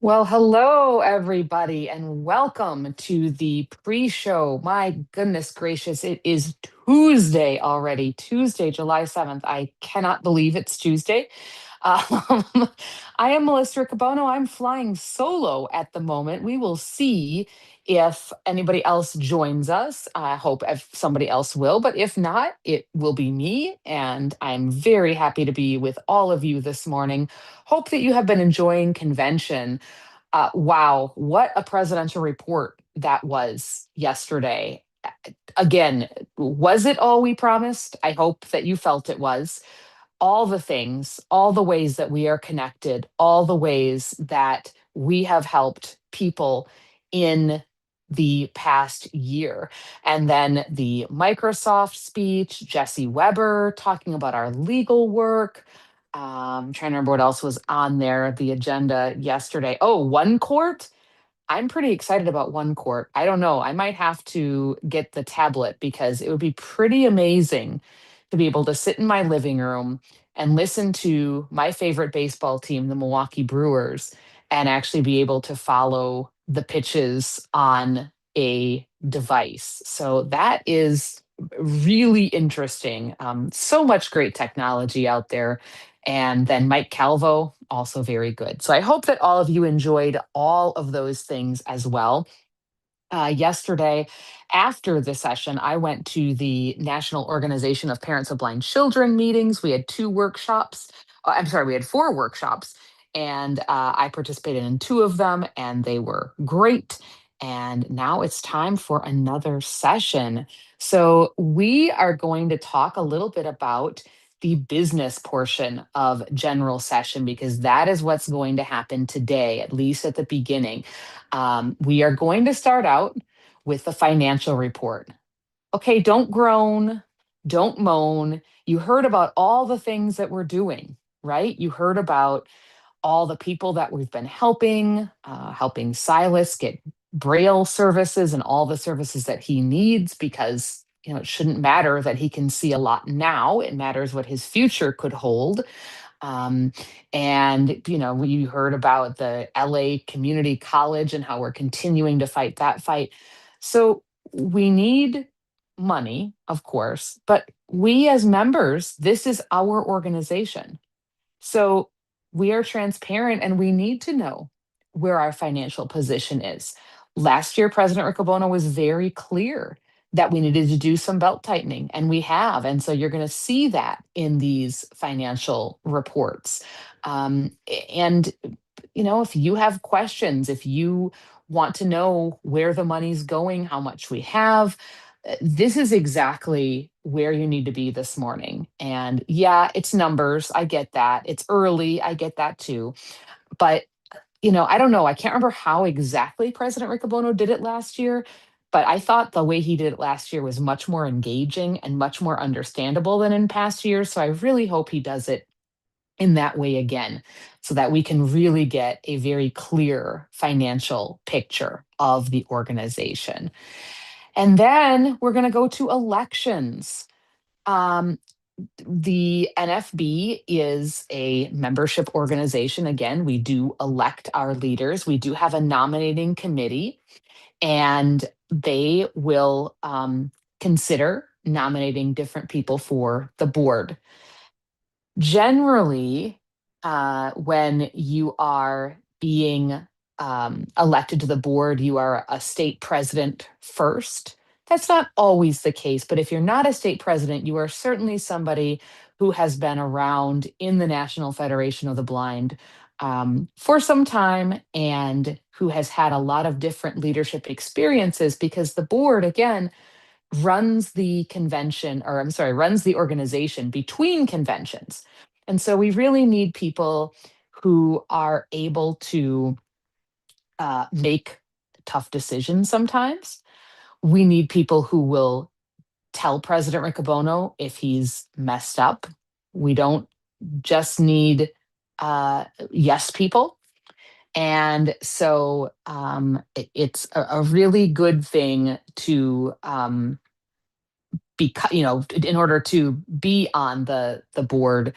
Well, hello, everybody, and welcome to the pre show. My goodness gracious, it is Tuesday already, Tuesday, July 7th. I cannot believe it's Tuesday. Um, I am Melissa Riccobono. I'm flying solo at the moment. We will see if anybody else joins us. I hope if somebody else will, but if not, it will be me. And I'm very happy to be with all of you this morning. Hope that you have been enjoying convention. Wow, what a presidential report that was yesterday. Again, was it all we promised? I hope that you felt it was. All the things, all the ways that we are connected, all the ways that we have helped people in the past year. And then the Microsoft speech, Jesse Weber talking about our legal work. Trying to remember what else was on there, the agenda yesterday. Oh, One Court. I'm pretty excited about One Court. I don't know. I might have to get the tablet because it would be pretty amazing to be able to sit in my living room and listen to my favorite baseball team, the Milwaukee Brewers, and actually be able to follow the pitches on a device. So that is really interesting. So much great technology out there. And then Mike Calvo, also very good. So I hope that all of you enjoyed all of those things as well. Yesterday, after the session, I went to the National Organization of Parents of Blind Children meetings. We had two workshops. I'm sorry, we had four workshops, and I participated in two of them, and they were great. And now it's time for another session. So, we are going to talk a little bit about the business portion of general session because that is what's going to happen today, at least at the beginning. We are going to start out with the financial report. Okay, don't groan, don't moan. You heard about all the things that we're doing, right? You heard about all the people that we've been helping Silas get Braille services and all the services that he needs because it shouldn't matter that he can see a lot now. It matters what his future could hold. Um, and we heard about the LA Community College and how we're continuing to fight that fight. So we need money, of course, but we as members, this is our organization. So we are transparent and we need to know where our financial position is. Last year, President Riccobono was very clear that we needed to do some belt tightening, and we have. And so you're going to see that in these financial reports. Um, and, if you have questions, if you want to know where the money's going, how much we have, this is exactly where you need to be this morning. And yeah, it's numbers. I get that. It's early. I get that too. But, I don't know. I can't remember how exactly President Riccobono did it last year, but I thought the way he did it last year was much more engaging and much more understandable than in past years. So I really hope he does it in that way again so that we can really get a very clear financial picture of the organization. And then we're going to go to elections. Um, the NFB is a membership organization. Again, we do elect our leaders. We do have a nominating committee, and they will consider nominating different people for the board. Generally, when you are being elected to the board, you are a state president first. That's not always the case, but if you're not a state president, you are certainly somebody who has been around in the National Federation of the Blind for some time and who has had a lot of different leadership experiences because the board, again, runs the convention, or I'm sorry, runs the organization between conventions. And so we really need people who are able to make tough decisions sometimes. We need people who will tell President Riccobono if he's messed up. We don't just need yes people. And so it's a really good thing to in order to be on the board,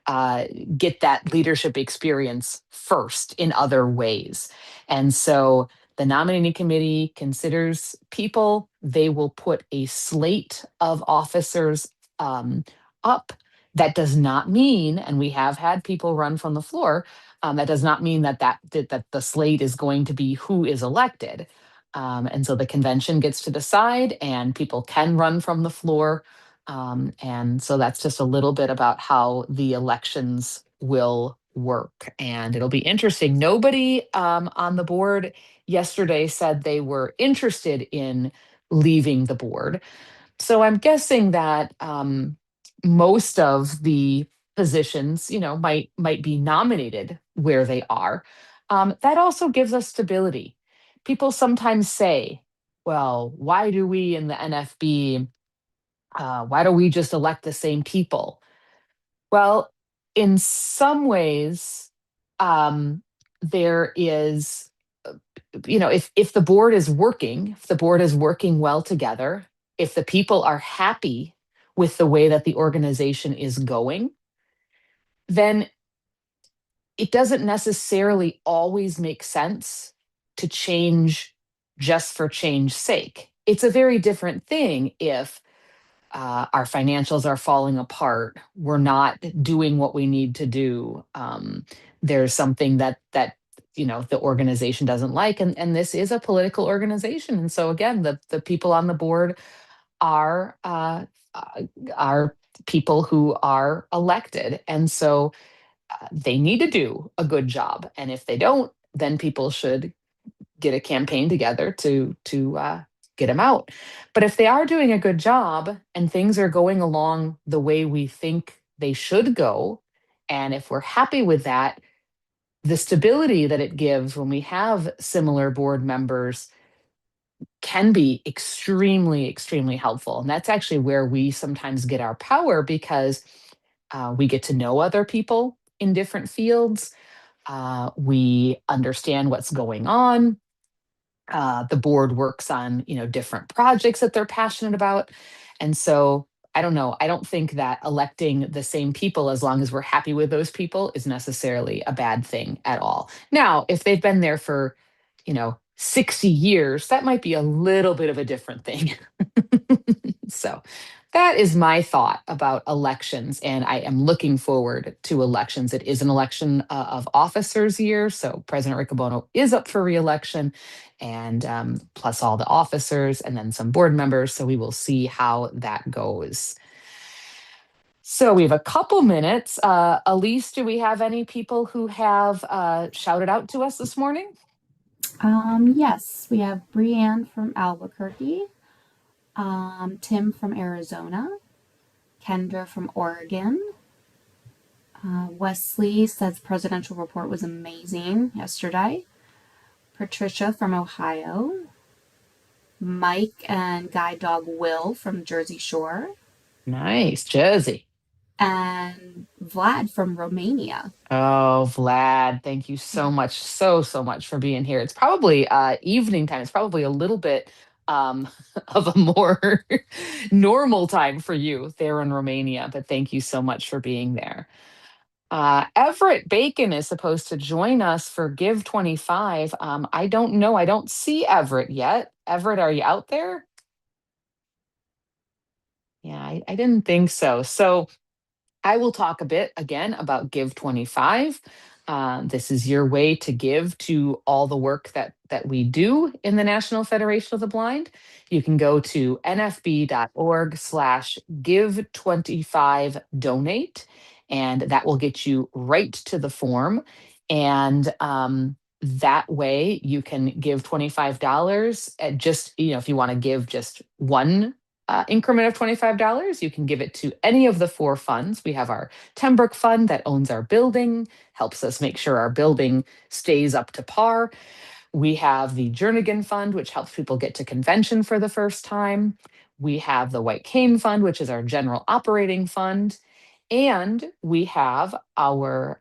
uh, get that leadership experience first in other ways. And so the nominating committee considers people. They will put a slate of officers um, up. That does not mean, and we have had people run from the floor. That does not mean that the slate is going to be who is elected. And so the convention gets to decide, and people can run from the floor. And so that's just a little bit about how the elections will work. And it'll be interesting. Nobody on the board yesterday said they were interested in leaving the board. So I'm guessing that most of the positions, might be nominated where they are. That also gives us stability. People sometimes say, well, why do we in the NFB, why don't we just elect the same people? Well, in some ways, um, there is, if the board is working, if the board is working well together, if the people are happy with the way that the organization is going, then it doesn't necessarily always make sense to change just for change's sake. It's a very different thing if our financials are falling apart. We're not doing what we need to do. There's something that the organization doesn't like, and this is a political organization. And so again, the people on the board are uh, are people who are elected, and so they need to do a good job. And if they don't, then people should get a campaign together to get them out. But if they are doing a good job and things are going along the way we think they should go, and if we're happy with that, the stability that it gives when we have similar board members can be extremely, extremely helpful. And that's actually where we sometimes get our power because we get to know other people in different fields. We understand what's going on. The board works on different projects that they're passionate about, and so I don't know, I don't think that electing the same people, as long as we're happy with those people, is necessarily a bad thing at all. Now if they've been there for 60 years, that might be a little bit of a different thing. So that is my thought about elections, and I am looking forward to elections. It is an election of officers year, so President Riccobono is up for reelection, and plus all the officers, and then some board members. So we will see how that goes. So we have a couple minutes. Elise, do we have any people who have shouted out to us this morning? Yes, we have Brianne from Albuquerque, Tim from Arizona, Kendra from Oregon. Wesley says presidential report was amazing yesterday. Patricia from Ohio. Mike and guide dog Will from Jersey Shore. Nice, Jersey. And Vlad from Romania. Oh, Vlad, thank you so much, so much for being here. It's probably evening time. It's probably a little bit of a more normal time for you there in Romania, but thank you so much for being there. Everett Bacon is supposed to join us for Give 25. I don't know. I don't see Everett yet. Everett, are you out there? Yeah, I didn't think so. So I will talk a bit again about Give 25. This is your way to give to all the work that we do in the National Federation of the Blind. You can go to nfb.org/give25donate, and that will get you right to the form. And that way you can give $25 at just, if you want to give just one increment of $25, you can give it to any of the four funds. We have our Tenbrook Fund that owns our building, helps us make sure our building stays up to par. We have the Jernigan Fund, which helps people get to convention for the first time. We have the White Cane Fund, which is our general operating fund. And we have our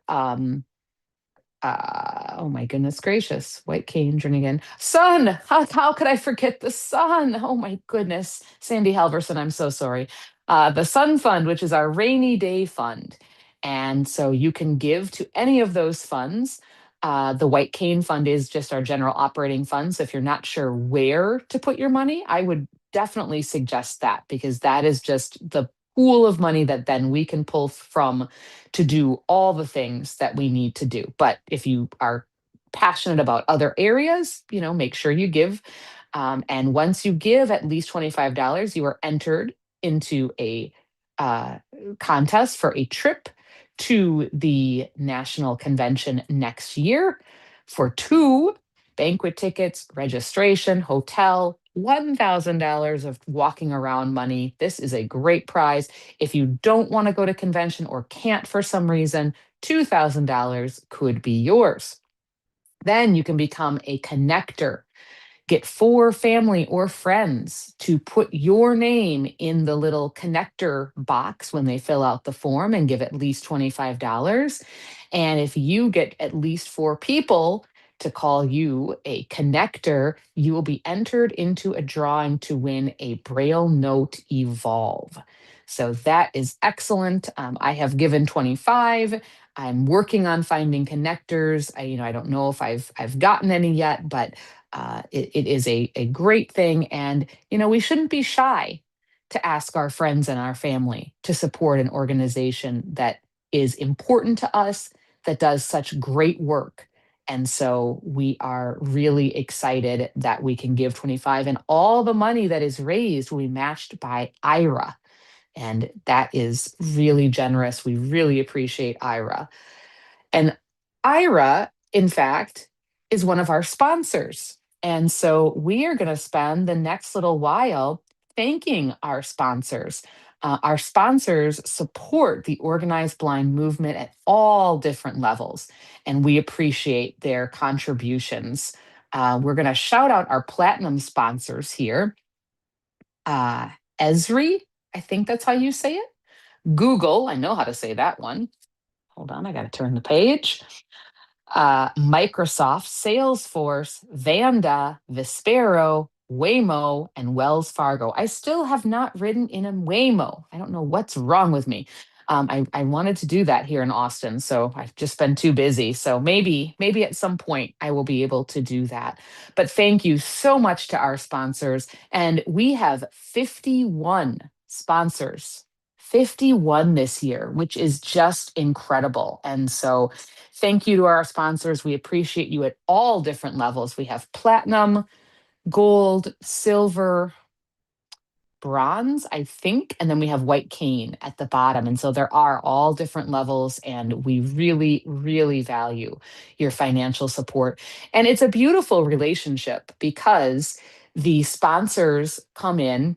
oh my goodness gracious, White Cane, Jernigan, Sun. How could I forget the Sun? Oh my goodness, Sandy Halverson, I'm so sorry. The Sun Fund, which is our rainy day fund. And so you can give to any of those funds. The White Cane Fund is just our general operating fund. So if you're not sure where to put your money, I would definitely suggest that, because that is just the pool of money that then we can pull from to do all the things that we need to do. But if you are passionate about other areas, make sure you give. And once you give at least $25, you are entered into a uh, contest for a trip to the national convention next year for two banquet tickets, registration, hotel, $1,000 of walking around money. This is a great prize. If you don't want to go to convention or can't for some reason, $2,000 could be yours. Then you can become a connector. Get four family or friends to put your name in the little connector box when they fill out the form and give at least $25. And if you get at least four people to call you a connector, you will be entered into a drawing to win a Braille Note Evolve. So that is excellent. I have given 25. I'm working on finding connectors. I don't know if I've gotten any yet, but it is a great thing. And, we shouldn't be shy to ask our friends and our family to support an organization that is important to us, that does such great work. And so we are really excited that we can give 25, and all the money that is raised will be matched by IRA. And that is really generous. We really appreciate IRA. And IRA, in fact, is one of our sponsors. And so we are going to spend the next little while thanking our sponsors. Our sponsors support the organized blind movement at all different levels, and we appreciate their contributions. We're going to shout out our platinum sponsors here. Uh, Esri, I think that's how you say it. Google, I know how to say that one. Hold on, I got to turn the page. Microsoft, Salesforce, Vanda, Vispero, Waymo, and Wells Fargo. I still have not ridden in a Waymo. I don't know what's wrong with me. I wanted to do that here in Austin, so I've just been too busy. So maybe at some point I will be able to do that. But thank you so much to our sponsors. And we have 51 sponsors, 51 this year, which is just incredible. And so thank you to our sponsors. We appreciate you at all different levels. We have platinum, gold, silver, bronze, I think, and then we have white cane at the bottom. And so there are all different levels, and we really, really value your financial support. And it's a beautiful relationship because the sponsors come in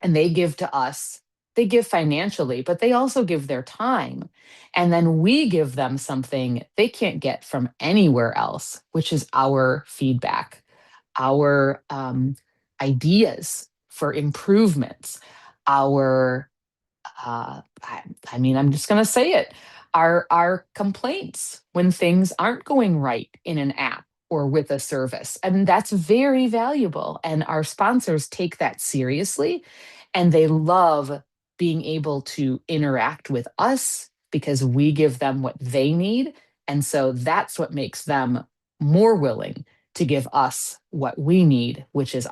and they give to us. They give financially, but they also give their time. And then we give them something they can't get from anywhere else, which is our feedback, our ideas for improvements, our I'm just going to say it. Our complaints when things aren't going right in an app or with a service. And that's very valuable. And our sponsors take that seriously, and they love being able to interact with us because we give them what they need. And so that's what makes them more willing to give us what we need, which is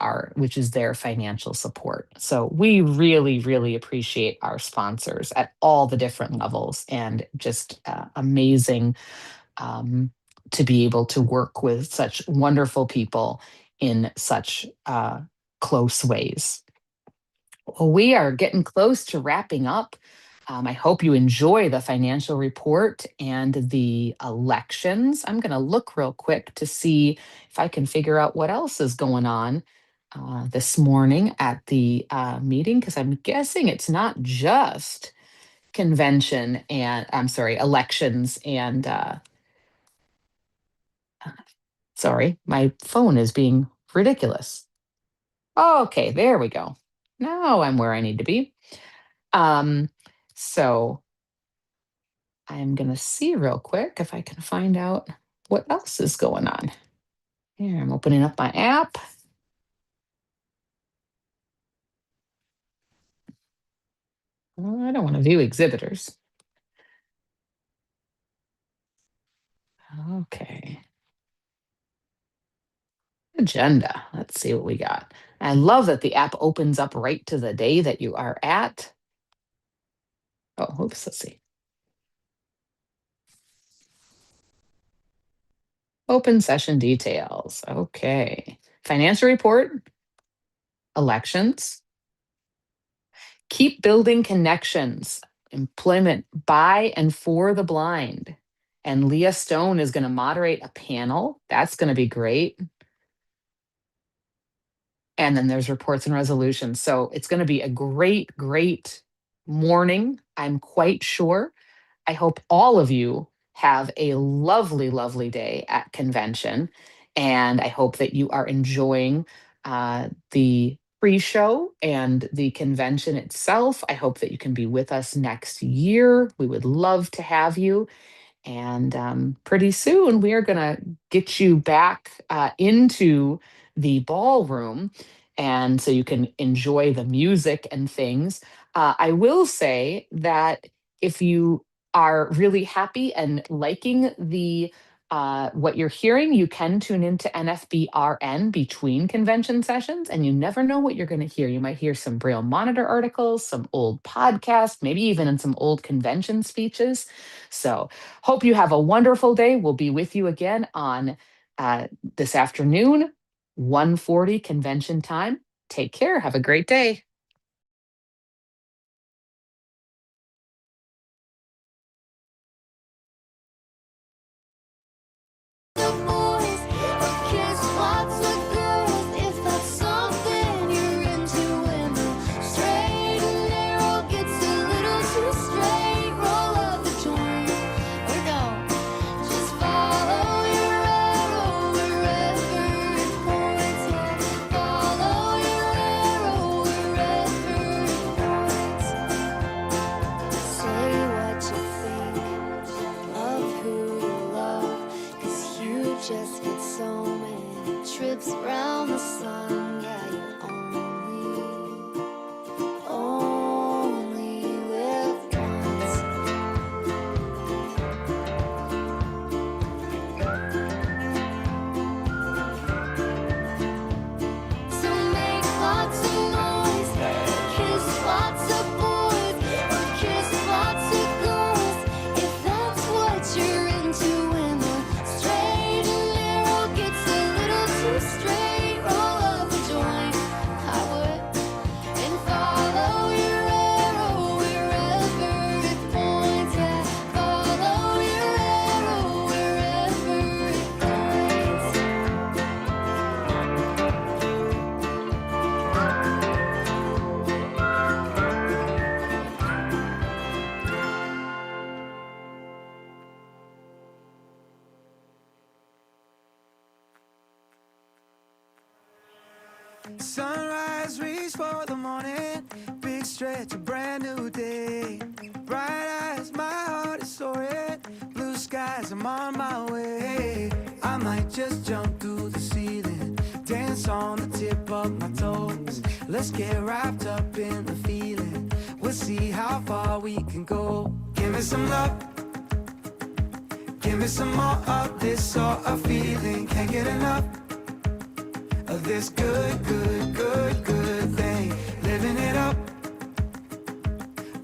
their financial support. So we really, really appreciate our sponsors at all the different levels, and just amazing to be able to work with such wonderful people in such close ways. Well, we are getting close to wrapping up. I hope you enjoy the financial report and the elections. I'm going to look real quick to see if I can figure out what else is going on this morning at the meeting, because I'm guessing it's not just convention and, I'm sorry, elections and, sorry, my phone is being ridiculous. Okay, there we go. Now I'm where I need to be. Um, so I'm going to see real quick if I can find out what else is going on. Here, I'm opening up my app. Oh, I don't want to view exhibitors. Okay. Agenda. Let's see what we got. I love that the app opens up right to the day that you are at. Oh, oops, let's see. Open session details. Okay. Financial report, elections, keep building connections, employment by and for the blind. And Leah Stone is going to moderate a panel. That's going to be great. And then there's reports and resolutions. So it's going to be a great, great morning. I'm quite sure. I hope all of you have a lovely, lovely day at convention. And I hope that you are enjoying the pre show and the convention itself. I hope that you can be with us next year. We would love to have you. And pretty soon we are going to get you back into the ballroom. And so you can enjoy the music and things. I will say that if you are really happy and liking the what you're hearing, you can tune into NFBRN between convention sessions, and you never know what you're going to hear. You might hear some Braille Monitor articles, some old podcasts, maybe even in some old convention speeches. So, hope you have a wonderful day. We'll be with you again on this afternoon, 1:40 convention time. Take care. Have a great day. Just get so many trips around the sun. Yeah, you only live once. So make lots of noise, kiss lots of boys, or kiss lots of girls, if that's what you're into. When the straight gets a little too straight, roll up a joint, I would, and follow your arrow wherever it points at. Follow your arrow wherever it points. Sunrise, reach for the morning. Big stretch, a brand new day. Bright eyes, my heart is soaring. Blue skies, I'm on my way. I might just jump through the ceiling, dance on the tip of my toes. Let's get wrapped up in the feeling. We'll see how far we can go. Give me some love, give me some more of this sort of feeling. Can't get enough of this good, good, good, good thing. Living it up,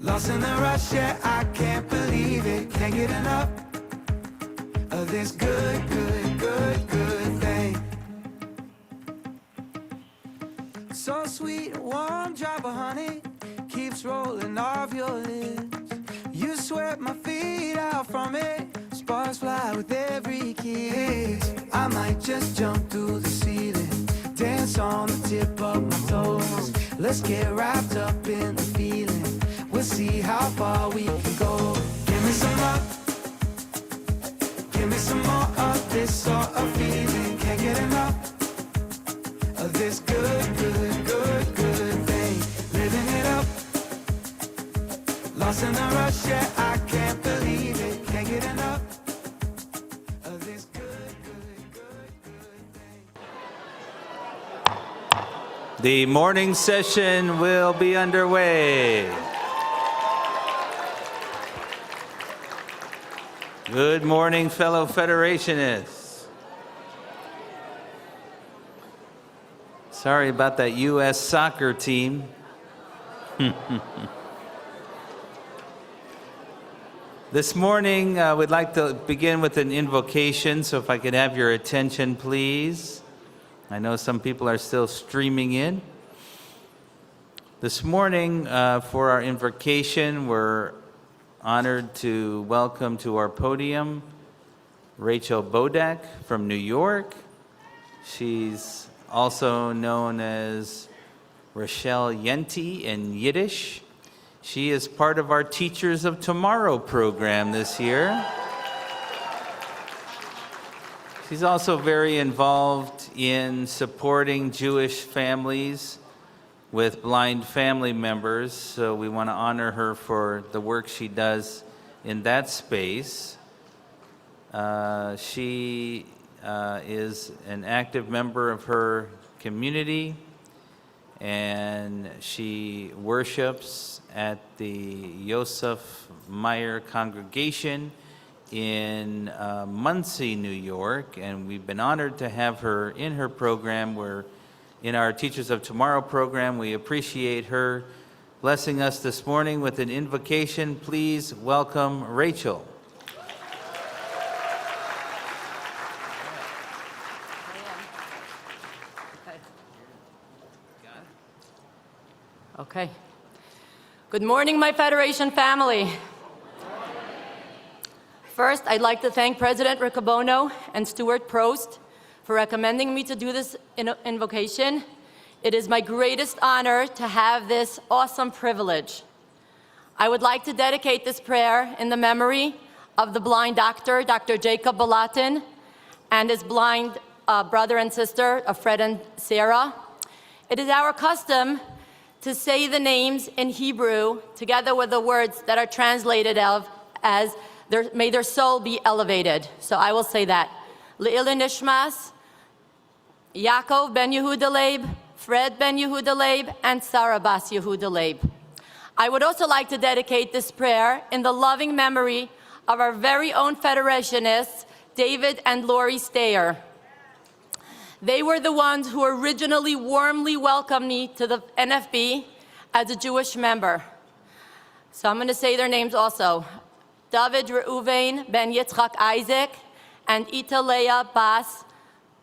lost in the rush, yeah, I can't believe it. Can't get enough of this good, good, good, good thing. So sweet, a warm drop of honey keeps rolling off your lips. You sweat my feet out from it, sparks fly with every kiss. I might just jump through the ceiling, dance on the tip of my toes. Let's get wrapped up in the feeling. We'll see how far we can go. Give me some love, give me some more of this sort of feeling. Can't get enough of this good, good, good, good thing. Living it up, lost in the rush, yeah, I can't believe it. Can't get enough of this good, good, good, good thing. The morning session will be underway. Good morning, fellow Federationists. Sorry about that U.S. soccer team. This morning, we'd like to begin with an invocation, so if I could have your attention, please. I know some people are still streaming in. This morning, for our invocation, we're honored to welcome to our podium Rachel Bodak from New York. She's also known as Rochelle Yenti in Yiddish. She is part of our Teachers of Tomorrow program this year. She's also very involved in supporting Jewish families with blind family members, so we want to honor her for the work she does in that space. She is an active member of her community, and she worships at the Yosef Meyer congregation in Muncie, New York, and we've been honored to have her in her program. We're in our Teachers of Tomorrow program. We appreciate her blessing us this morning with an invocation. Please welcome Rachel. Okay. Good morning, my Federation family. First, I'd like to thank President Riccobono and Stuart Prost for recommending me to do this invocation. It is my greatest honor to have this awesome privilege. I would like to dedicate this prayer in the memory of the blind doctor, Dr. Jacob Balatin, and his blind brother and sister, Fred and Sarah. It is our custom to say the names in Hebrew together with the words that are translated as may their soul be elevated. So I will say that. Le'ilin Nishmas, Yaakov ben Yehuda Leib, Fred ben Yehuda Leib, and Sarah bas Yehuda Leib. I would also like to dedicate this prayer in the loving memory of our very own Federationists, David and Lori Stayer. They were the ones who originally warmly welcomed me to the NFB as a Jewish member. So I'm going to say their names also. David Reuven ben Yitzchak Isaac and Ita Leah bas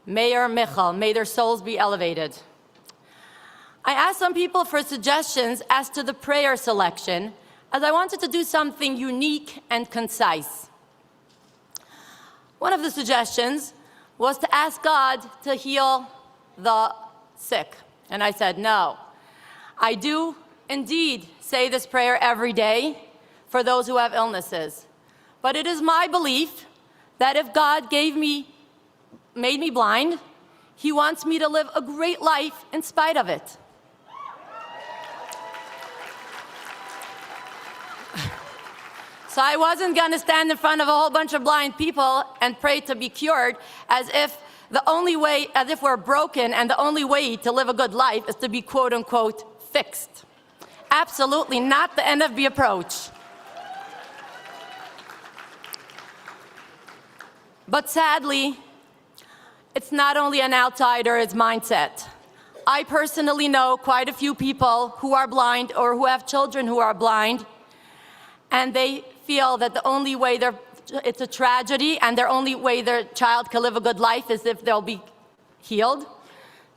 Meir Michal. May their souls be elevated. I asked some people for suggestions as to the prayer selection, as I wanted to do something unique and concise. One of the suggestions was to ask God to heal the sick. And I said, no. I do indeed say this prayer every day for those who have illnesses. But it is my belief that if God made me blind, He wants me to live a great life in spite of it. So I wasn't going to stand in front of a whole bunch of blind people and pray to be cured as if we're broken and the only way to live a good life is to be quote unquote fixed. Absolutely not the NFB approach. But sadly, it's not only an outsider's mindset. I personally know quite a few people who are blind or who have children who are blind, and they feel that the only way it's a tragedy and their only way their child can live a good life is if they'll be healed.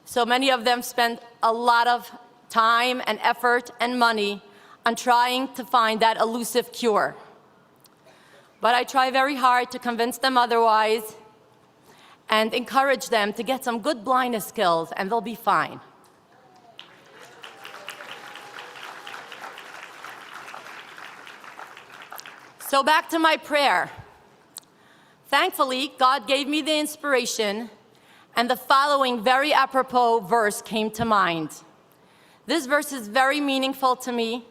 So many of them spend a lot of time and effort and money on trying to find that elusive cure. But I try very hard to convince them otherwise and encourage them to get some good blindness skills, and they'll be fine. So back to my prayer. Thankfully, God gave me the inspiration, and the following very apropos verse came to mind. This verse is very meaningful to me,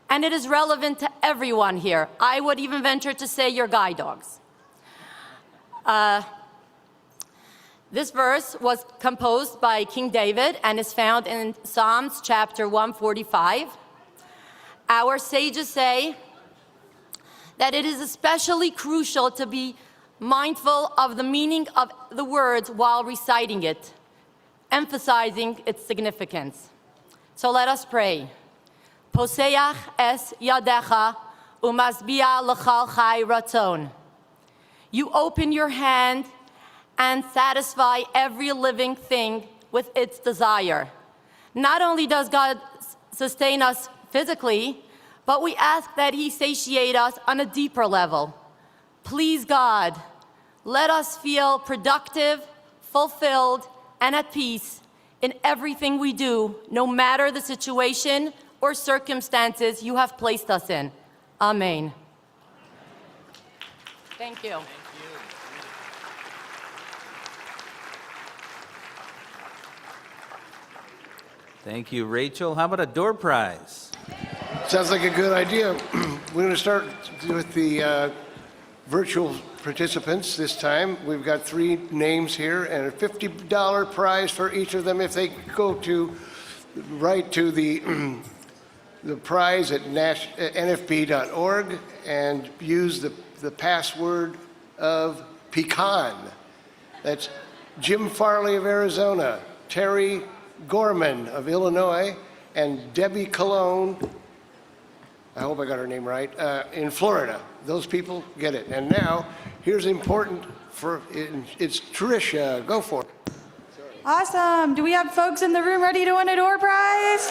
and it is relevant to everyone here. I would even venture to say your guide dogs. This verse was composed by King David and is found in Psalms chapter 145. Our sages say that it is especially crucial to be mindful of the meaning of the words while reciting it, emphasizing its significance. So let us pray. Poseach es yadecha umasbia l'chal chai ratzon. You open your hand and satisfy every living thing with its desire. Not only does God sustain us physically, but we ask that He satiate us on a deeper level. Please, God, let us feel productive, fulfilled, and at peace in everything we do, no matter the situation or circumstances you have placed us in. Amen. Thank you. Thank you, Rachel. How about a door prize? Sounds like a good idea. We're going to start with the virtual participants this time. We've got 3 names here and a $50 prize for each of them if they go to right to the prize at nfb.org and use the password of pecan. That's Jim Farley of Arizona, Terry Gorman of Illinois, and Debbie Cologne, I hope I got her name right, in Florida. Those people get it. And now, here's important it's Tricia. Go for it. Awesome. Do we have folks in the room ready to win a door prize?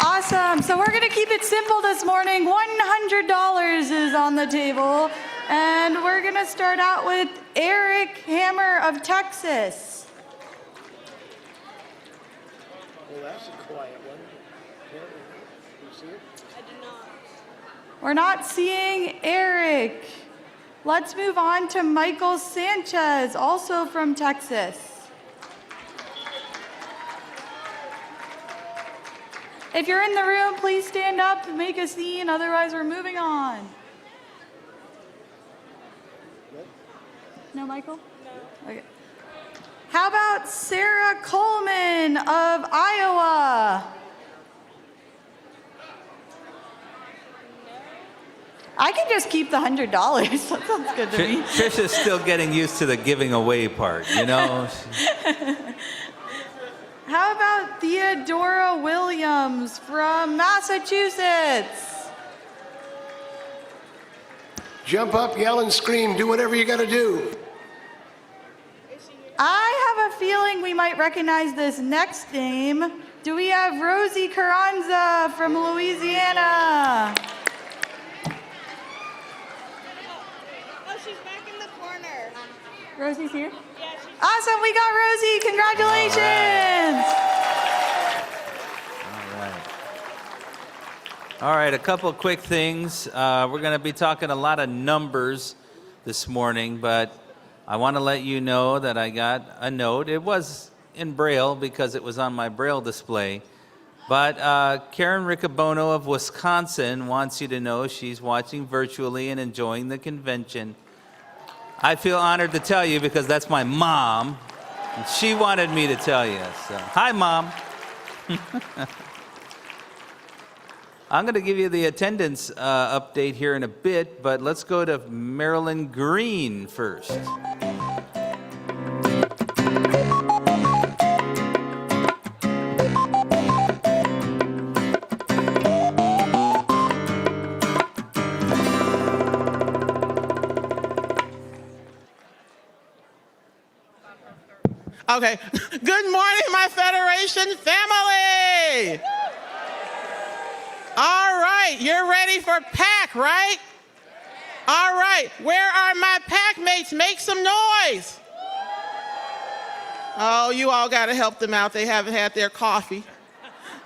Awesome. So we're going to keep it simple this morning. $100 is on the table. And we're going to start out with Eric Hammer of Texas. Well, that's a quiet one. You see it? We're not seeing Eric. Let's move on to Michael Sanchez, also from Texas. If you're in the room, please stand up and make a scene, otherwise we're moving on. No, Michael? No. Okay. How about Sarah Coleman of Iowa? I can just keep the $100. That sounds good to me. Trisha's still getting used to the giving away part, you know? How about Theodora Williams from Massachusetts? Jump up, yell, and scream. Do whatever you got to do. I have a feeling we might recognize this next name. Do we have Rosie Carranza from Louisiana? Oh, she's back in the corner. Rosie's here? Yeah, she's Awesome, we got Rosie. Congratulations. All right, a couple quick things. We're going to be talking a lot of numbers this morning, but I want to let you know that I got a note. It was in Braille because it was on my Braille display. But Karen Riccobono of Wisconsin wants you to know she's watching virtually and enjoying the convention. I feel honored to tell you because that's my mom. And she wanted me to tell you. So, hi, Mom. I'm going to give you the attendance update here in a bit, but let's go to Marilyn Green first. Okay. Good morning, my Federation family. All right, you're ready for PAC, right? All right, where are my PAC mates? Make some noise. Oh, you all got to help them out. They haven't had their coffee.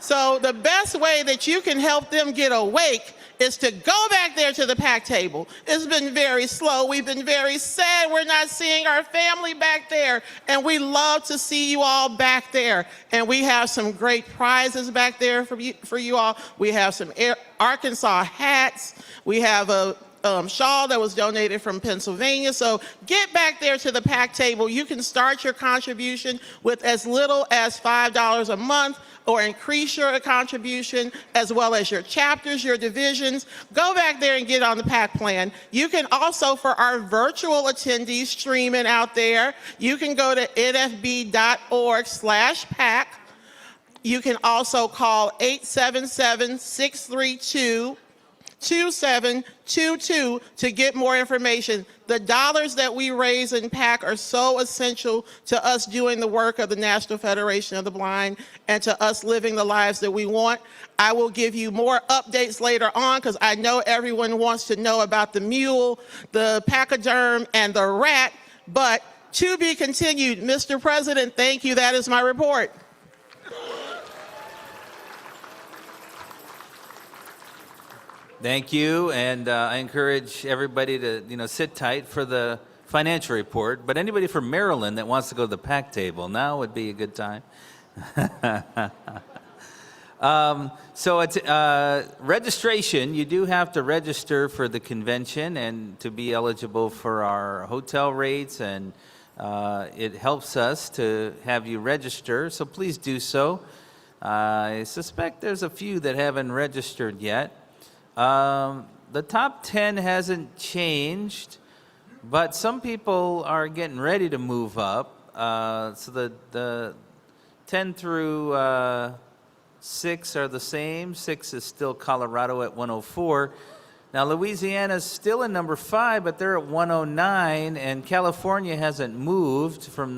So the best way that you can help them get awake is to go back there to the PAC table. It's been very slow. We've been very sad we're not seeing our family back there. And we love to see you all back there. And we have some great prizes back there for you all. We have some Arkansas hats. We have a shawl that was donated from Pennsylvania. So get back there to the PAC table. You can start your contribution with as little as $5 a month, or increase your contribution, as well as your chapters, your divisions. Go back there and get on the PAC plan. You can also, for our virtual attendees streaming out there, you can go to nfb.org/PAC. You can also call 877-632-2722 to get more information. The dollars that we raise in PAC are so essential to us doing the work of the National Federation of the Blind and to us living the lives that we want. I will give you more updates later on because I know everyone wants to know about the mule, the pachyderm, and the rat, but to be continued. Mr. President, thank you. That is my report. Thank you, and I encourage everybody to, sit tight for the financial report. But anybody from Maryland that wants to go to the PAC table, now would be a good time. So it's registration. You do have to register for the convention and to be eligible for our hotel rates, and it helps us to have you register. So please do so. I suspect there's a few that haven't registered yet. The top 10 hasn't changed, but some people are getting ready to move up. So the 10 through 6 are the same. 6 is still Colorado at 104. Now Louisiana's still in number 5, but they're at 109, and California hasn't moved from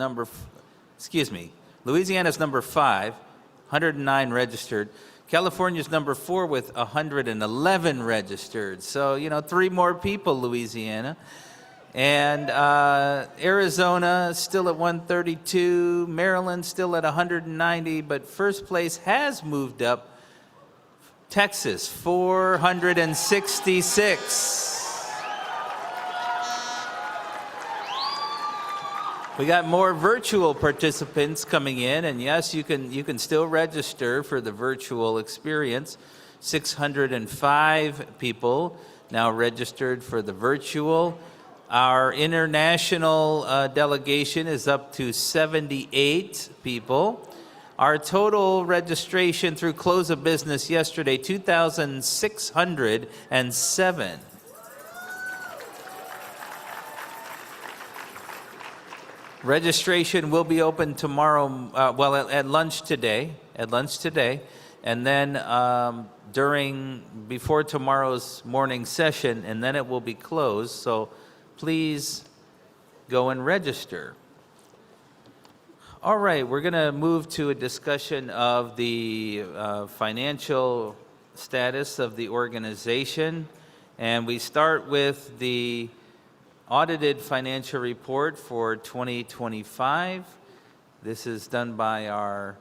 Louisiana's number 5, 109 registered. California's number 4 with 111 registered. So, 3 more people, Louisiana. And Arizona still at 132. Maryland still at 190. But first place has moved up. Texas, 466. We got more virtual participants coming in, and yes, you can still register for the virtual experience. 605 people now registered for the virtual. Our international delegation is up to 78 people. Our total registration through close of business yesterday, 2,607. Registration will be open tomorrow, at lunch today, and then before tomorrow's morning session, and then it will be closed. So please go and register. All right, we're going to move to a discussion of the financial status of the organization, and we start with the audited financial report for 2025. This is done by our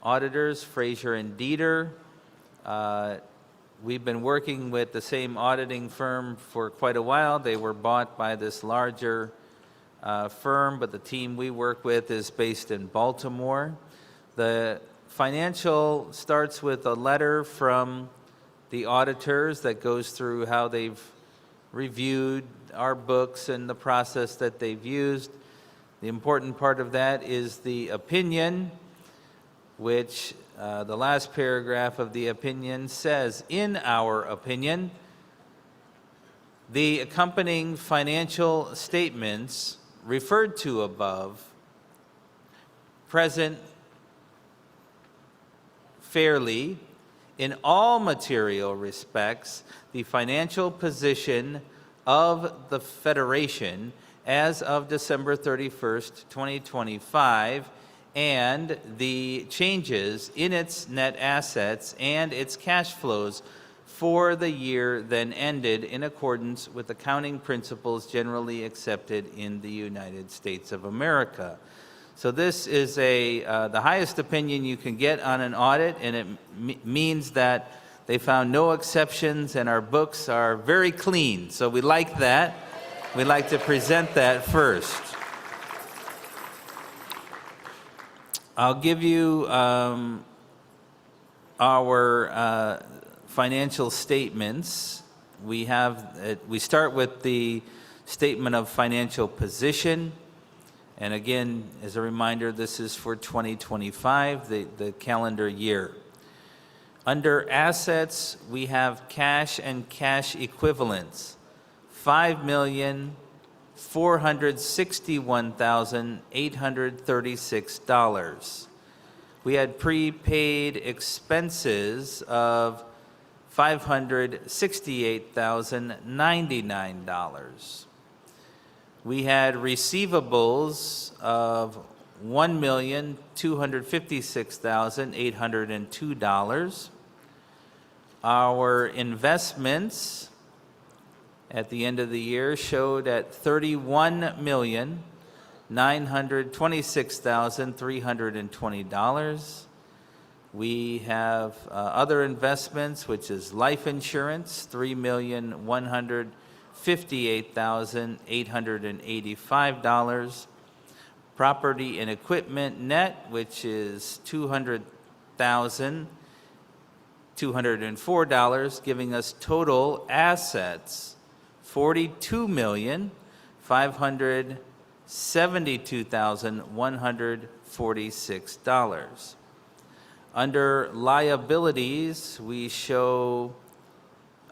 auditors, Fraser and Dieter. We've been working with the same auditing firm for quite a while. They were bought by this larger firm, but the team we work with is based in Baltimore. The financial starts with a letter from the auditors that goes through how they've reviewed our books and the process that they've used. The important part of that is the opinion, which the last paragraph of the opinion says, in our opinion, the accompanying financial statements referred to above present fairly in all material respects the financial position of the Federation as of December 31st, 2025, and the changes in its net assets and its cash flows for the year then ended in accordance with accounting principles generally accepted in the United States of America. So this is the highest opinion you can get on an audit, and it means that they found no exceptions and our books are very clean. So we like that. We like to present that first. I'll give you our financial statements we start with the statement of financial position. And again, as a reminder, this is for 2025, the calendar year. Under assets, we have cash and cash equivalents, $5,461,836. We had prepaid expenses of $568,099. We had receivables of $1,256,802. Our investments at the end of the year showed at $31,926,320. We have other investments, which is life insurance, $3,158,885. Property and equipment net, which is $200,204, giving us total assets $42,572,146. Under liabilities, we show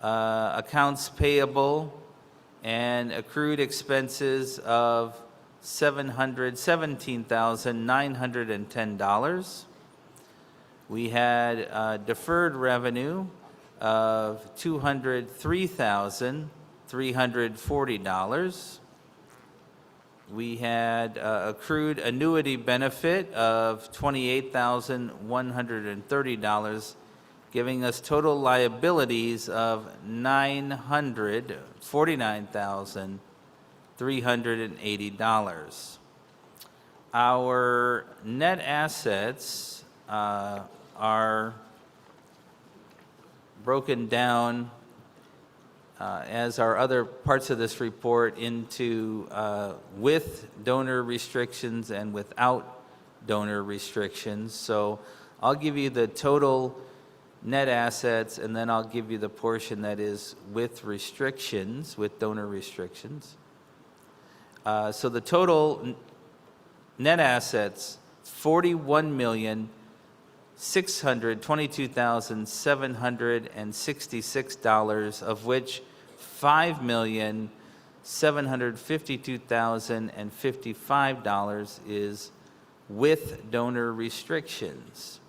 accounts payable and accrued expenses of $717,910. We had deferred revenue of $203,340. We had accrued annuity benefit of $28,130, giving us total liabilities of $949,380. Our net assets are broken down as are other parts of this report into with donor restrictions and without donor restrictions. So I'll give you the total net assets, and then I'll give you the portion that is with restrictions, with donor restrictions. So the total net assets, $41,622,766, of which $5,752,055 is with donor restrictions.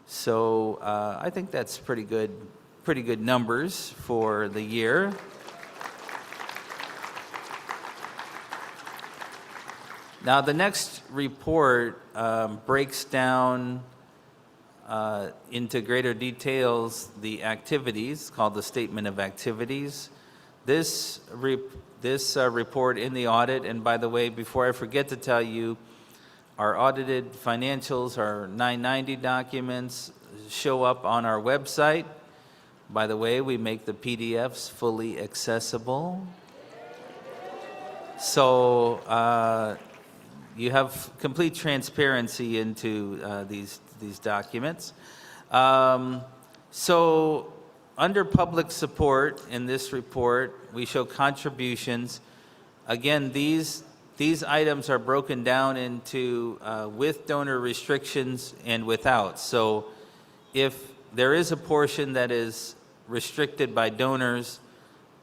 So I think that's pretty good numbers for the year. Now the next report breaks down into greater details the activities, called the Statement of Activities. This report in the audit, and by the way, before I forget to tell you, our audited financials, our 990 documents, show up on our website. By the way, we make the PDFs fully accessible. So you have complete transparency into these documents. So under public support in this report, we show contributions. Again, these items are broken down into with donor restrictions and without. So if there is a portion that is restricted by donors,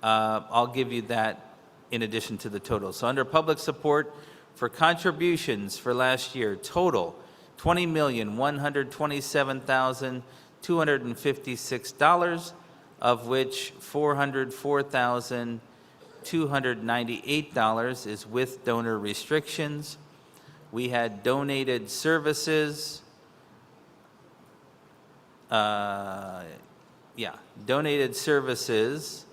I'll give you that in addition to the total. So under public support, for contributions for last year, total $20,127,256, of which $404,298 is with donor restrictions. We had donated services, donated services,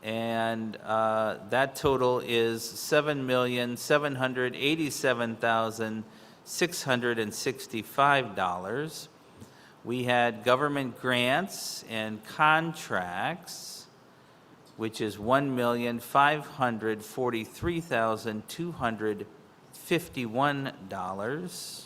and that total is $7,787,665. We had government grants and contracts, which is $1,543,251.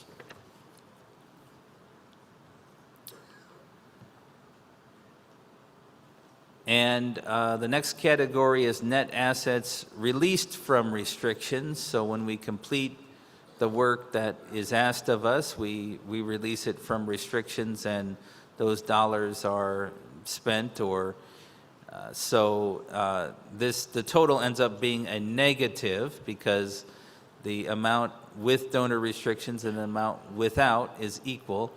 And the next category is net assets released from restrictions. So when we complete the work that is asked of us, we release it from restrictions, and those dollars are spent, or the total ends up being a negative because the amount with donor restrictions and the amount without is equal.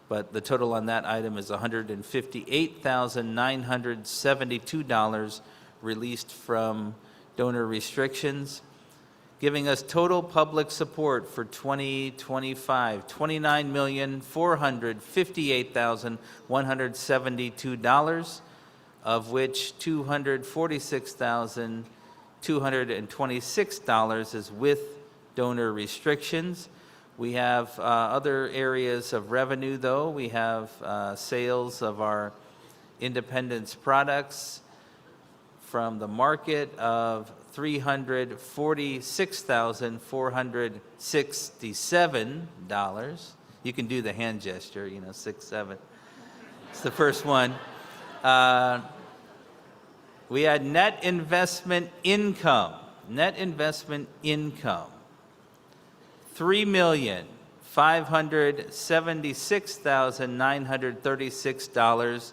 But the total on that item is $158,972 released from donor restrictions, giving us total public support for 2025, $29,458,172, of which $246,226 is with donor restrictions. We have other areas of revenue, though. We have sales of our Independence products from the market of $346,467. You can do the hand gesture, 6, 7. It's the first one. We had net investment income. $3,576,936,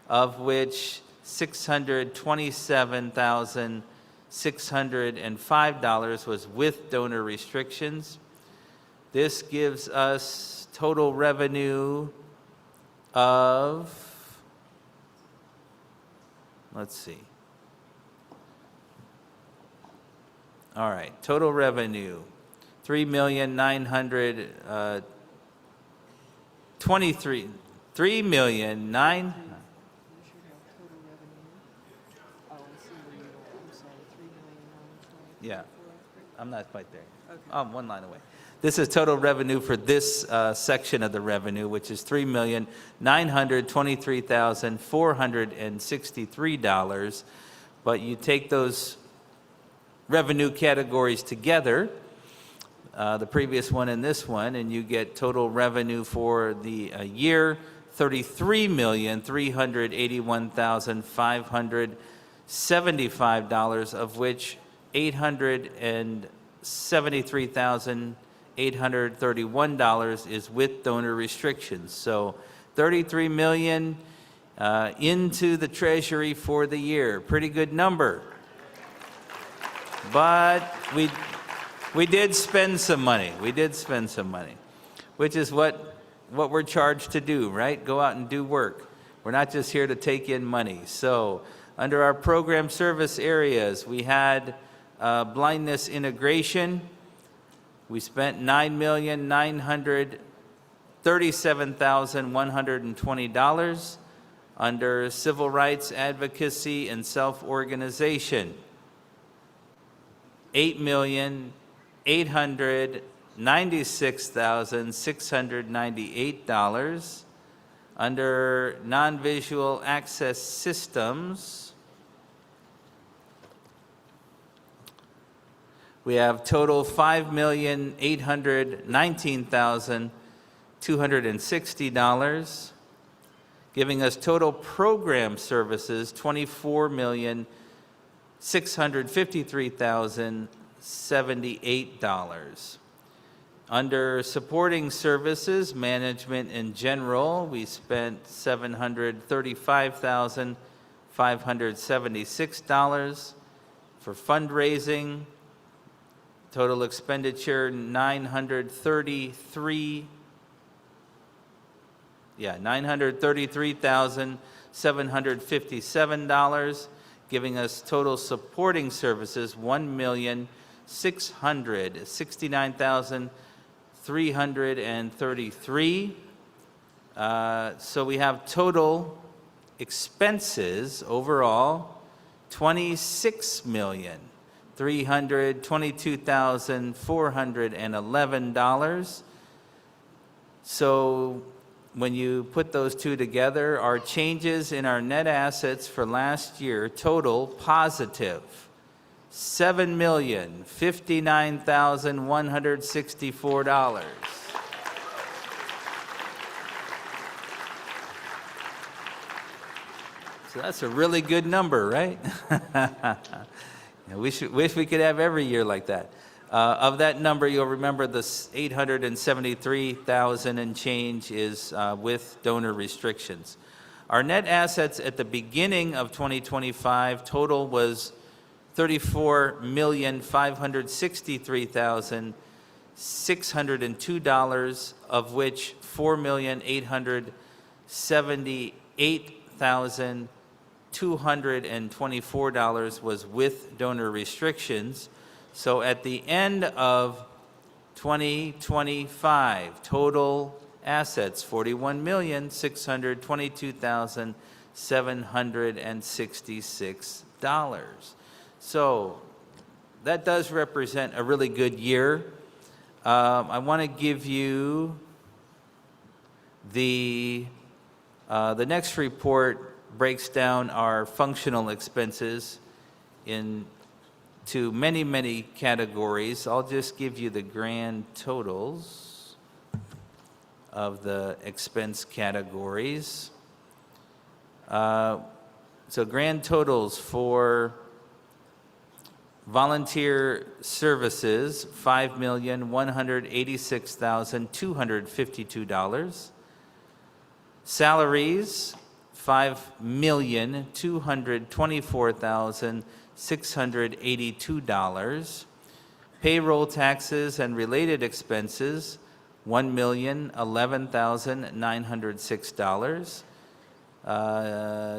of which $627,605 was with donor restrictions. This gives us total revenue of, let's see. All right, total revenue, $3,923,000. Yeah, I'm not quite there. Okay. I'm one line away. This is total revenue for this section of the revenue, which is $3,923,463. But you take those revenue categories together, the previous one and this one, and you get total revenue for the year, $33,381,575, of which $873,831 is with donor restrictions. So $33 million into the Treasury for the year. Pretty good number. But we did spend some money. Which is what we're charged to do, right? Go out and do work. We're not just here to take in money. So under our program service areas, we had blindness integration. We spent $9,937,120. Under civil rights advocacy and self-organization, $8,896,698. Under non-visual access systems, we have total $5,819,260, giving us total program services $24,653,078. Under supporting services, management in general, we spent $735,576. For fundraising, total expenditure $933,757, giving us total supporting services $1,669,333. So we have total expenses overall $26,322,411. So when you put those two together, our changes in our net assets for last year total positive $7,059,164. So So that's a really good number, right? Yeah, wish we could have every year like that. Of that number, you'll remember the 873,000 and change is with donor restrictions. Our net assets at the beginning of 2025 total was $34,563,602, of which $4,878,224 was with donor restrictions. So at the end of 2025, total assets, $41,622,766. So that does represent a really good year. I want to give you the next report breaks down our functional expenses into many, many categories. I'll just give you the grand totals of the expense categories. So grand totals for volunteer services, $5,186,252. Salaries, $5,224,682. Payroll taxes and related expenses, $1,011,906.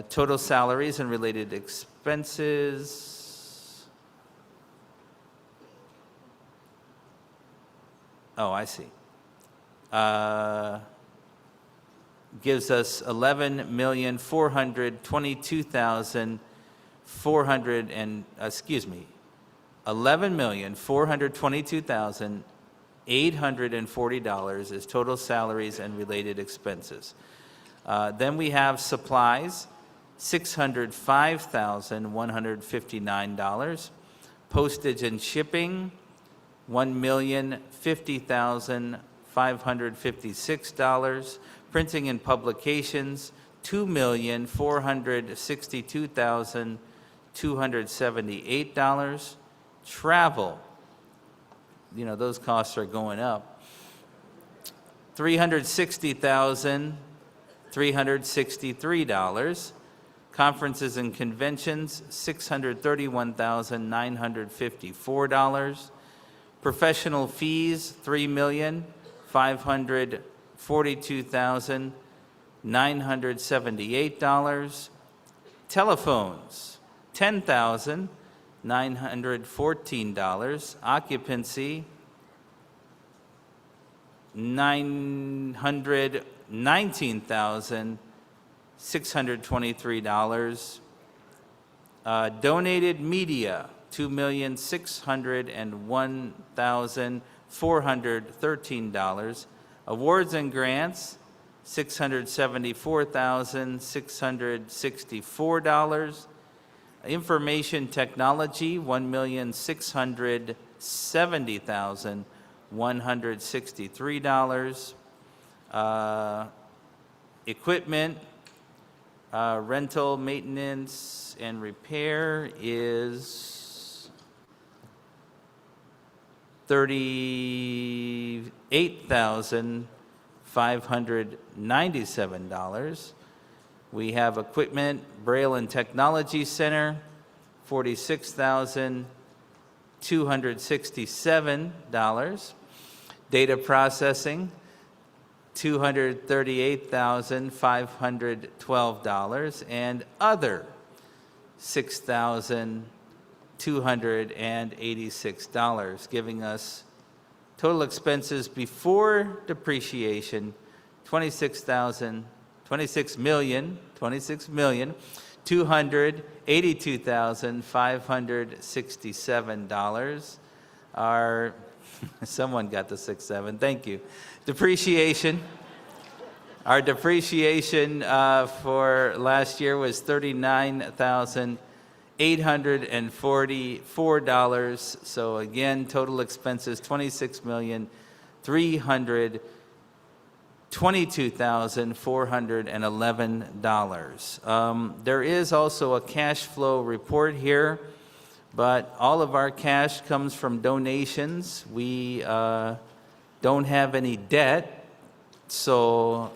Total salaries and related expenses. Oh, I see. Gives us $11,422,840 is total salaries and related expenses. Then we have supplies, $605,159. Postage and shipping, $1,050,556. Printing and publications, $2,462,278. Travel, those costs are going up. $360,363. Conferences and conventions, $631,954. Professional fees, $3,542,978. Telephones, $10,914. Occupancy, $919,623. Donated media, $2,601,413. Awards and grants, $674,664. Information technology, $1,670,163. Equipment, rental, maintenance, and repair is $38,597. We have equipment, Braille and Technology Center, $46,267. Data processing, $238,512, and other, $6,286, giving us total expenses before depreciation, $26,282,567. Our someone got the 6-7. Thank you. Depreciation. Our depreciation for last year was $39,844. So again, total expenses $26,300,000. $22,411. There is also a cash flow report here, but all of our cash comes from donations. We don't have any debt, so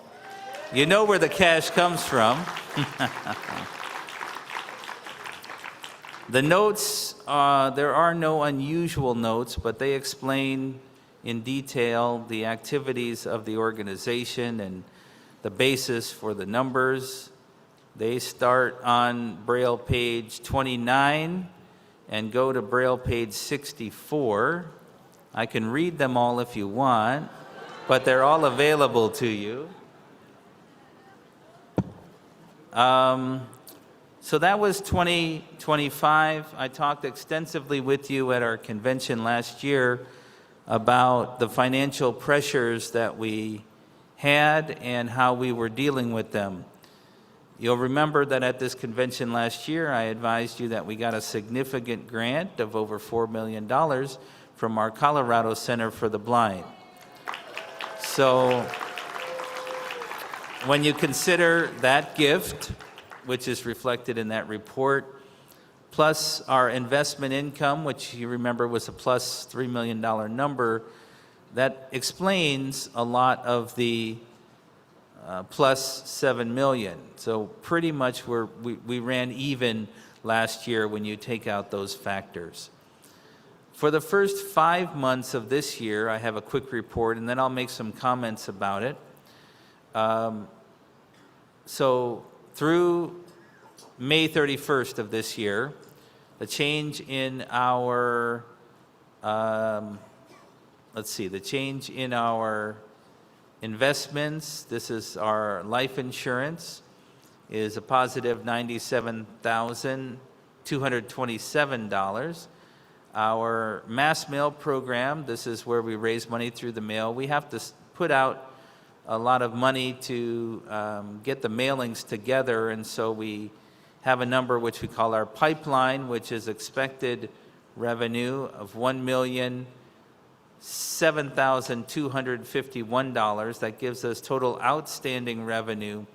you know where the cash comes from. The notes, there are no unusual notes, but they explain in detail the activities of the organization and the basis for the numbers. They start on Braille page 29 and go to Braille page 64. I can read them all if you want, but they're all available to you. So that was 2025. I talked extensively with you at our convention last year about the financial pressures that we had and how we were dealing with them. You'll remember that at this convention last year, I advised you that we got a significant grant of over $4 million from our Colorado Center for the Blind. So when you consider that gift, which is reflected in that report, plus our investment income, which you remember was a plus $3 million number, that explains a lot of the plus $7 million. So pretty much we ran even last year when you take out those factors. For the first 5 months of this year, I have a quick report, and then I'll make some comments about it. So through May 31st of this year, the change in our, the change in our investments, this is our life insurance, is a positive $97,227. Our mass mail program, this is where we raise money through the mail. We have to put out a lot of money to get the mailings together, and so we have a number which we call our pipeline, which is expected revenue of $1,007,251. That gives us total outstanding revenue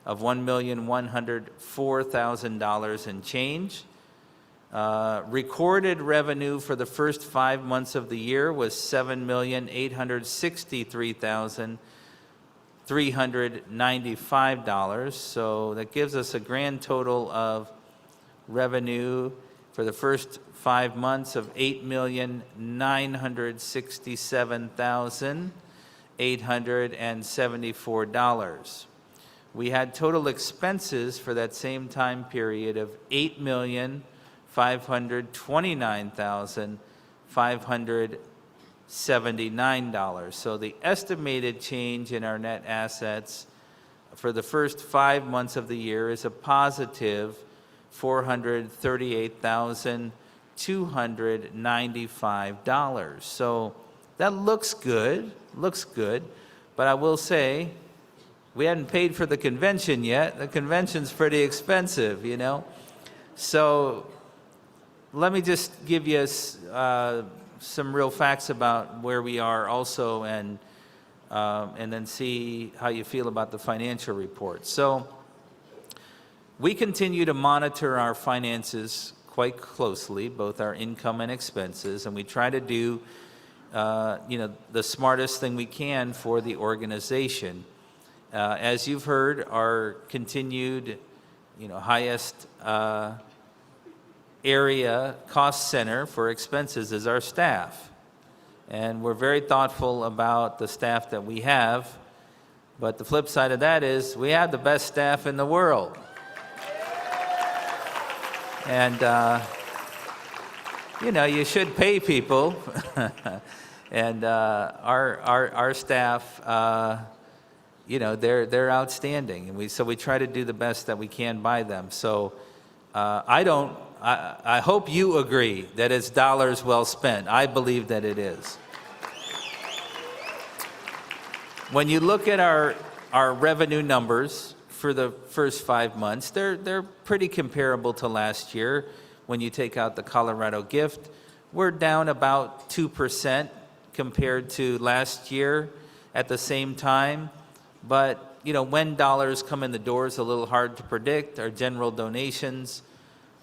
of $1,104,000 and change. Recorded revenue for the first 5 months of the year was $7,863,395. So that gives us a grand total of revenue for the first 5 months of $8,967,874. We had total expenses for that same time period of $8,529,579. So the estimated change in our net assets for the first 5 months of the year is a positive $438,295. So that looks good, but I will say we hadn't paid for the convention yet. The convention's pretty expensive, you know. So let me just give you some real facts about where we are also, and then see how you feel about the financial report. So we continue to monitor our finances quite closely, both our income and expenses, and we try to do the smartest thing we can for the organization. As you've heard, our continued highest area cost center for expenses is our staff. And we're very thoughtful about the staff that we have, but the flip side of that is we have the best staff in the world. And you should pay people. And our staff, they're outstanding, and so we try to do the best that we can by them. So I hope you agree that it's dollars well spent. I believe that it is. When you look at our revenue numbers for the first 5 months, they're pretty comparable to last year. When you take out the Colorado gift, we're down about 2% compared to last year at the same time. But, when dollars come in the door is a little hard to predict. Our general donations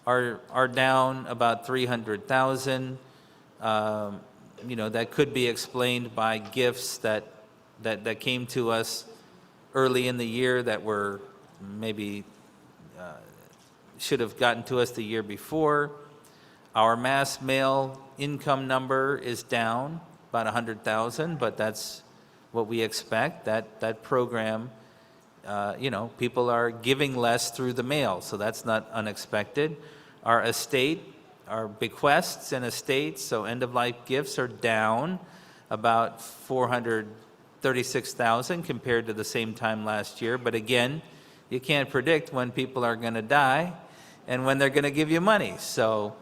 are down about 300,000. That could be explained by gifts that came to us early in the year that were maybe should have gotten to us the year before. Our mass mail income number is down about 100,000, but that's what we expect. That program, people are giving less through the mail, so that's not unexpected. Our bequests and estates, so end-of-life gifts, are down about 436,000 compared to the same time last year. But again, you can't predict when people are going to die and when they're going to give you money. So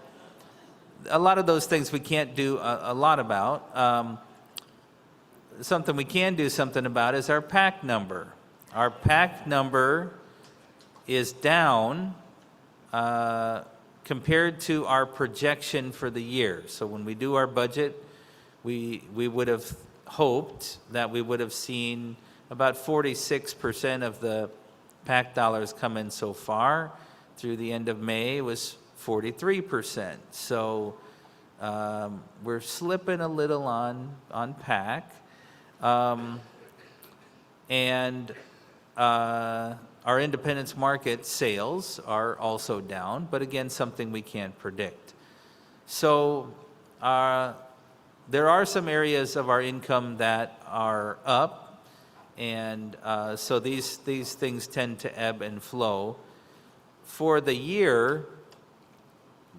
a lot of those things we can't do a lot about. Something we can do something about is our PAC number. Our PAC number is down compared to our projection for the year. So when we do our budget, we would have hoped that we would have seen about 46% of the PAC dollars come in so far. Through the end of May, it was 43%. So we're slipping a little on PAC. And our independence market sales are also down, but again, something we can't predict. So there are some areas of our income that are up, and so these things tend to ebb and flow. For the year,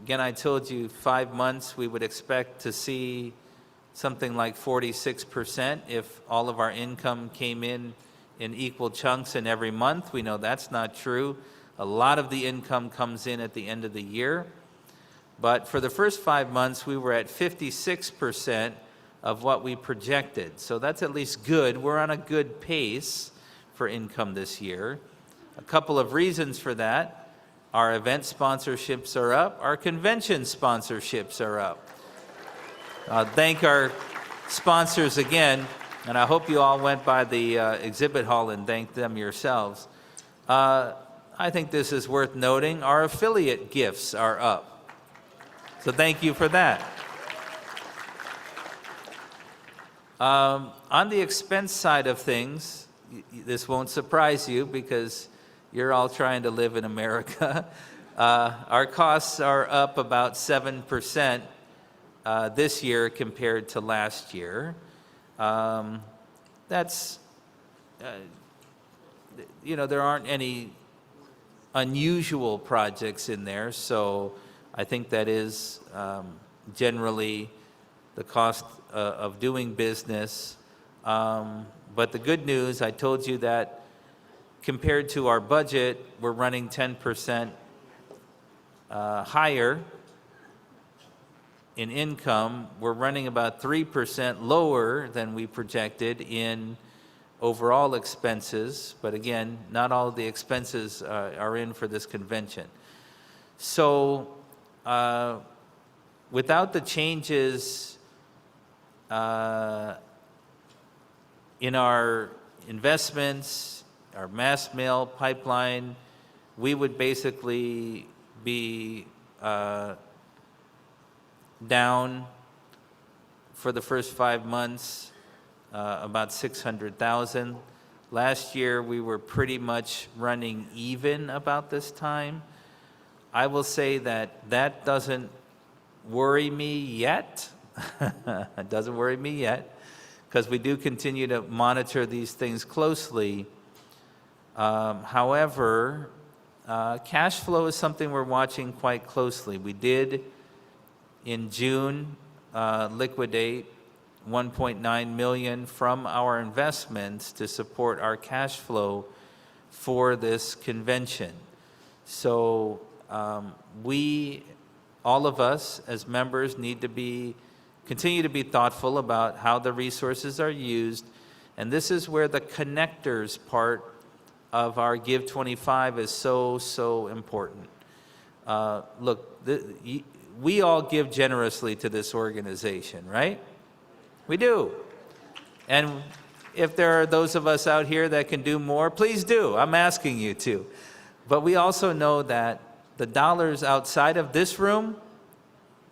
again, I told you 5 months we would expect to see something like 46% if all of our income came in equal chunks in every month. We know that's not true. A lot of the income comes in at the end of the year. But for the first 5 months, we were at 56% of what we projected. So that's at least good. We're on a good pace for income this year. A couple of reasons for that. Our event sponsorships are up. Our convention sponsorships are up. Thank our sponsors again, and I hope you all went by the exhibit hall and thanked them yourselves. I think this is worth noting. Our affiliate gifts are up. So thank you for that. On the expense side of things, this won't surprise you because you're all trying to live in America. Our costs are up about 7% this year compared to last year. That's, there aren't any unusual projects in there, so I think that is generally the cost of doing business. But the good news, I told you that compared to our budget, we're running 10% higher in income. We're running about 3% lower than we projected in overall expenses. But again, not all of the expenses are in for this convention. So without the changes in our investments, our mass mail pipeline, we would basically be down for the first 5 months about 600,000. Last year we were pretty much running even about this time. I will say that doesn't worry me yet. It doesn't worry me yet because we do continue to monitor these things closely. However, cash flow is something we're watching quite closely. We did in June liquidate 1.9 million from our investments to support our cash flow for this convention. So all of us as members need to continue to be thoughtful about how the resources are used, and this is where the connectors part of our Give 25 is so important. Look, we all give generously to this organization, right? We do. And if there are those of us out here that can do more, please do. I'm asking you to. But we also know that the dollars outside of this room,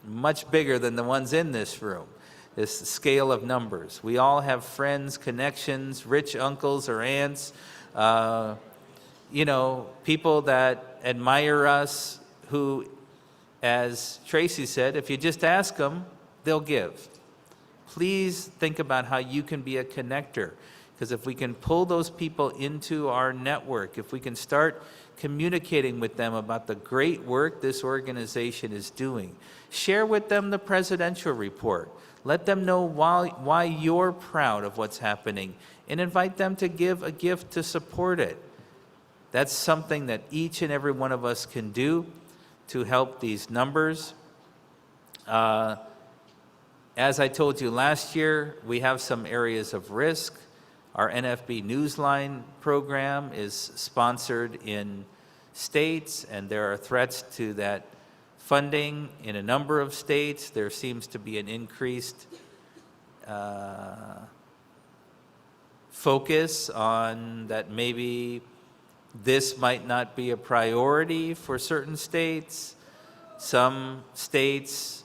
much bigger than the ones in this room. This scale of numbers. We all have friends, connections, rich uncles or aunts, people that admire us who, as Tracy said, if you just ask them, they'll give. Please think about how you can be a connector, because if we can pull those people into our network, if we can start communicating with them about the great work this organization is doing, share with them the presidential report. Let them know why you're proud of what's happening, and invite them to give a gift to support it. That's something that each and every one of us can do to help these numbers. As I told you last year, we have some areas of risk. Our NFB Newsline program is sponsored in states, and there are threats to that funding in a number of states. There seems to be an increased focus on that maybe this might not be a priority for certain states. Some states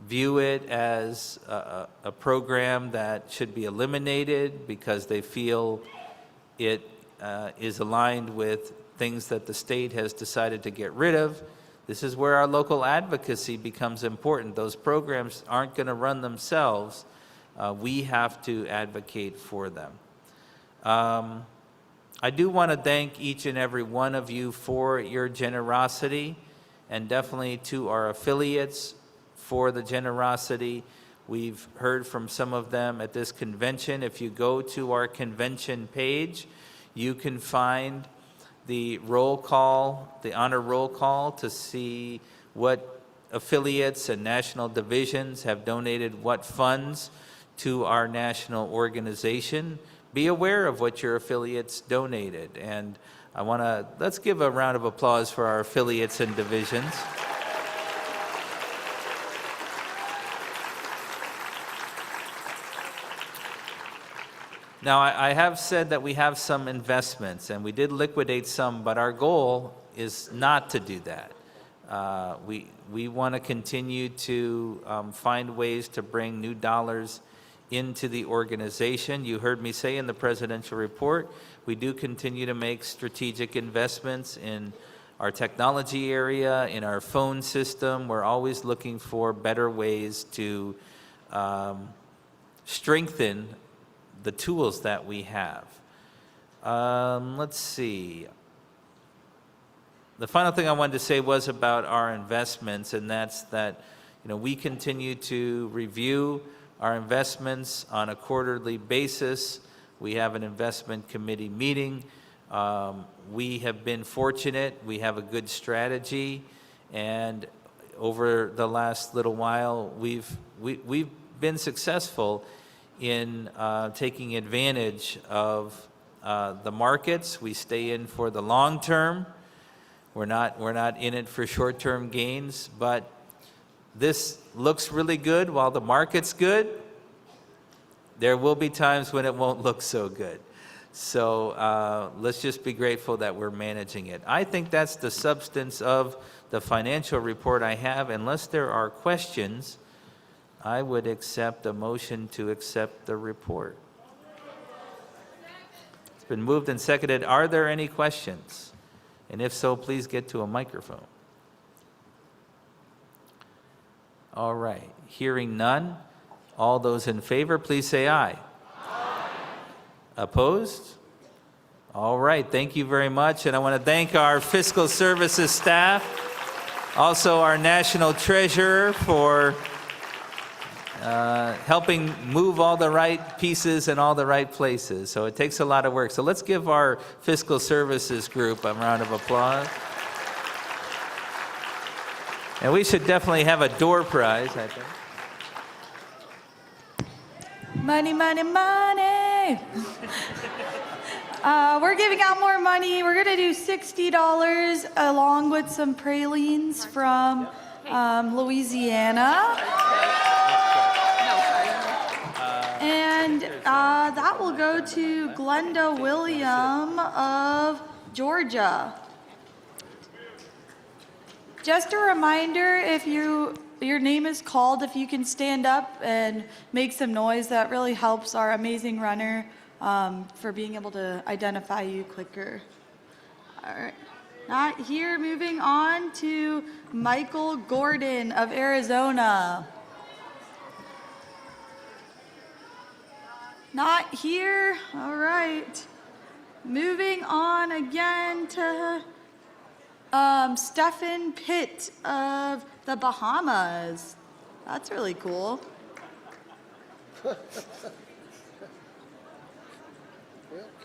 view it as a program that should be eliminated because they feel it is aligned with things that the state has decided to get rid of. This is where our local advocacy becomes important. Those programs aren't going to run themselves. We have to advocate for them. I do want to thank each and every one of you for your generosity, and definitely to our affiliates for the generosity. We've heard from some of them at this convention. If you go to our convention page, you can find the roll call, the honor roll call, to see what affiliates and national divisions have donated what funds to our national organization. Be aware of what your affiliates donated. And let's give a round of applause for our affiliates and divisions. Now, I have said that we have some investments, and we did liquidate some, but our goal is not to do that. We want to continue to find ways to bring new dollars into the organization. You heard me say in the presidential report, we do continue to make strategic investments in our technology area, in our phone system. We're always looking for better ways to strengthen the tools that we have. Let's see. The final thing I wanted to say was about our investments, and that's that we continue to review our investments on a quarterly basis. We have an investment committee meeting. We have been fortunate. We have a good strategy, and over the last little while, we've been successful in taking advantage of the markets. We stay in for the long term. We're not in it for short-term gains, but this looks really good while the market's good. There will be times when it won't look so good. So let's just be grateful that we're managing it. I think that's the substance of the financial report I have. Unless there are questions, I would accept a motion to accept the report. It's been moved and seconded. Are there any questions? And if so, please get to a microphone. All right. Hearing none, all those in favor, please say aye. Aye. Opposed? All right. Thank you very much. And I want to thank our fiscal services staff, also our national treasurer for helping move all the right pieces in all the right places. So it takes a lot of work. So let's give our fiscal services group a round of applause. And we should definitely have a door prize, I think. Money, money, money. We're giving out more money. We're going to do $60 along with some pralines from Louisiana. And And that will go to Glenda William of Georgia. Just a reminder, if your name is called, if you can stand up and make some noise, that really helps our amazing runner for being able to identify you quicker. All right. Not here. Moving on to Michael Gordon of Arizona. Not here. All right. Moving on again to Stephen Pitt of the Bahamas. That's really cool.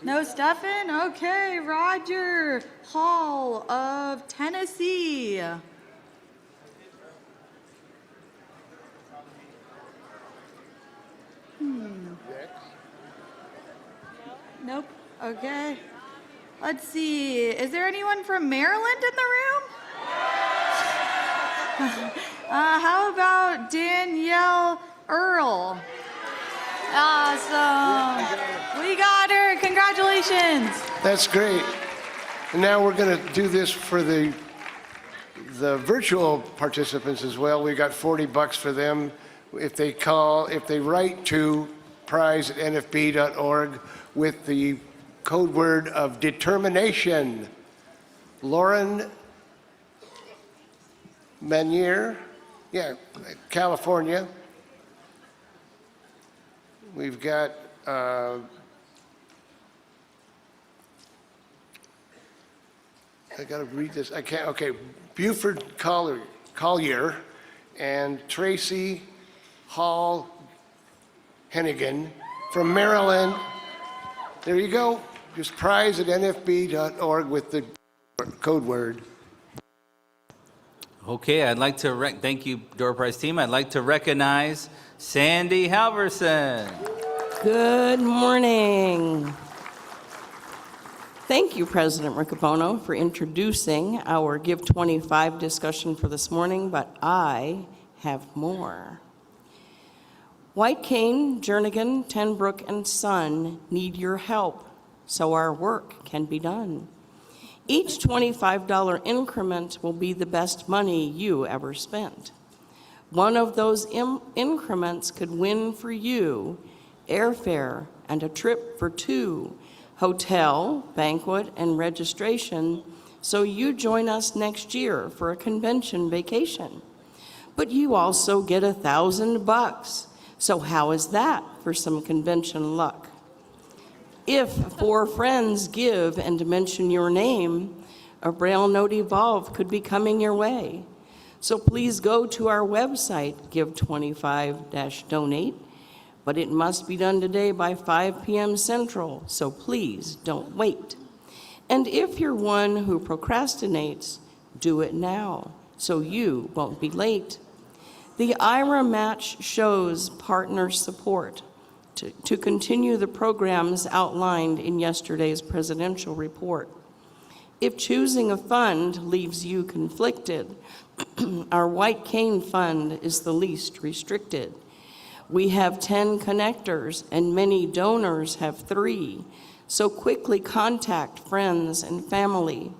No Stephen? Okay. Roger Hall of Tennessee. Nope. Okay. Let's see. Is there anyone from Maryland in the room? How about Danielle Earl? Awesome. We got her. Congratulations. That's great. And now we're going to do this for the virtual participants as well. We got $40 for them if they write to prize@nfb.org with the code word of determination. Lauren Manier, California. We've got I got to read this. I can't. Okay, Buford Collier and Tracy Hall Hennigan from Maryland. There you go. Just prize@nfb.org with the code word. Okay, I'd like to thank you, Door Prize team. I'd like to recognize Sandy Halverson. Good morning. Thank you, President Riccobono, for introducing our Give 25 discussion for this morning, but I have more. White Cane, Jernigan, Tenbrook, and Son need your help so our work can be done. Each $25 increment will be the best money you ever spent. One of those increments could win for you airfare and a trip for two, hotel, banquet, and registration, so you join us next year for a convention vacation. But you also get $1,000. So how is that for some convention luck? If 4 friends give and mention your name, a Braille Note Evolve could be coming your way. So please go to our website, give25-donate, but it must be done today by 5 p.m. Central, so please don't wait. And if you're one who procrastinates, do it now, so you won't be late. The IRA match shows partner support to continue the programs outlined in yesterday's presidential report. If choosing a fund leaves you conflicted, our White Cane Fund is the least restricted. We have 10 connectors and many donors have 3, so quickly contact friends and family.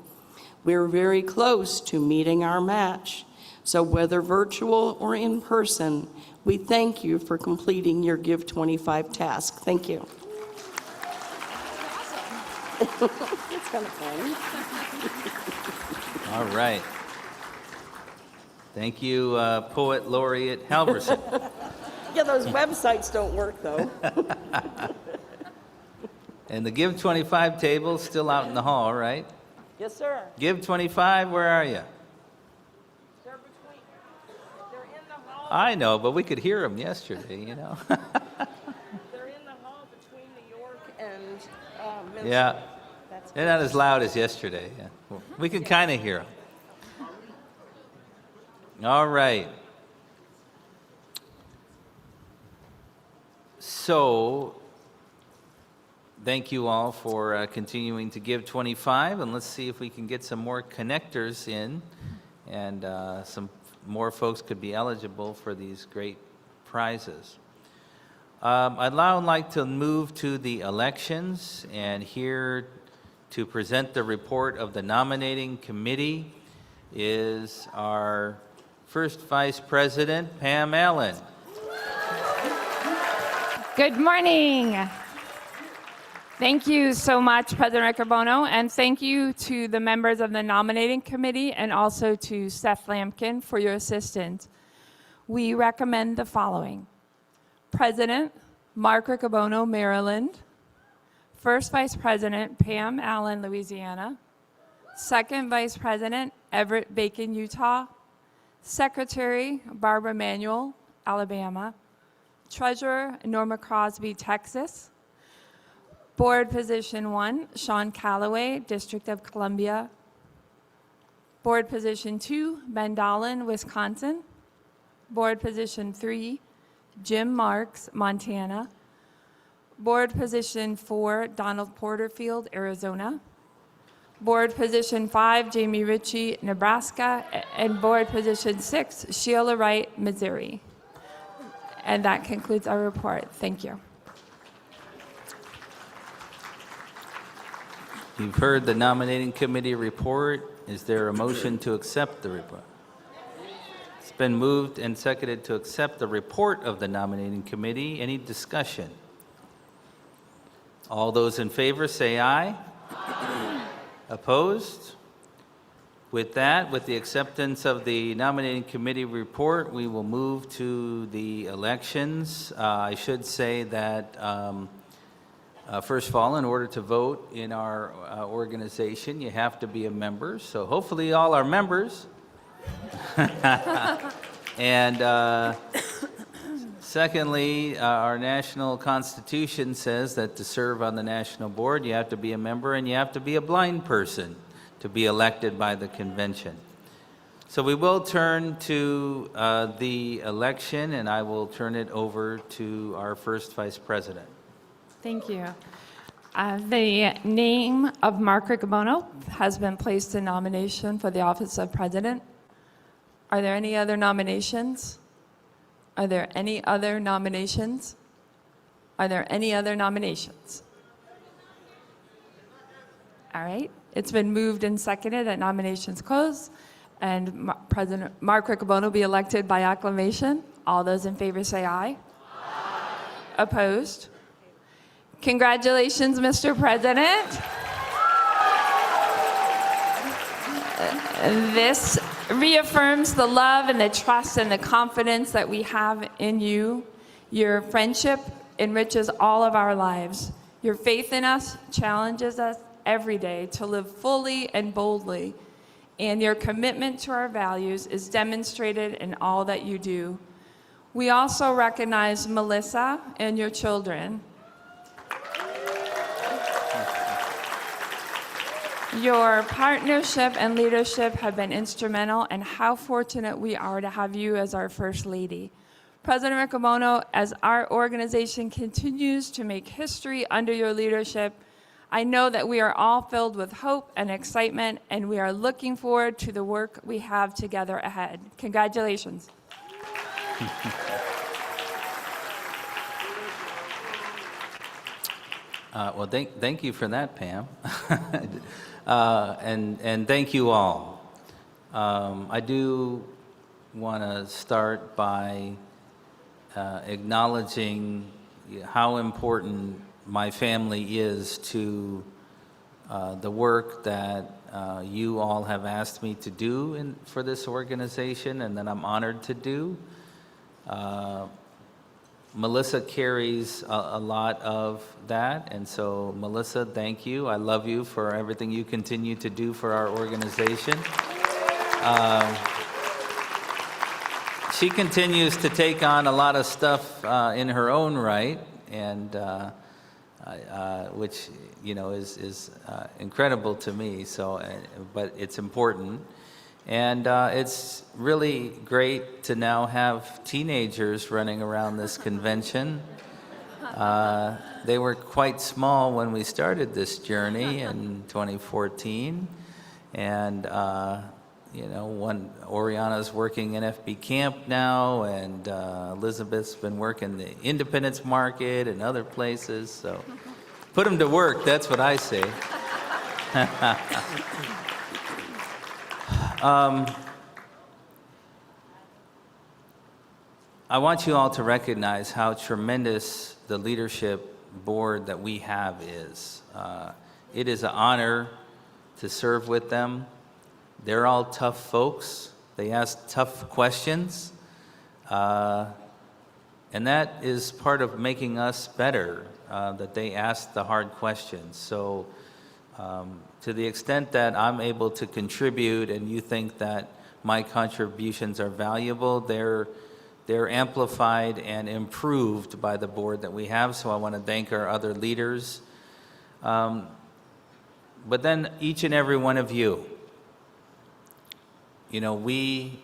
We're very close to meeting our match, so whether virtual or in person, we thank you for completing your Give 25 task. Thank you. It's kind of fun. All right. Thank you, Poet Laureate Halverson. Yeah, those websites don't work, though. And the Give 25 table's still out in the hall, right? Yes, sir. Give 25, where are you? They're in the hall. I know, but we could hear them yesterday, you know. They're in the hall between New York and Minnesota. Yeah, That's they're not as loud as yesterday. Yeah. We can kind of hear them. All right. So, thank you all for continuing to give 25, and let's see if we can get some more connectors in, and some more folks could be eligible for these great prizes. I'd now like to move to the elections, and here to present the report of the nominating committee is our first Vice President, Pam Allen. Good morning. Thank you so much, President Riccobono, and thank you to the members of the nominating committee and also to Seth Lampkin for your assistance. We recommend the following. President, Mark Riccobono, Maryland. First Vice President, Pam Allen, Louisiana. Second Vice President, Everett Bacon, Utah. Secretary, Barbara Manuel, Alabama. Treasurer, Norma Crosby, Texas. Board Position 1, Sean Calloway, District of Columbia. Board Position 2, Ben Dolan, Wisconsin. Board Position 3, Jim Marks, Montana. Board Position 4, Donald Porterfield, Arizona. Board Position 5, Jamie Ritchie, Nebraska. And Board Position 6, Sheila Wright, Missouri. And that concludes our report. Thank you. You've heard the nominating committee report. Is there a motion to accept the report? It's been moved and seconded to accept the report of the nominating committee. Any discussion? All those in favor say aye. Opposed? With that, with the acceptance of the nominating committee report, we will move to the elections. I should say that first of all, in order to vote in our organization, you have to be a member. So hopefully all are members. And secondly, our national constitution says that to serve on the national board, you have to be a member and you have to be a blind person to be elected by the convention. So we will turn to the election, and I will turn it over to our first vice president. Thank you. The name of Mark Riccobono has been placed in nomination for the office of president. Are there any other nominations? Are there any other nominations? Are there any other nominations? All right. It's been moved and seconded that nominations close, and President Mark Riccobono be elected by acclamation. All those in favor say aye. Aye. Opposed? Congratulations, Mr. President. This reaffirms the love and the trust and the confidence that we have in you. Your friendship enriches all of our lives. Your faith in us challenges us every day to live fully and boldly, and your commitment to our values is demonstrated in all that you do. We also recognize Melissa and your children. Your partnership and leadership have been instrumental, and how fortunate we are to have you as our First Lady. President Riccobono, as our organization continues to make history under your leadership, I know that we are all filled with hope and excitement, and we are looking forward to the work we have together ahead. Congratulations. Well, thank you for that, Pam. And thank you all. I do want to start by acknowledging how important my family is to the work that you all have asked me to do for this organization, and that I'm honored to do. Melissa carries a lot of that, and so Melissa, thank you. I love you for everything you continue to do for our organization. She continues to take on a lot of stuff in her own right, and which is incredible to me. So, but it's important, and it's really great to now have teenagers running around this convention. They were quite small when we started this journey in 2014, and Oriana's working NFB camp now, and Elizabeth's been working the Independence Market and other places. So put them to work, that's what I say. I want you all to recognize how tremendous the leadership board that we have is. It is an honor to serve with them. They're all tough folks. They ask tough questions. And that is part of making us better, that they ask the hard questions. So to the extent that I'm able to contribute and you think that my contributions are valuable, they're amplified and improved by the board that we have, so I want to thank our other leaders. But then each and every one of you, we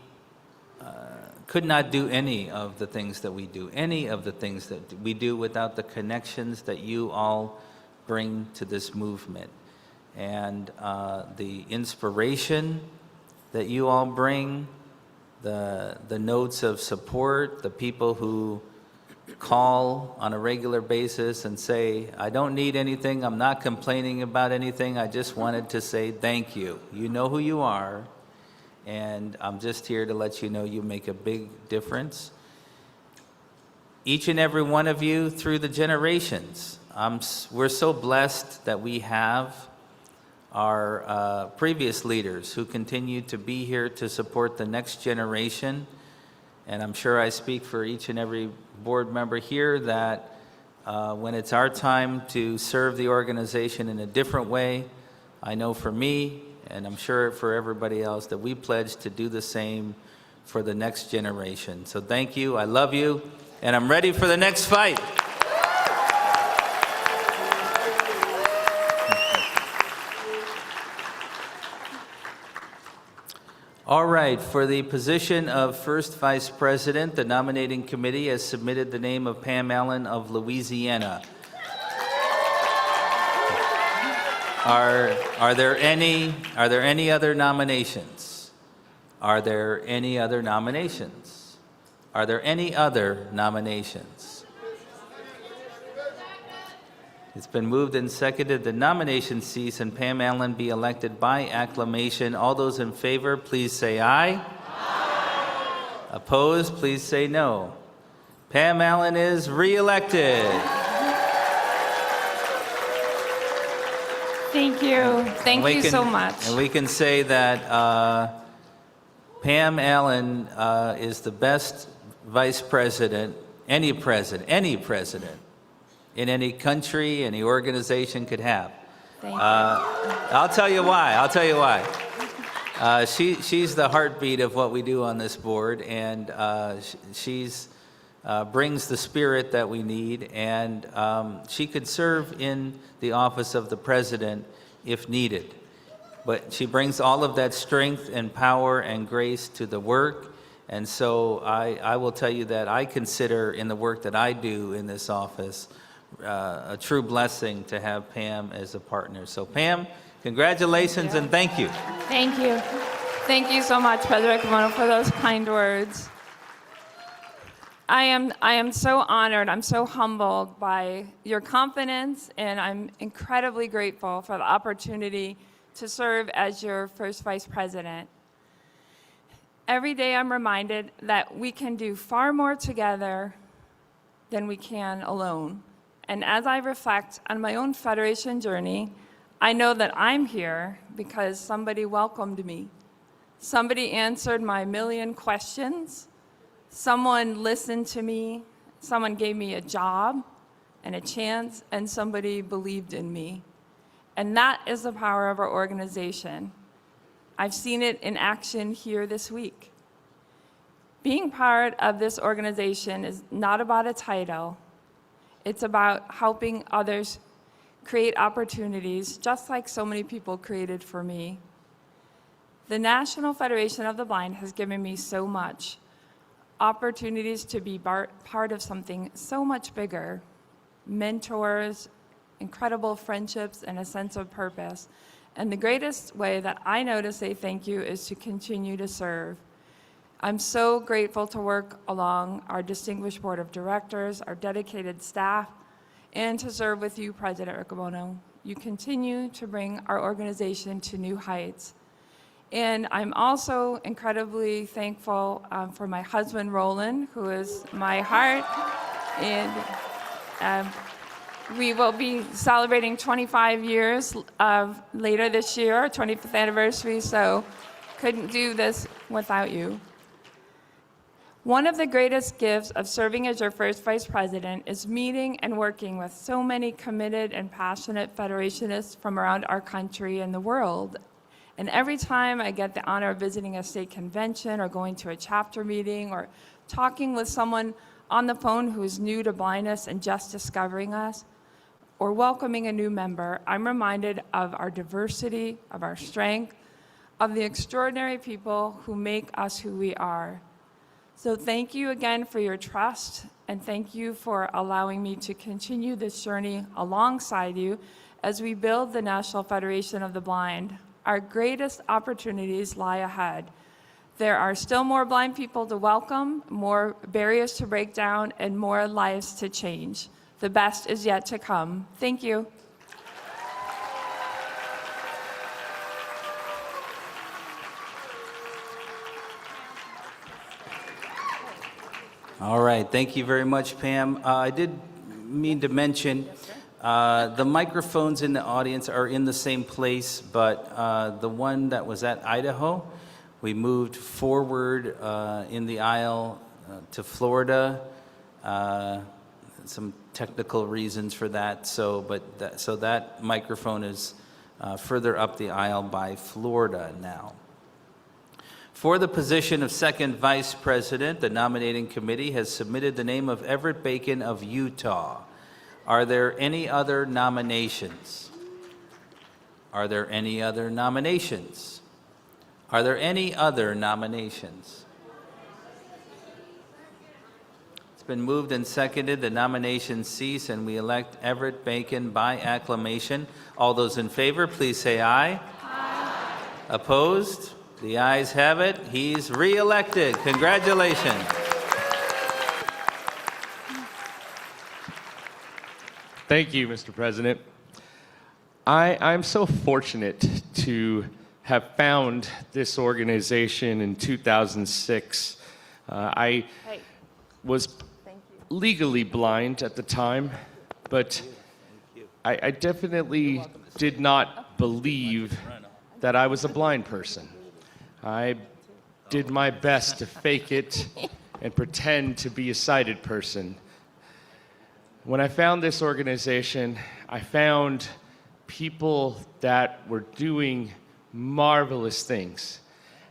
could not do any of the things that we do, without the connections that you all bring to this movement, and the inspiration that you all bring, the notes of support, the people who call on a regular basis and say, I don't need anything, I'm not complaining about anything, I just wanted to say thank you. You know who you are, and I'm just here to let you know you make a big difference. Each and every one of you through the generations. We're so blessed that we have our previous leaders who continue to be here to support the next generation. And I'm sure I speak for each and every board member here that when it's our time to serve the organization in a different way, I know for me, and I'm sure for everybody else, that we pledge to do the same for the next generation. So thank you, I love you, and I'm ready for the next fight. All right, for the position of First Vice President, the nominating committee has submitted the name of Pam Allen of Louisiana. Are there any other nominations? Are there any other nominations? Are there any other nominations? It's been moved and seconded the nomination cease and Pam Allen be elected by acclamation. All those in favor, please say aye. Aye. Opposed, please say no. Pam Allen is re-elected. Thank you. Thank you so much. And we can say that Pam Allen is the best vice president, any president, in any country, any organization could have. Thank you. I'll tell you why. She's the heartbeat of what we do on this board, and she's brings the spirit that we need, and she could serve in the office of the president if needed. But she brings all of that strength and power and grace to the work, and so I will tell you that I consider in the work that I do in this office a true blessing to have Pam as a partner. So Pam, congratulations and thank you. Thank you. Thank you so much, President Kimono, for those kind words. I am so honored, I'm so humbled by your confidence, and I'm incredibly grateful for the opportunity to serve as your first vice president. Every day I'm reminded that we can do far more together than we can alone. And as I reflect on my own federation journey, I know that I'm here because somebody welcomed me. Somebody answered my million questions. Someone listened to me. Someone gave me a job and a chance, and somebody believed in me. And that is the power of our organization. I've seen it in action here this week. Being part of this organization is not about a title. It's about helping others create opportunities, just like so many people created for me. The National Federation of the Blind has given me so much. Opportunities to be part of something so much bigger. Mentors, incredible friendships, and a sense of purpose. And the greatest way that I know to say thank you is to continue to serve. I'm so grateful to work along our distinguished board of directors, our dedicated staff, and to serve with you, President Riccobono. You continue to bring our organization to new heights. And I'm also incredibly thankful for my husband, Roland, who is my heart. And we will be celebrating 25 years later this year, our 25th anniversary, so couldn't do this without you. One of the greatest gifts of serving as your first vice president is meeting and working with so many committed and passionate Federationists from around our country and the world. And every time I get the honor of visiting a state convention or going to a chapter meeting or talking with someone on the phone who is new to blindness and just discovering us, or welcoming a new member, I'm reminded of our diversity, of our strength, of the extraordinary people who make us who we are. So thank you again for your trust, and thank you for allowing me to continue this journey alongside you as we build the National Federation of the Blind. Our greatest opportunities lie ahead. There are still more blind people to welcome, more barriers to break down, and more lives to change. The best is yet to come. Thank you. All right, thank you very much, Pam. I did mean to mention the microphones in the audience are in the same place, but the one that was at Idaho, we moved forward in the aisle to Florida. Some technical reasons for that, so that microphone is further up the aisle by Florida now. For the position of second vice president, the nominating committee has submitted the name of Everett Bacon of Utah. Are there any other nominations? Are there any other nominations? Are there any other nominations? It's been moved and seconded. The nominations cease, and we elect Everett Bacon by acclamation. All those in favor, please say aye. Aye. Opposed? The ayes have it. He's re-elected. Congratulations. Thank you, Mr. President. I'm so fortunate to have found this organization in 2006. I was legally blind at the time, but I definitely did not believe that I was a blind person. I did my best to fake it and pretend to be a sighted person. When I found this organization, I found people that were doing marvelous things.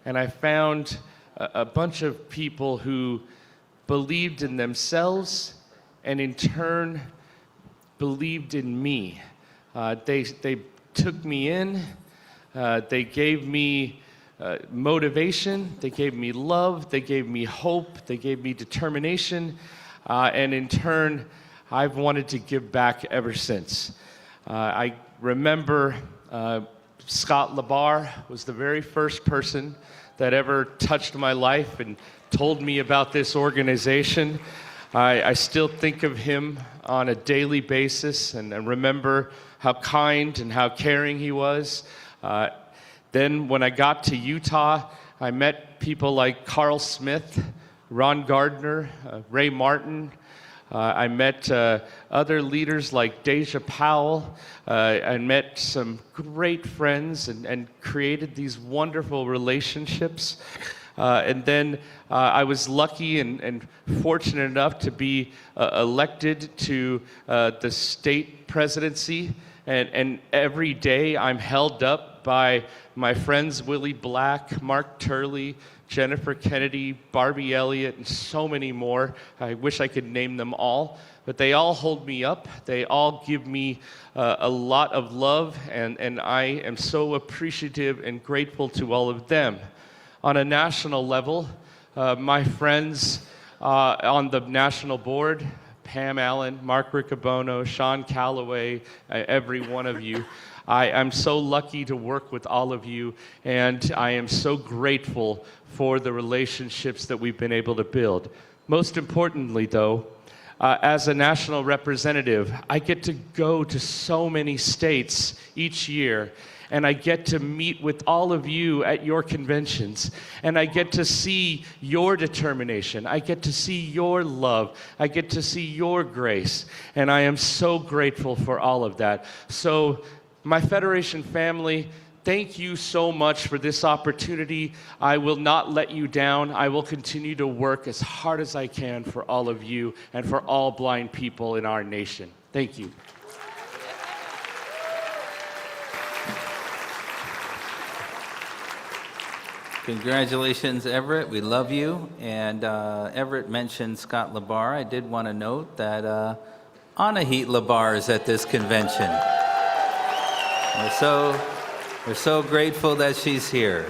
And I found a bunch of people who believed in themselves and in turn believed in me. They took me in, they gave me motivation, they gave me love, they gave me hope, they gave me determination, and in turn, I've wanted to give back ever since. I remember Scott LaBar was the very first person that ever touched my life and told me about this organization. I still think of him on a daily basis, and I remember how kind and how caring he was. Then when I got to Utah, I met people like Carl Smith, Ron Gardner, Ray Martin. I met other leaders like Deja Powell. I met some great friends and created these wonderful relationships. And then I was lucky and fortunate enough to be elected to the state presidency. And every day I'm held up by my friends Willie Black, Mark Turley, Jennifer Kennedy, Barbie Elliott, and so many more. I wish I could name them all, but they all hold me up. They all give me a lot of love, and I am so appreciative and grateful to all of them. On a national level, my friends on the national board, Pam Allen, Mark Riccobono, Sean Calloway, every one of you. I'm so lucky to work with all of you, and I am so grateful for the relationships that we've been able to build. Most importantly, though, as a national representative, I get to go to so many states each year, and I get to meet with all of you at your conventions, and I get to see your determination. I get to see your love. I get to see your grace, and I am so grateful for all of that. So, my Federation family, thank you so much for this opportunity. I will not let you down. I will continue to work as hard as I can for all of you and for all blind people in our nation. Thank you. Congratulations, Everett. We love you. And Everett mentioned Scott Labar. I did want to note that Anahit Labar is at this convention. We're so grateful that she's here.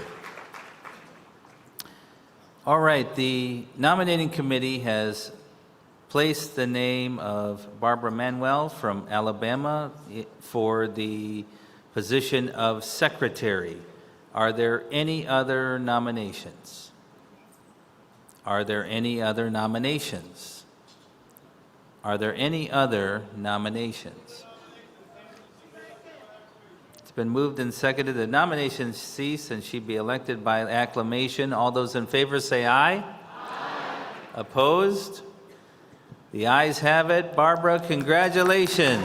All right, the nominating committee has placed the name of Barbara Manuel from Alabama for the position of secretary. Are there any other nominations? Are there any other nominations? Are there any other nominations? Been moved and seconded. The nominations cease and she be elected by acclamation. All those in favor say aye. Aye. Opposed? The ayes have it. Barbara, congratulations.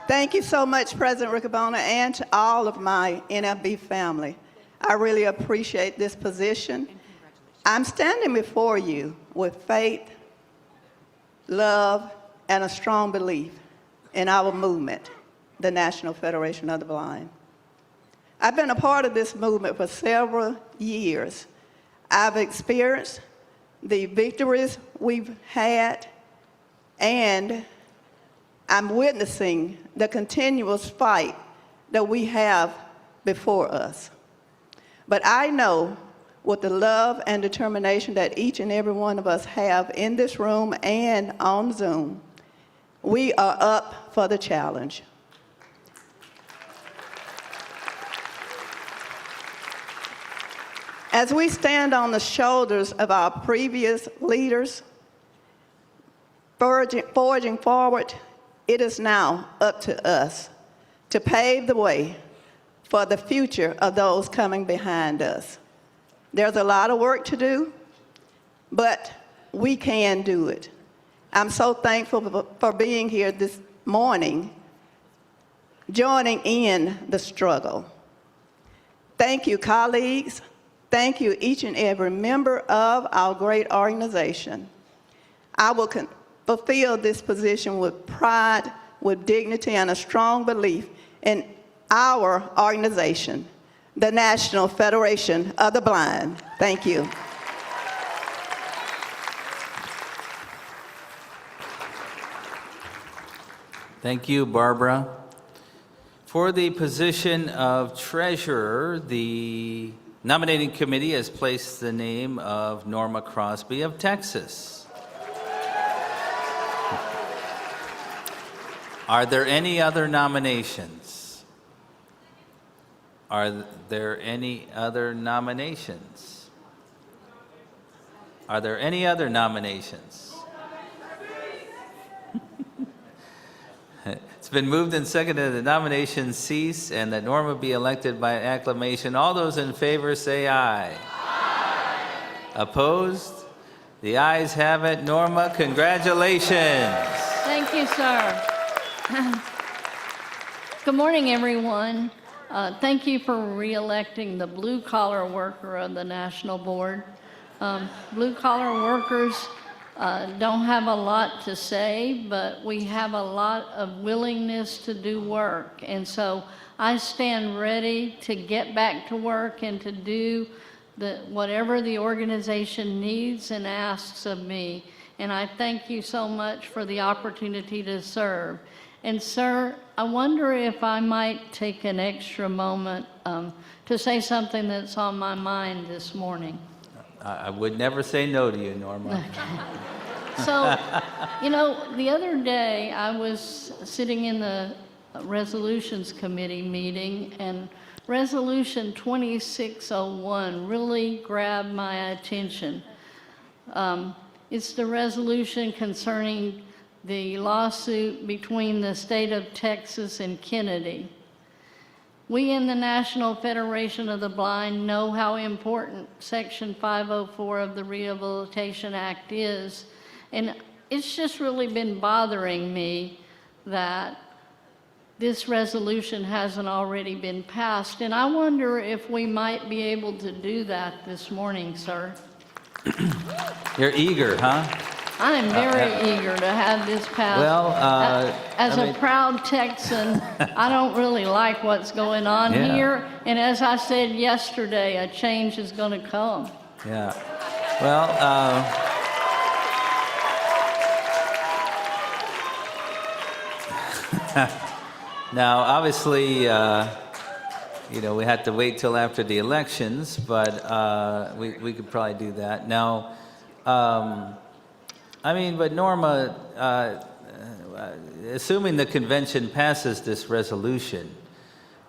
Thank you so much, President Riccobono, and to all of my NFB family. I really appreciate this position. I'm standing before you with faith, love, and a strong belief in our movement, the National Federation of the Blind. I've been a part of this movement for several years. I've experienced the victories we've had, and I'm witnessing the continuous fight that we have before us. But I know with the love and determination that each and every one of us have in this room and on Zoom, we are up for the challenge. As we stand on the shoulders of our previous leaders, forging forward, it is now up to us to pave the way for the future of those coming behind us. There's a lot of work to do, but we can do it. I'm so thankful for being here this morning, joining in the struggle. Thank you, colleagues. Thank you, each and every member of our great organization. I will fulfill this position with pride, with dignity, and a strong belief in our organization, the National Federation of the Blind. Thank you. Thank you, Barbara. For the position of treasurer, the nominating committee has placed the name of Norma Crosby of Texas. Are there any other nominations? Are there any other nominations? Are there any other nominations? It's been moved and seconded that the nominations cease and that Norma be elected by acclamation. All those in favor say aye. Aye. Opposed? The ayes have it. Norma, congratulations. Thank you, sir. Good morning, everyone. Thank you for re-electing the blue-collar worker of the National Board. Blue-collar workers don't have a lot to say, but we have a lot of willingness to do work. And so I stand ready to get back to work and to do whatever the organization needs and asks of me. And I thank you so much for the opportunity to serve. And sir, I wonder if I might take an extra moment to say something that's on my mind this morning. I would never say no to you, Norma. So, you know, the other day I was sitting in the Resolutions Committee meeting, and Resolution 2601 really grabbed my attention. It's the resolution concerning the lawsuit between the state of Texas and Kennedy. We in the National Federation of the Blind know how important Section 504 of the Rehabilitation Act is, and it's just really been bothering me that this resolution hasn't already been passed, and I wonder if we might be able to do that this morning, sir. You're eager, huh? I am very eager to have this passed. Well, as a proud Texan, I don't really like what's going on Yeah. here, and as I said yesterday, a change is going to come. Yeah. Well, now, obviously, you know, we had to wait till after the elections, but we could probably do that. Now, I mean, but Norma, assuming the convention passes this resolution,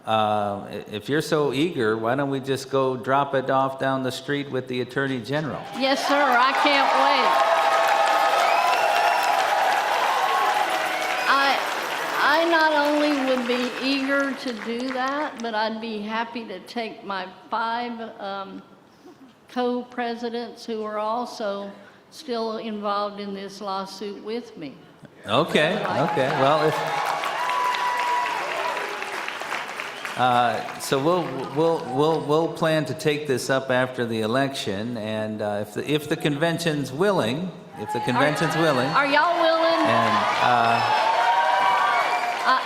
if you're so eager, why don't we just go drop it off down the street with the Attorney General? Yes, sir, I can't wait. I not only would be eager to do that, but I'd be happy to take my 5 co-presidents who are also still involved in this lawsuit with me. Okay, okay. Well, if, so we'll plan to take this up after the election, and if the convention's willing, Are y'all willing? And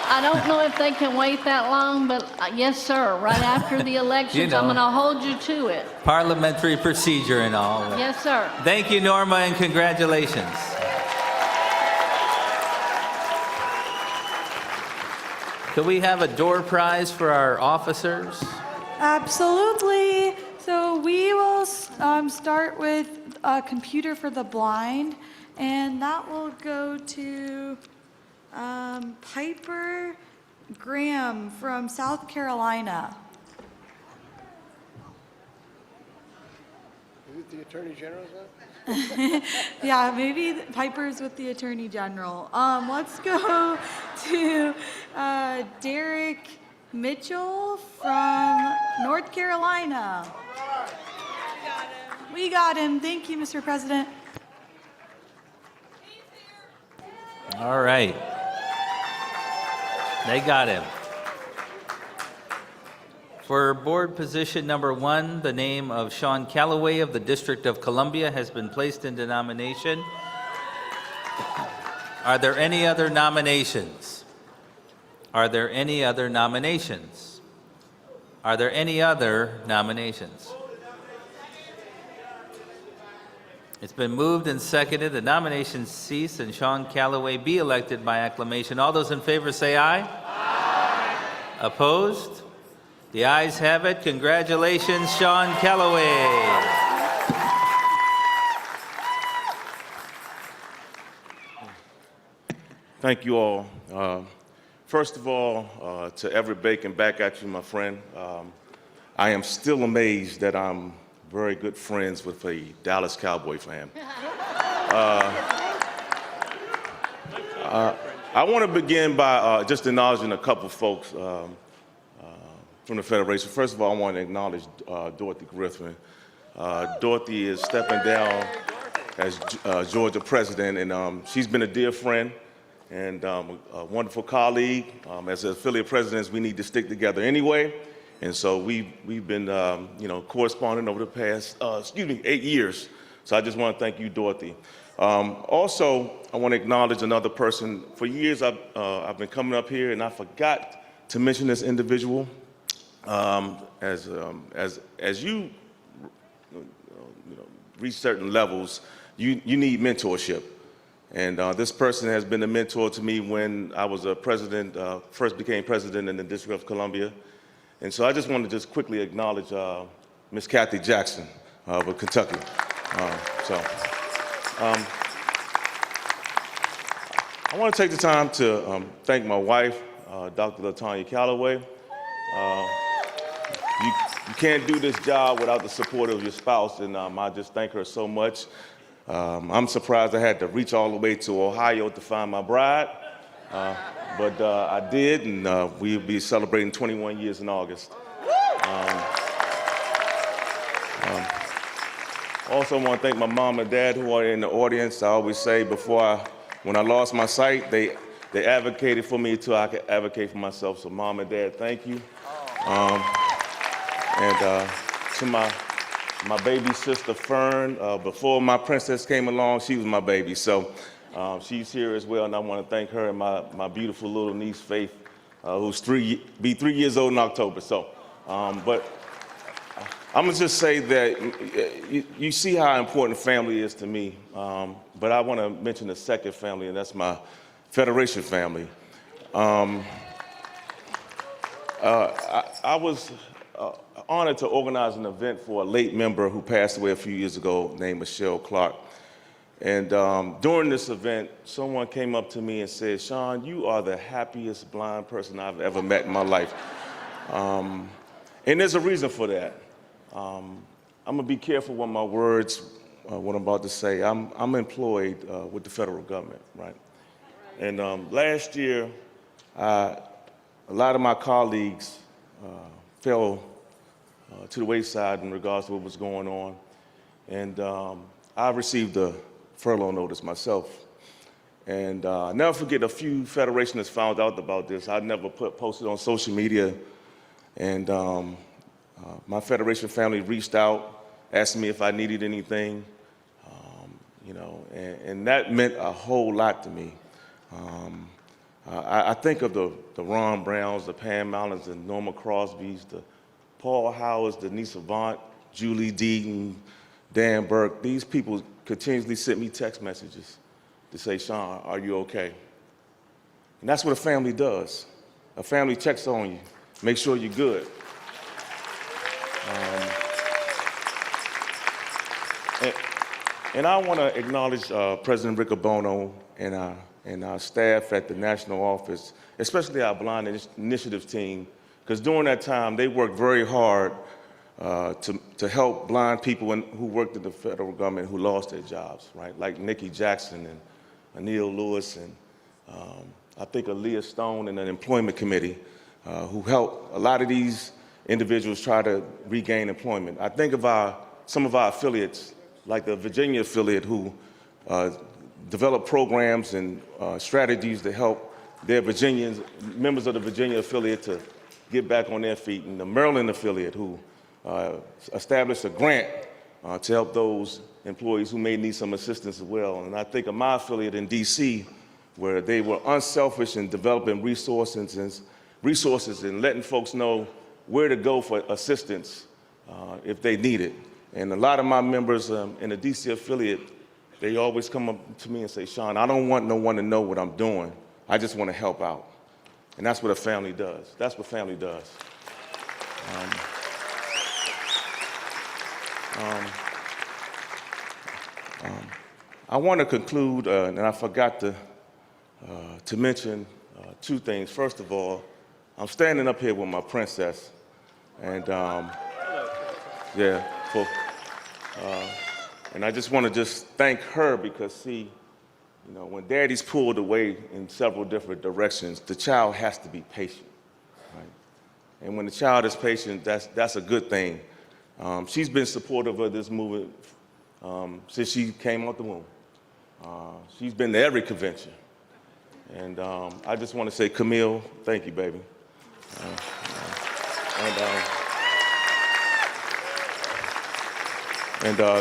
I don't know if they can wait that long, but yes, sir. Right after the elections, I'm going to hold you to it. parliamentary procedure and all. Yes, sir. Thank you, Norma, and congratulations. Could we have a door prize for our officers? Absolutely. So we will start with a computer for the blind, and that will go to Piper Graham from South Carolina. Is it the Attorney General's now? Yeah, maybe Piper's with the Attorney General. Let's go to Derek Mitchell from North Carolina. We got him. Thank you, Mr. President. All right. They got him. For board position number 1, the name of Sean Calloway of the District of Columbia has been placed into nomination. Are there any other nominations? Are there any other nominations? Are there any other nominations? It's been moved and seconded. The nominations cease and Sean Calloway be elected by acclamation. All those in favor say aye. Aye. Opposed? The ayes have it. Congratulations, Sean Calloway. Thank you all. First of all, to Everett Bacon, back at you, my friend. I am still amazed that I'm very good friends with a Dallas Cowboy fan. I want to begin by just acknowledging a couple folks from the Federation. First of all, I want to acknowledge Dorothy Griffin. Dorothy is stepping down as Georgia president, and she's been a dear friend and a wonderful colleague. As affiliate presidents, we need to stick together anyway. And so we've been, corresponding over the past, 8 years. So I just want to thank you, Dorothy. Also, I want to acknowledge another person. For years, I've been coming up here, and I forgot to mention this individual. As you reach certain levels, you need mentorship. And this person has been a mentor to me when I was a president, first became president in the District of Columbia. And so I just want to just quickly acknowledge Miss Kathy Jackson of Kentucky. I want to take the time to thank my wife, Dr. LaTanya Calloway. You can't do this job without the support of your spouse, and I just thank her so much. I'm surprised I had to reach all the way to Ohio to find my bride, but I did, and we'll be celebrating 21 years in August. Also want to thank my mom and dad who are in the audience. I always say when I lost my sight, they advocated for me until I could advocate for myself. So Mom and Dad, thank you. And to my baby sister Fern, before my princess came along, she was my baby. So she's here as well, and I want to thank her and my beautiful little niece Faith, who's 3 years old in October. So, but I'm gonna just say that you see how important family is to me. But I want to mention the second family, and that's my Federation family. I was honored to organize an event for a late member who passed away a few years ago named Michelle Clark. And during this event, someone came up to me and said, "Sean, you are the happiest blind person I've ever met in my life." And there's a reason for that. I'm gonna be careful with my words, what I'm about to say. I'm employed with the federal government, right? And last year, a lot of my colleagues fell to the wayside in regards to what was going on. And I received a furlough notice myself. And I'll never forget, a few Federationists found out about this. I never posted on social media. And my Federation family reached out, asked me if I needed anything, and that meant a whole lot to me. I think of the Ron Browns, the Pam Allens, the Norma Crosbys, the Paul Howards, Denise Avant, Julie Deaton, Dan Burke. These people continuously sent me text messages to say, "Sean, are you okay?" And that's what a family does. A family checks on you, make sure you're good. And I want to acknowledge President Riccobono and our staff at the national office, especially our Blind Initiative team, because during that time, they worked very hard to help blind people who worked in the federal government who lost their jobs, right? Like Nikki Jackson and Anil Lewis and I think Aaliyah Stone and an employment committee who helped a lot of these individuals try to regain employment. I think of some of our affiliates, like the Virginia affiliate, who develop programs and strategies to help their members of the Virginia affiliate to get back on their feet, and the Maryland affiliate, who established a grant to help those employees who may need some assistance as well. And I think of my affiliate in DC, where they were unselfish in developing resources and letting folks know where to go for assistance if they need it. And a lot of my members in the DC affiliate, they always come up to me and say, "Sean, I don't want no one to know what I'm doing. I just want to help out." And that's what a family does. That's what family does. I want to conclude, and I forgot to mention two things. First of all, I'm standing up here with my princess, and and I just want to thank her because, see, when daddy's pulled away in several different directions, the child has to be patient, right? And when the child is patient, that's a good thing. She's been supportive of this movement since she came out the womb. She's been to every convention. And I just want to say, Camille, thank you, baby.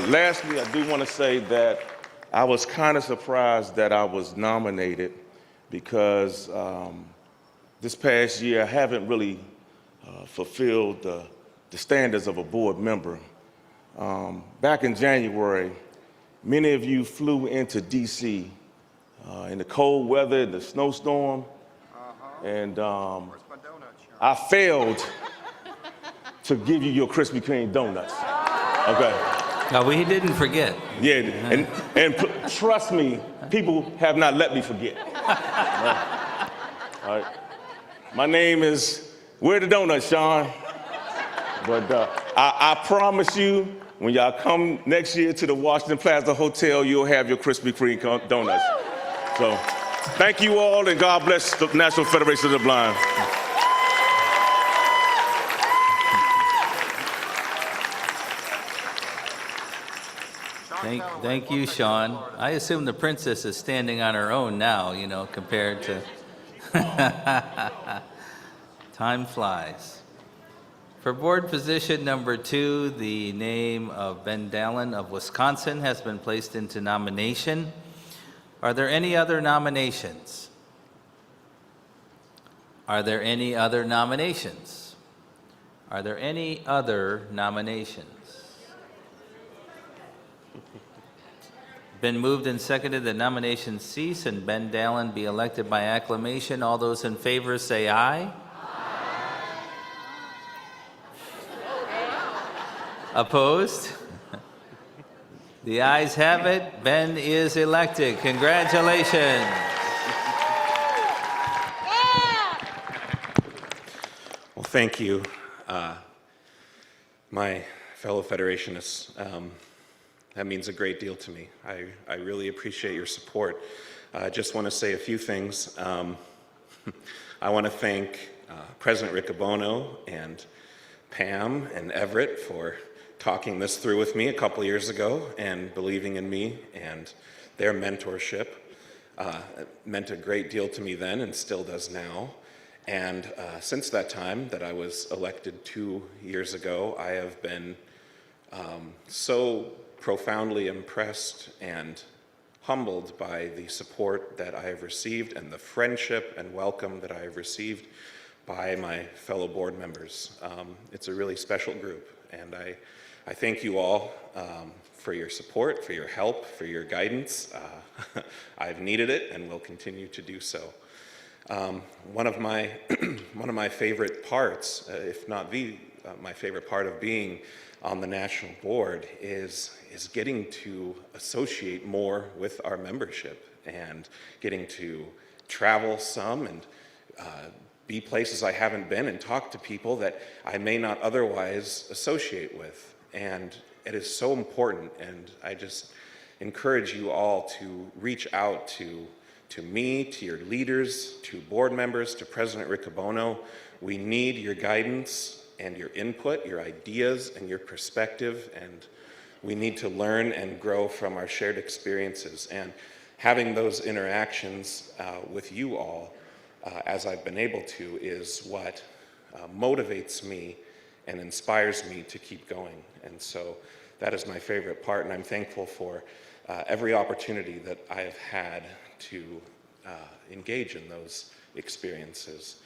Lastly, I do want to say that I was kind of surprised that I was nominated because this past year I haven't really fulfilled the standards of a board member. Back in January, many of you flew into DC in the cold weather, in the snowstorm. And I failed to give you your Krispy Kreme donuts. Okay. No, we didn't forget. Yeah, and trust me, people have not let me forget. All right. My name is Where the Donuts, Sean. But I promise you, when y'all come next year to the Washington Plaza Hotel, you'll have your Krispy Kreme donuts. So thank you all, and God bless the National Federation of the Blind. Thank you, Sean. I assume the princess is standing on her own now, you know, compared to... Time flies. For board position number 2, the name of Ben Dallin of Wisconsin has been placed into nomination. Are there any other nominations? Are there any other nominations? Are there any other nominations? Been moved and seconded that nominations cease and Ben Dallin be elected by acclamation. All those in favor say aye. Opposed? The ayes have it. Ben is elected. Congratulations. Well, thank you, my fellow Federationists. That means a great deal to me. I really appreciate your support. I just want to say a few things. I want to thank President Riccobono and Pam and Everett for talking this through with me a couple years ago and believing in me, and their mentorship meant a great deal to me then and still does now. And since that time that I was elected 2 years ago, I have been so profoundly impressed and humbled by the support that I have received and the friendship and welcome that I have received by my fellow board members. It's a really special group, and I thank you all for your support, for your help, for your guidance. I've needed it and will continue to do so. One of my favorite parts, if not my favorite part of being on the national board is getting to associate more with our membership and getting to travel some and be places I haven't been and talk to people that I may not otherwise associate with. And it is so important, and I just encourage you all to reach out to me, to your leaders, to board members, to President Riccobono. We need your guidance and your input, your ideas and your perspective, and we need to learn and grow from our shared experiences. And having those interactions with you all, as I've been able to, is what motivates me and inspires me to keep going. And so that is my favorite part, and I'm thankful for every opportunity that I have had to engage in those experiences.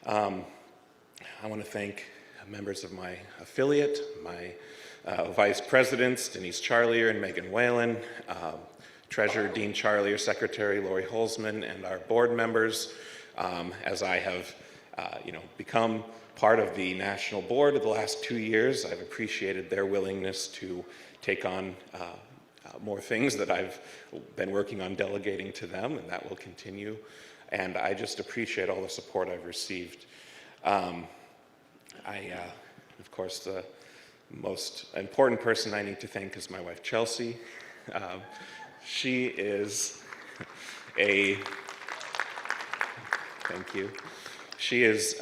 I want to thank members of my affiliate, my vice presidents, Denise Charlier and Megan Whalen, Treasurer Dean Charlier, Secretary Lori Holzman, and our board members. As I have become part of the national board of the last 2 years, I've appreciated their willingness to take on more things that I've been working on delegating to them, and that will continue. And I just appreciate all the support I've received. Of course, the most important person I need to thank is my wife, Chelsea. She is thank you. She is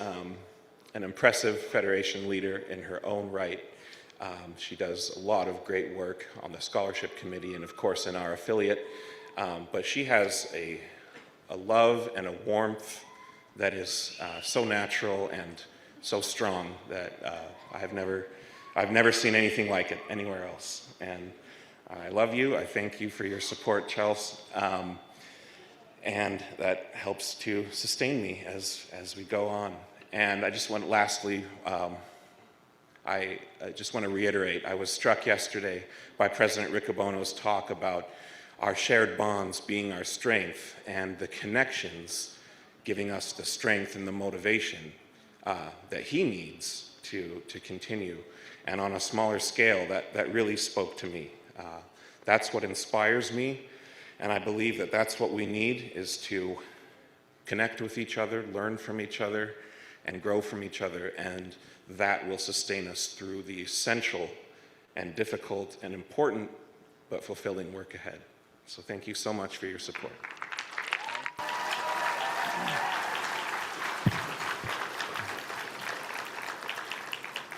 an impressive Federation leader in her own right. She does a lot of great work on the scholarship committee and, of course, in our affiliate. But she has a love and a warmth that is so natural and so strong that I've never seen anything like it anywhere else. And I love you. I thank you for your support, Chelsea. And that helps to sustain me as we go on. And I just want, lastly, I just want to reiterate, I was struck yesterday by President Riccobono's talk about our shared bonds being our strength, and the connections giving us the strength and the motivation that he needs to continue. And on a smaller scale, that really spoke to me. That's what inspires me, and I believe that that's what we need, is to connect with each other, learn from each other, and grow from each other, and that will sustain us through the essential and difficult and important but fulfilling work ahead. So thank you so much for your support.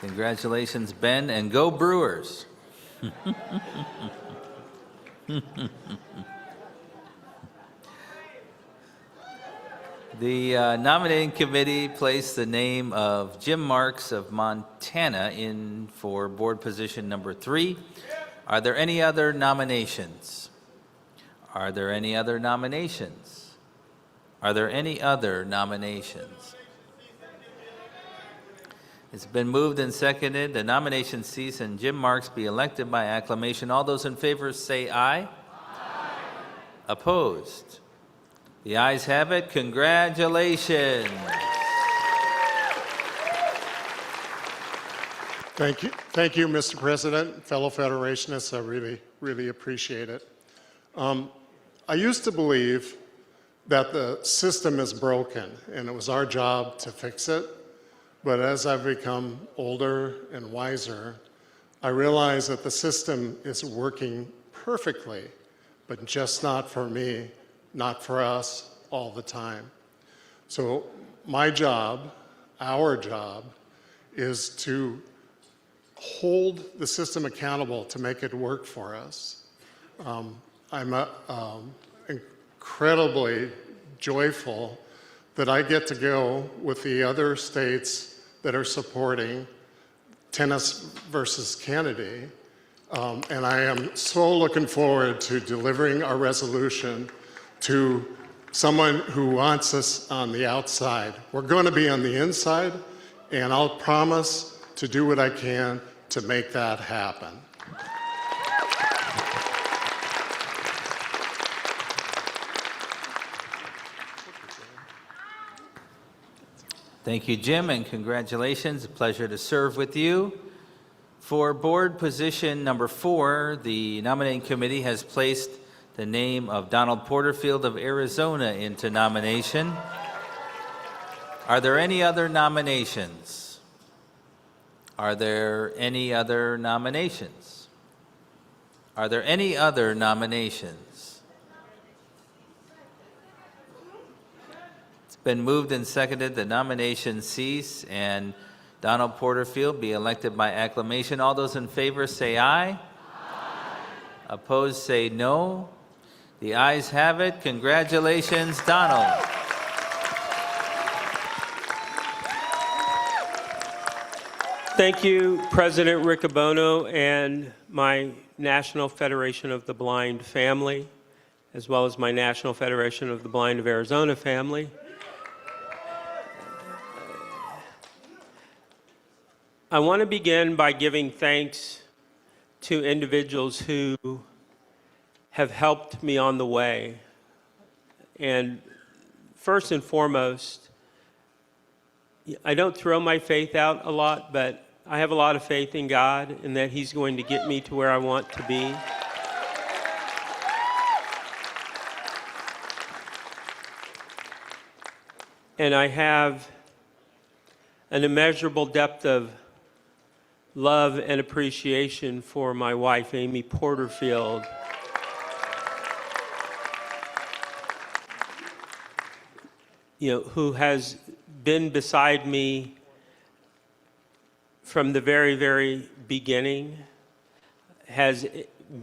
Congratulations, Ben, and go Brewers. The nominating committee placed the name of Jim Marks of Montana in for board position number 3. Are there any other nominations? Are there any other nominations? Are there any other nominations? It's been moved and seconded. The nomination cease and Jim Marks be elected by acclamation. All those in favor say aye. Aye. Opposed? The ayes have it. Congratulations. Thank you, Mr. President, fellow Federationists. I really appreciate it. I used to believe that the system is broken and it was our job to fix it. But as I've become older and wiser, I realize that the system is working perfectly, but just not for me, not for us all the time. So my job, our job, is to hold the system accountable to make it work for us. I'm incredibly joyful that I get to go with the other states that are supporting Tennessee versus Kennedy. And I am so looking forward to delivering our resolution to someone who wants us on the outside. We're going to be on the inside, and I'll promise to do what I can to make that happen. Thank you, Jim, and congratulations. A pleasure to serve with you. For board position number 4, the nominating committee has placed the name of Donald Porterfield of Arizona into nomination. Are there any other nominations? Are there any other nominations? Are there any other nominations? It's been moved and seconded. The nomination cease and Donald Porterfield be elected by acclamation. All those in favor say aye. Aye. Opposed say no. The ayes have it. Congratulations, Donald. Thank you, President Riccobono and my National Federation of the Blind family, as well as my National Federation of the Blind of Arizona family. I want to begin by giving thanks to individuals who have helped me on the way. And first and foremost, I don't throw my faith out a lot, but I have a lot of faith in God and that He's going to get me to where I want to be. And I have an immeasurable depth of love and appreciation for my wife, Amy Porterfield. Who has been beside me from the very, very beginning, has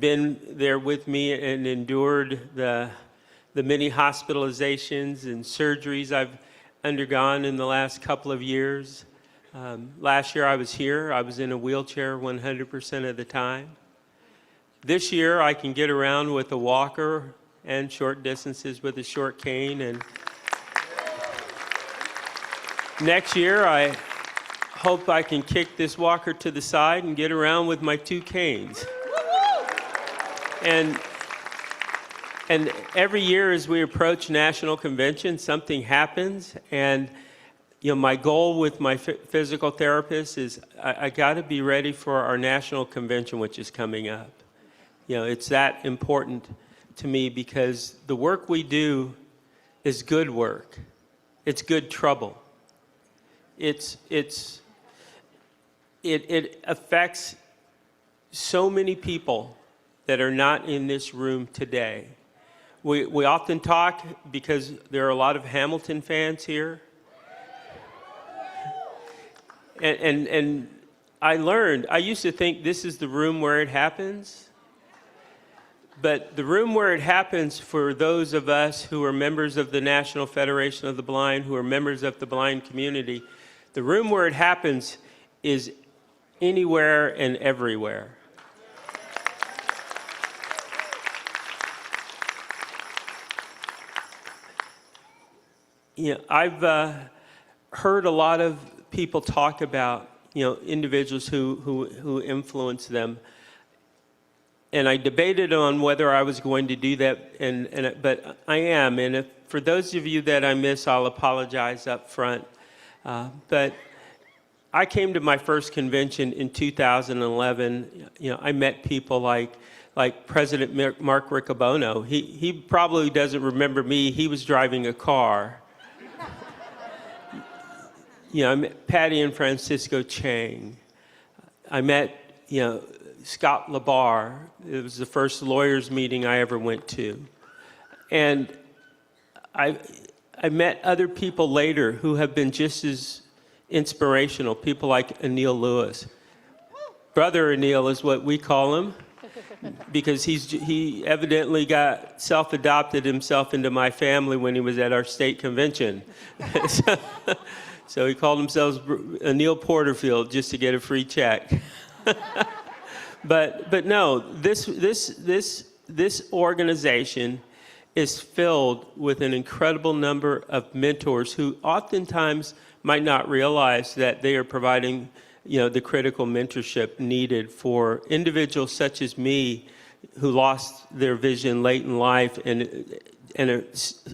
been there with me and endured the many hospitalizations and surgeries I've undergone in the last couple of years. Last year I was here. I was in a wheelchair 100% of the time. This year I can get around with a walker and short distances with a short cane. And next year I hope I can kick this walker to the side and get around with my 2 canes. And And every year as we approach National Convention, something happens. And my goal with my physical therapist is I got to be ready for our National Convention, which is coming up. It's that important to me because the work we do is good work. It's good trouble. It affects so many people that are not in this room today. We often talk because there are a lot of Hamilton fans here. And I used to think this is the room where it happens. But the room where it happens for those of us who are members of the National Federation of the Blind, who are members of the blind community, the room where it happens is anywhere and everywhere. I've heard a lot of people talk about, individuals who influence them. And I debated on whether I was going to do that, but I am. And for those of you that I miss, I'll apologize up front. But I came to my first convention in 2011. I met people like President Mark Riccobono. He probably doesn't remember me. He was driving a car. I met Patty and Francisco Chang. I met, Scott LaBar. It was the first lawyers meeting I ever went to. And I met other people later who have been just as inspirational, people like Anil Lewis. Brother Anil is what we call him, because he evidently got self-adopted himself into my family when he was at our state convention. So he called himself Anil Porterfield just to get a free check. But no, this organization is filled with an incredible number of mentors who oftentimes might not realize that they are providing, the critical mentorship needed for individuals such as me who lost their vision late in life, and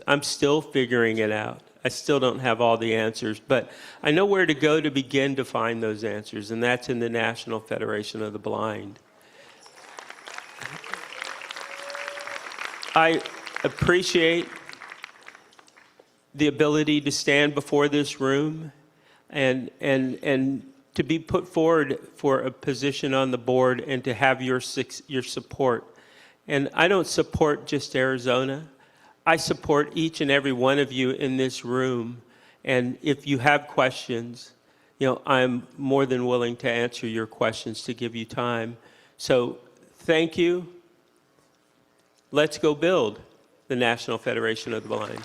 I'm still figuring it out. I still don't have all the answers, but I know where to go to begin to find those answers, and that's in the National Federation of the Blind. I appreciate the ability to stand before this room and to be put forward for a position on the board and to have your support. And I don't support just Arizona. I support each and every one of you in this room. And if you have questions, I'm more than willing to answer your questions to give you time. So thank you. Let's go build the National Federation of the Blind.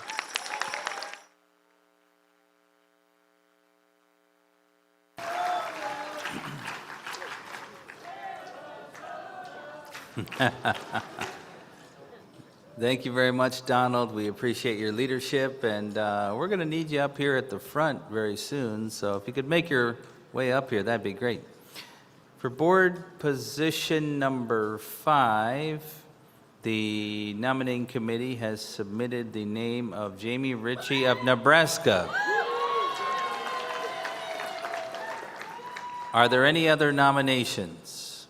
Thank you very much, Donald. We appreciate your leadership, and we're going to need you up here at the front very soon. So if you could make your way up here, that'd be great. For board position number 5, the nominating committee has submitted the name of Jamie Ritchie of Nebraska. Are there any other nominations?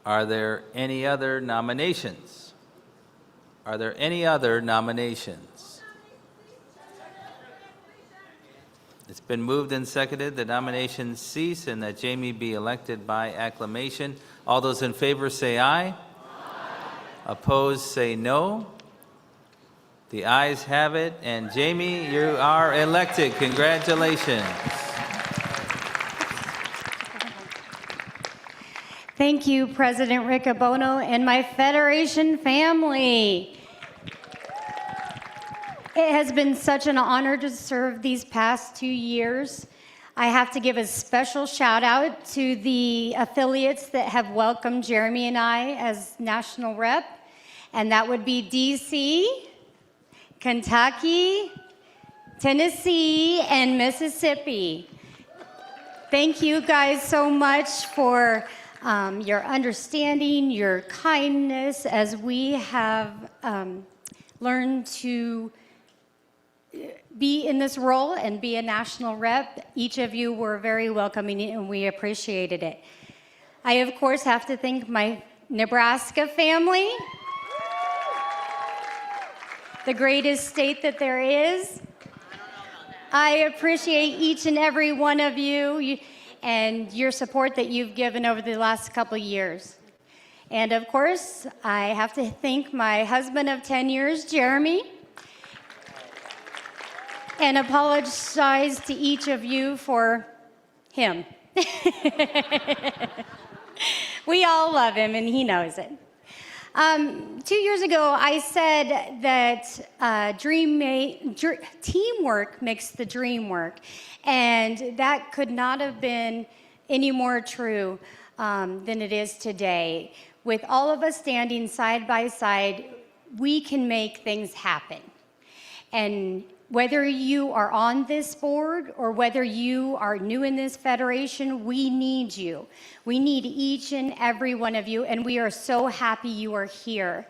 Are there any other nominations? Are there any other nominations? It's been moved and seconded that nominations cease and that Jamie be elected by acclamation. All those in favor say aye. Aye. Opposed say no. The ayes have it, and Jamie, you are elected. Congratulations. Thank you, President Riccobono and my Federation family. It has been such an honor to serve these past 2 years. I have to give a special shout out to the affiliates that have welcomed Jeremy and I as national rep, and that would be DC, Kentucky, Tennessee, and Mississippi. Thank you guys so much for your understanding, your kindness, as we have learned to be in this role and be a national rep. Each of you were very welcoming and we appreciated it. I, of course, have to thank my Nebraska family, the greatest state that there is. I appreciate each and every one of you and your support that you've given over the last couple of years. And of course, I have to thank my husband of 10 years, Jeremy, and apologize to each of you for him. We all love him, and he knows it. 2 years ago, I said that teamwork makes the dream work, and that could not have been any more true than it is today. With all of us standing side by side, we can make things happen. And whether you are on this board or whether you are new in this federation, we need you. We need each and every one of you, and we are so happy you are here.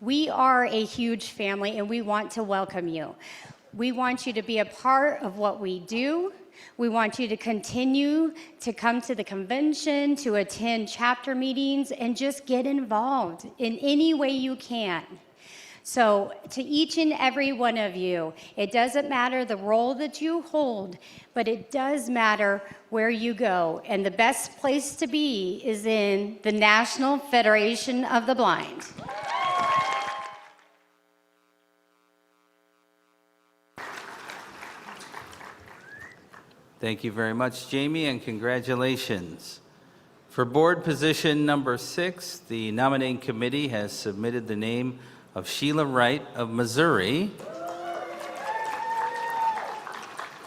We are a huge family, and we want to welcome you. We want you to be a part of what we do. We want you to continue to come to the convention, to attend chapter meetings, and just get involved in any way you can. So to each and every one of you, it doesn't matter the role that you hold, but it does matter where you go. And the best place to be is in the National Federation of the Blind. Thank you very much, Jamie, and congratulations. For board position number 6, the nominating committee has submitted the name of Sheila Wright of Missouri.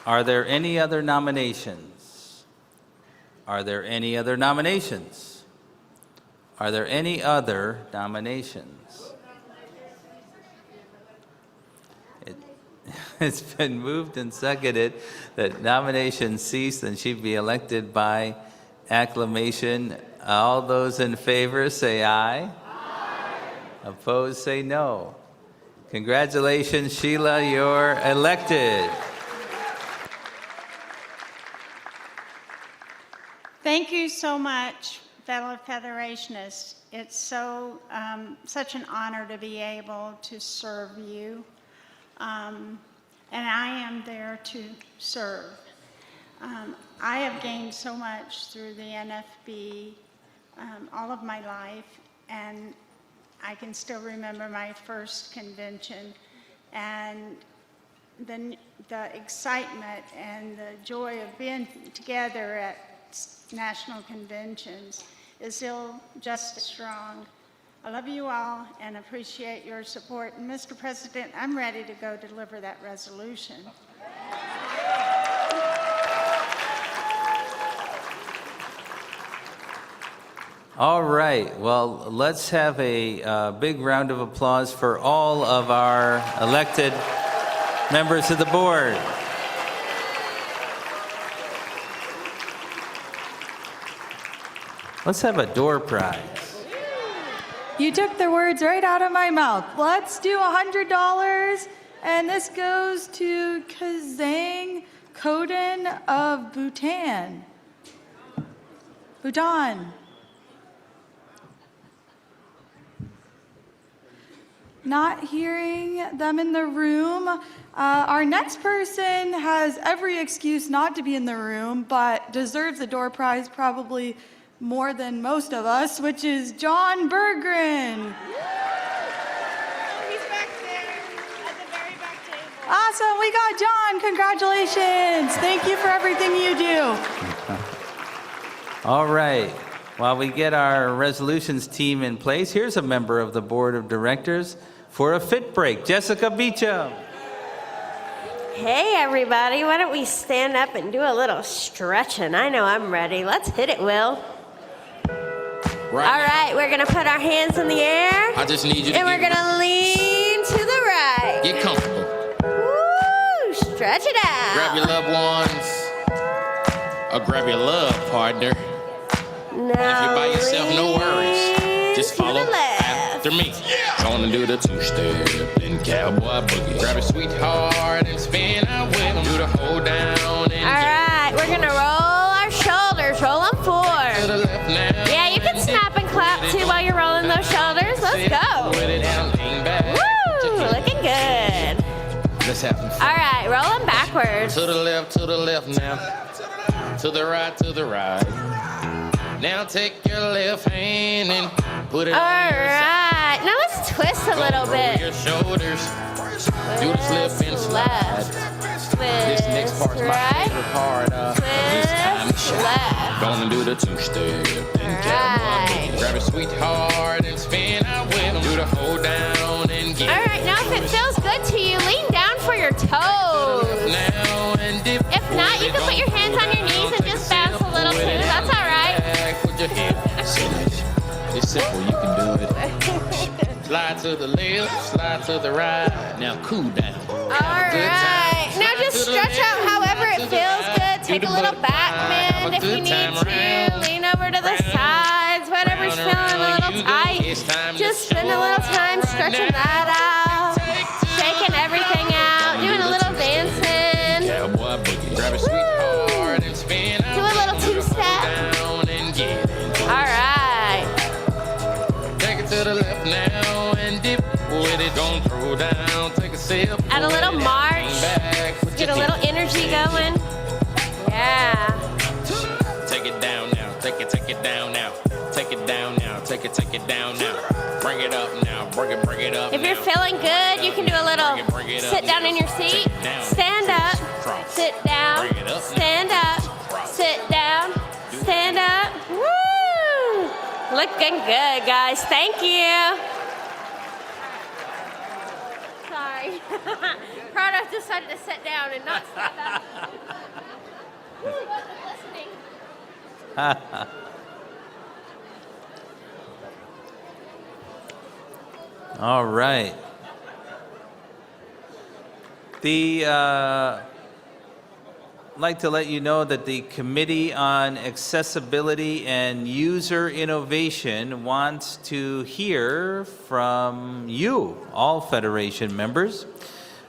Are there any other nominations? Are there any other nominations? Are there any other nominations? It's been moved and seconded that nominations cease and she be elected by acclamation. All those in favor say aye. Opposed, say no. Congratulations, Sheila, you're elected. Thank you so much, fellow Federationists. It's such an honor to be able to serve you. And I am there to serve. I have gained so much through the NFB all of my life, and I can still remember my first convention, and the excitement and the joy of being together at national conventions is still just as strong. I love you all and appreciate your support. And Mr. President, I'm ready to go deliver that resolution. All right, well, let's have a big round of applause for all of our elected members of the board. Let's have a door prize. You took the words right out of my mouth. Let's do $100, and this goes to Kazang Koden of Bhutan. Not hearing them in the room. Our next person has every excuse not to be in the room, but deserves a door prize probably more than most of us, which is John Berggren. He's back there at the very back table. Awesome, we got John. Congratulations. Thank you for everything you do. All right, while we get our resolutions team in place, here's a member of the board of directors for a fit break, Jessica Beecham. Hey everybody, why don't we stand up and do a little stretching? I know I'm ready. Let's hit it, Will. All right, we're gonna put our hands in the air. I just need you to and we're gonna lean to the right. Get comfortable. Woo, stretch it out. Grab your loved ones or grab your love partner. Now If you're by yourself, no worries. Just to the follow left. after me. Gonna do the two-step and cowboy boogie. Grab a sweetheart and spin out with 'em. Do the hold down and All right, we're gonna roll our shoulders, roll them forward. to the left now. Yeah, you can snap and clap too while you're rolling those shoulders. Let's go. With it down, lean back. Woo, looking good. Let's have some fun. All right, roll them backwards. To the left now. To the right. Now take your left hand and put it All on your side. right, now let's twist a little Go bit. over your shoulders. Do the slip and slide. This next part's my favorite part. This time to shine. Left. Gonna do the two-step and cowboy boogie. Grab a sweetheart and spin out with 'em. Do the hold down and get All right, now if it feels good to you, lean down for your toes. now and dip. If not, you can put your hands on your knees and just bounce a little too. That's all right. Back, put your head. It's simple, you can do it. Slide to the left, slide to the right. Now cool down. All right. Now just stretch out however it feels good. Take a little back bend if you need to. Lean over to the sides. Whatever's feeling a little tight. Just spend a little time stretching that out. Shaking everything out. Doing a little dancing. Cowboy boogie. Grab a sweetheart and spin out. Do a little two-step. Down and get it. All right. Take it to the left now and dip with it. Don't throw down. Take a sip. Add a little with it. march. Lean back, put Get your a little feet. energy going. Yeah. Take it down now. Take it down now. Take it down now. Take it down now. Bring it up now. Bring it up. If you're now. feeling good, you can do a little Bring it up. sit down in your seat, stand up, sit down, stand up, sit down, stand up. Woo! Looking good, guys. Thank you. Sorry. Carter decided to sit down and not stand up. Woo, wasn't listening. All right. I'd like to let you know that the Committee on Accessibility and User Innovation wants to hear from you, all Federation members.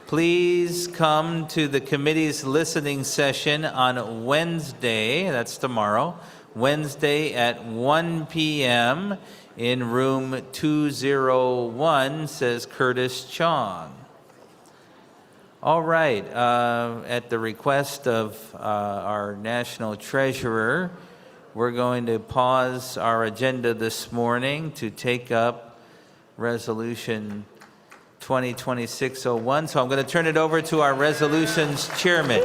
Please come to the committee's listening session on Wednesday, that's tomorrow, Wednesday at 1 p.m. in room 201, says Curtis Chong. All right, at the request of our national treasurer, we're going to pause our agenda this morning to take up resolution 2026-01. So I'm going to turn it over to our resolutions chairman.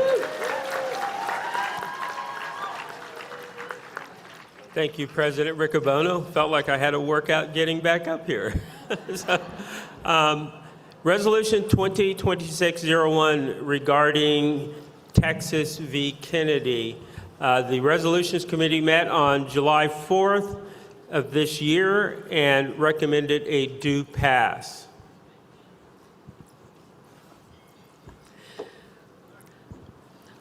Thank you, President Riccobono. Felt like I had a workout getting back up here. Resolution 2026-01 regarding Texas v. Kennedy. The Resolutions Committee met on July 4th of this year and recommended a do pass.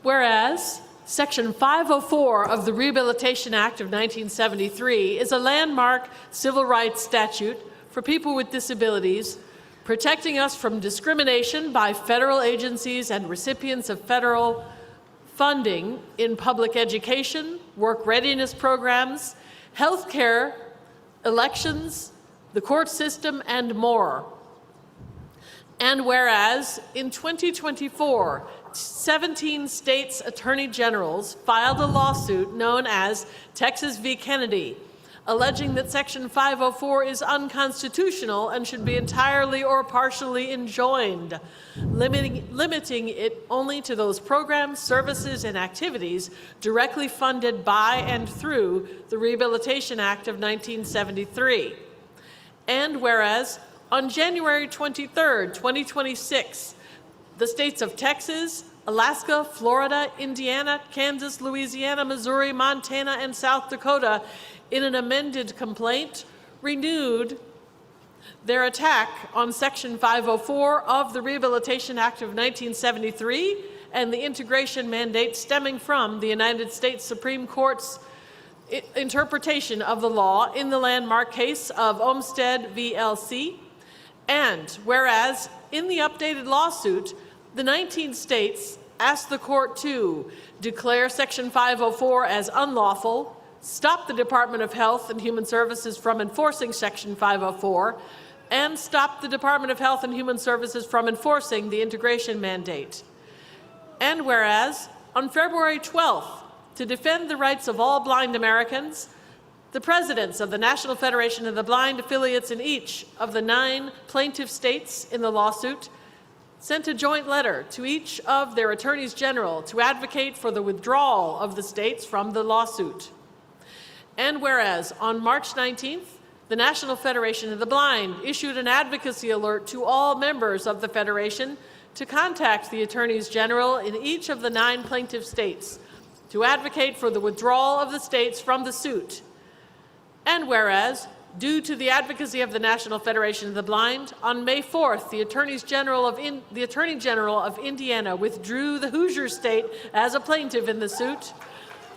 Whereas Section 504 of the Rehabilitation Act of 1973 is a landmark civil rights statute for people with disabilities, protecting us from discrimination by federal agencies and recipients of federal funding in public education, work readiness programs, healthcare, elections, the court system, and more. And whereas in 2024, 17 states' attorney generals filed a lawsuit known as Texas v. Kennedy, alleging that Section 504 is unconstitutional and should be entirely or partially enjoined, limiting it only to those programs, services, and activities directly funded by and through the Rehabilitation Act of 1973. And whereas on January 23rd, 2026, the states of Texas, Alaska, Florida, Indiana, Kansas, Louisiana, Missouri, Montana, and South Dakota, in an amended complaint, renewed their attack on Section 504 of the Rehabilitation Act of 1973 and the integration mandate stemming from the United States Supreme Court's interpretation of the law in the landmark case of Olmsted VLC. And whereas in the updated lawsuit, the 19 states asked the court to declare Section 504 as unlawful, stop the Department of Health and Human Services from enforcing Section 504, and stop the Department of Health and Human Services from enforcing the integration mandate. And whereas on February 12th, to defend the rights of all blind Americans, the presidents of the National Federation of the Blind affiliates in each of the 9 plaintiff states in the lawsuit sent a joint letter to each of their attorneys general to advocate for the withdrawal of the states from the lawsuit. And whereas on March 19th, the National Federation of the Blind issued an advocacy alert to all members of the Federation to contact the attorneys general in each of the 9 plaintiff states to advocate for the withdrawal of the states from the suit. And whereas, due to the advocacy of the National Federation of the Blind, on May 4th, the Attorney General of Indiana withdrew the Hoosier State as a plaintiff in the suit,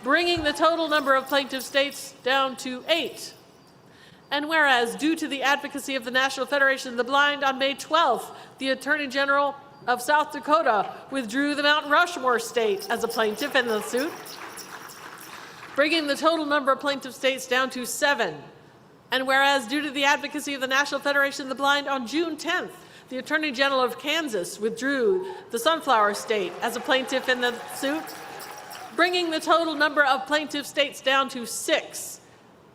bringing the total number of plaintiff states down to 8. And whereas, due to the advocacy of the National Federation of the Blind, on May 12th, the Attorney General of South Dakota withdrew the Mount Rushmore State as a plaintiff in the suit, bringing the total number of plaintiff states down to 7. And whereas, due to the advocacy of the National Federation of the Blind, on June 10th, the Attorney General of Kansas withdrew the Sunflower State as a plaintiff in the suit, bringing the total number of plaintiff states down to 6.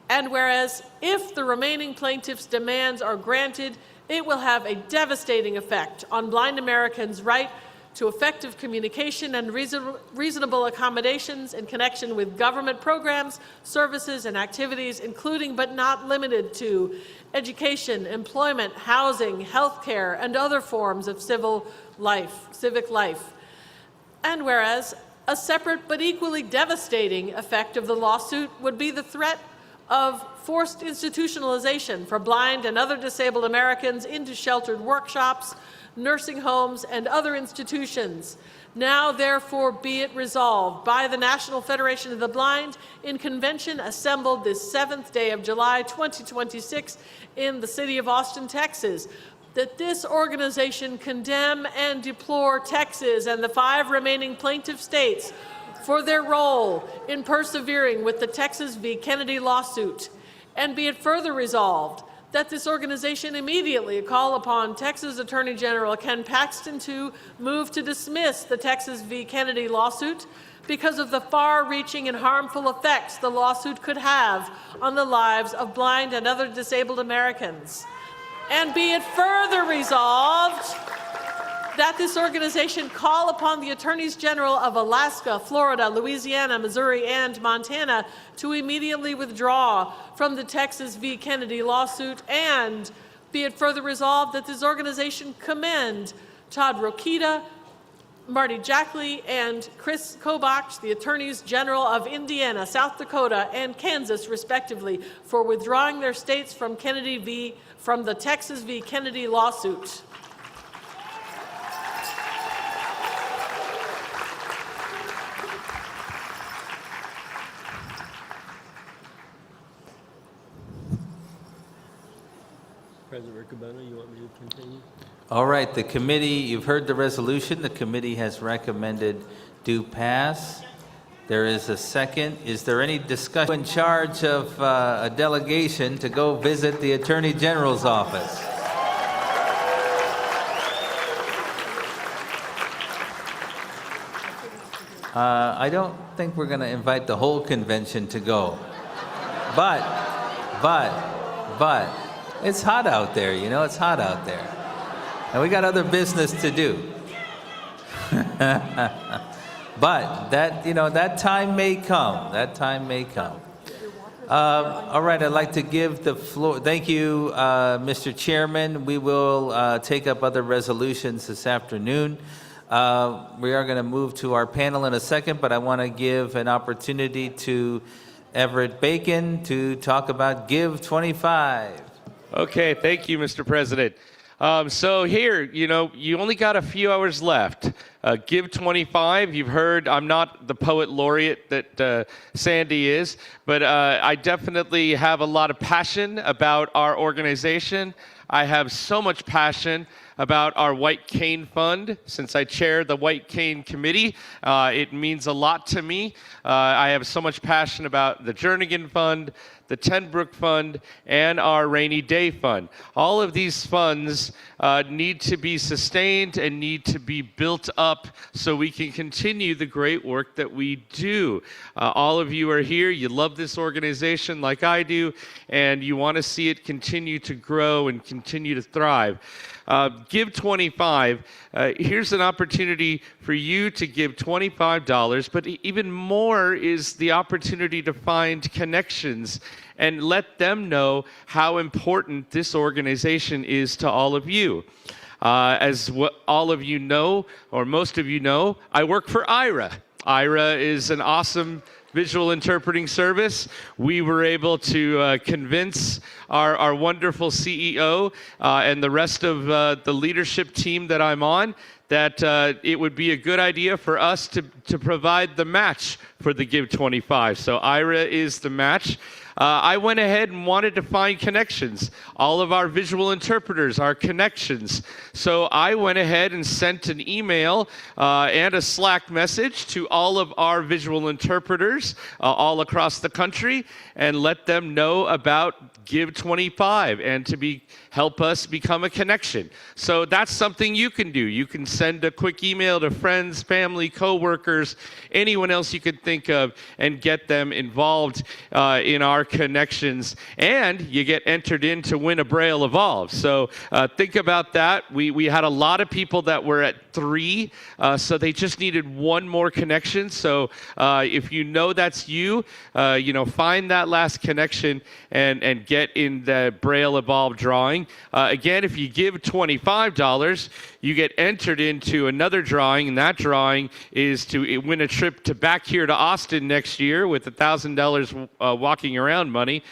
And whereas, if the remaining plaintiffs' demands are granted, it will have a devastating effect on blind Americans' right to effective communication and reasonable accommodations in connection with government programs, services, and activities, including but not limited to education, employment, housing, healthcare, and other forms of civic life. And whereas, a separate but equally devastating effect of the lawsuit would be the threat of forced institutionalization for blind and other disabled Americans into sheltered workshops, nursing homes, and other institutions. Now, therefore, be it resolved by the National Federation of the Blind in convention assembled this 7th day of July 2026 in the city of Austin, Texas, that this organization condemn and deplore Texas and the 5 remaining plaintiff states for their role in persevering with the Texas v. Kennedy lawsuit. And be it further resolved that this organization immediately call upon Texas Attorney General Ken Paxton to move to dismiss the Texas v. Kennedy lawsuit because of the far-reaching and harmful effects the lawsuit could have on the lives of blind and other disabled Americans. And be it further resolved that this organization call upon the Attorneys General of Alaska, Florida, Louisiana, Missouri, and Montana to immediately withdraw from the Texas v. Kennedy lawsuit, and be it further resolved that this organization commend Todd Rokita, Marty Jackley, and Chris Kobach, the Attorneys General of Indiana, South Dakota, and Kansas, respectively, for withdrawing their states from the Texas v. Kennedy lawsuit. President Riccobono, you want me to continue? All right, the committee, you've heard the resolution. The committee has recommended do pass. There is a second. Is there any discussion in charge of a delegation to go visit the Attorney General's office? I don't think we're going to invite the whole convention to go. But, it's hot out there, you know, it's hot out there. And we got other business to do. But that time may come. That time may come. All right, I'd like to give the floor. Thank you, Mr. Chairman. We will take up other resolutions this afternoon. We are going to move to our panel in a second, but I want to give an opportunity to Everett Bacon to talk about Give 25. Okay, thank you, Mr. President. So here, you only got a few hours left. Give 25. You've heard I'm not the poet laureate that Sandy is, but I definitely have a lot of passion about our organization. I have so much passion about our White Cane Fund. Since I chair the White Cane Committee, it means a lot to me. I have so much passion about the Jernigan Fund, the Tenbrook Fund, and our Rainy Day Fund. All of these funds need to be sustained and need to be built up so we can continue the great work that we do. All of you are here. You love this organization like I do, and you want to see it continue to grow and continue to thrive. Give 25. Here's an opportunity for you to give $25, but even more is the opportunity to find connections and let them know how important this organization is to all of you. As what all of you know, or most of you know, I work for IRA. IRA is an awesome visual interpreting service. We were able to convince our wonderful CEO and the rest of the leadership team that I'm on that it would be a good idea for us to provide the match for the Give 25. So IRA is the match. I went ahead and wanted to find connections. All of our visual interpreters are connections. So I went ahead and sent an email and a Slack message to all of our visual interpreters all across the country and let them know about Give 25 and to help us become a connection. So that's something you can do. You can send a quick email to friends, family, coworkers, anyone else you could think of, and get them involved in our connections. And you get entered in to win a Braille Evolve. So think about that. We had a lot of people that were at 3, so they just needed one more connection. So if you know that's you, find that last connection and get in the Braille Evolve drawing. Again, if you give $25, you get entered into another drawing, and that drawing is to win a trip back here to Austin next year with $1,000 walking around money,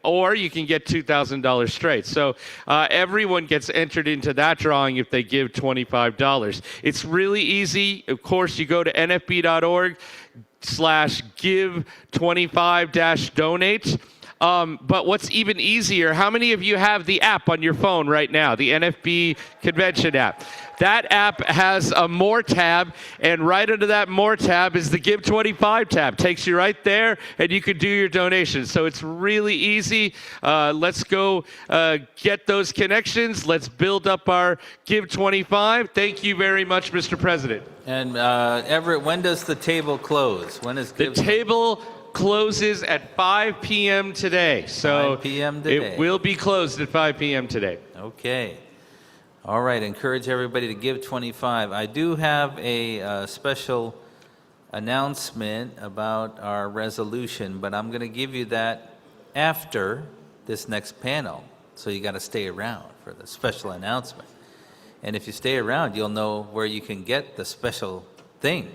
or you can get $2,000 straight. So everyone gets entered into that drawing if they give $25. It's really easy. Of course, you go to nfb.org/give25-donate. But what's even easier, how many of you have the app on your phone right now, the NFB Convention app? That app has a More tab, and right under that More tab is the Give 25 tab. Takes you right there, and you can do your donations. So it's really easy. Let's go get those connections. Let's build up our Give 25. Thank you very much, Mr. President. And Everett, when does the table close? When is the table closes at 5 p.m. today. So 5 p.m. today. It will be closed at 5 p.m. today. Okay. All right. Encourage everybody to give 25. I do have a special announcement about our resolution, but I'm going to give you that after this next panel. So you got to stay around for the special announcement. And if you stay around, you'll know where you can get the special thing.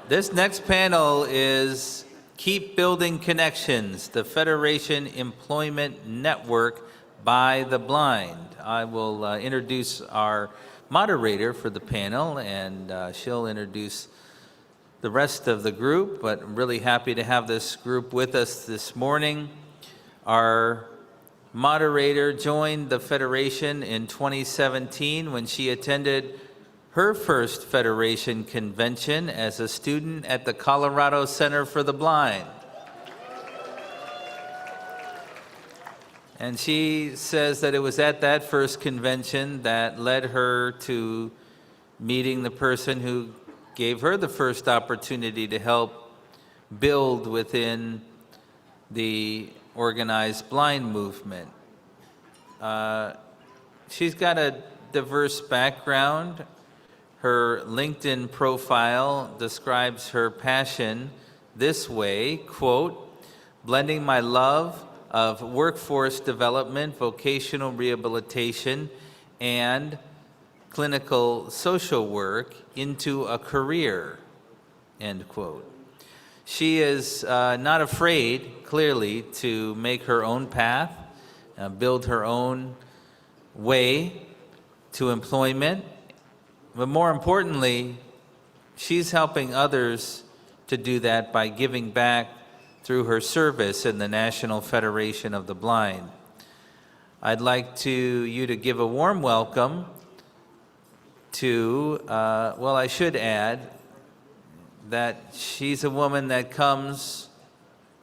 This next panel is Keep Building Connections, the Federation Employment Network by the Blind. I will introduce our moderator for the panel, and she'll introduce the rest of the group, but I'm really happy to have this group with us this morning. Our moderator joined the Federation in 2017 when she attended her first Federation convention as a student at the Colorado Center for the Blind. And she says that it was at that first convention that led her to meeting the person who gave her the first opportunity to help build within the organized blind movement. She's got a diverse background. Her LinkedIn profile describes her passion this way, quote, blending my love of workforce development, vocational rehabilitation, and clinical social work into a career, end quote. She is not afraid, clearly, to make her own path, build her own way to employment, but more importantly, she's helping others to do that by giving back through her service in the National Federation of the Blind. I'd like you to give a warm welcome to, well, I should add that she's a woman that comes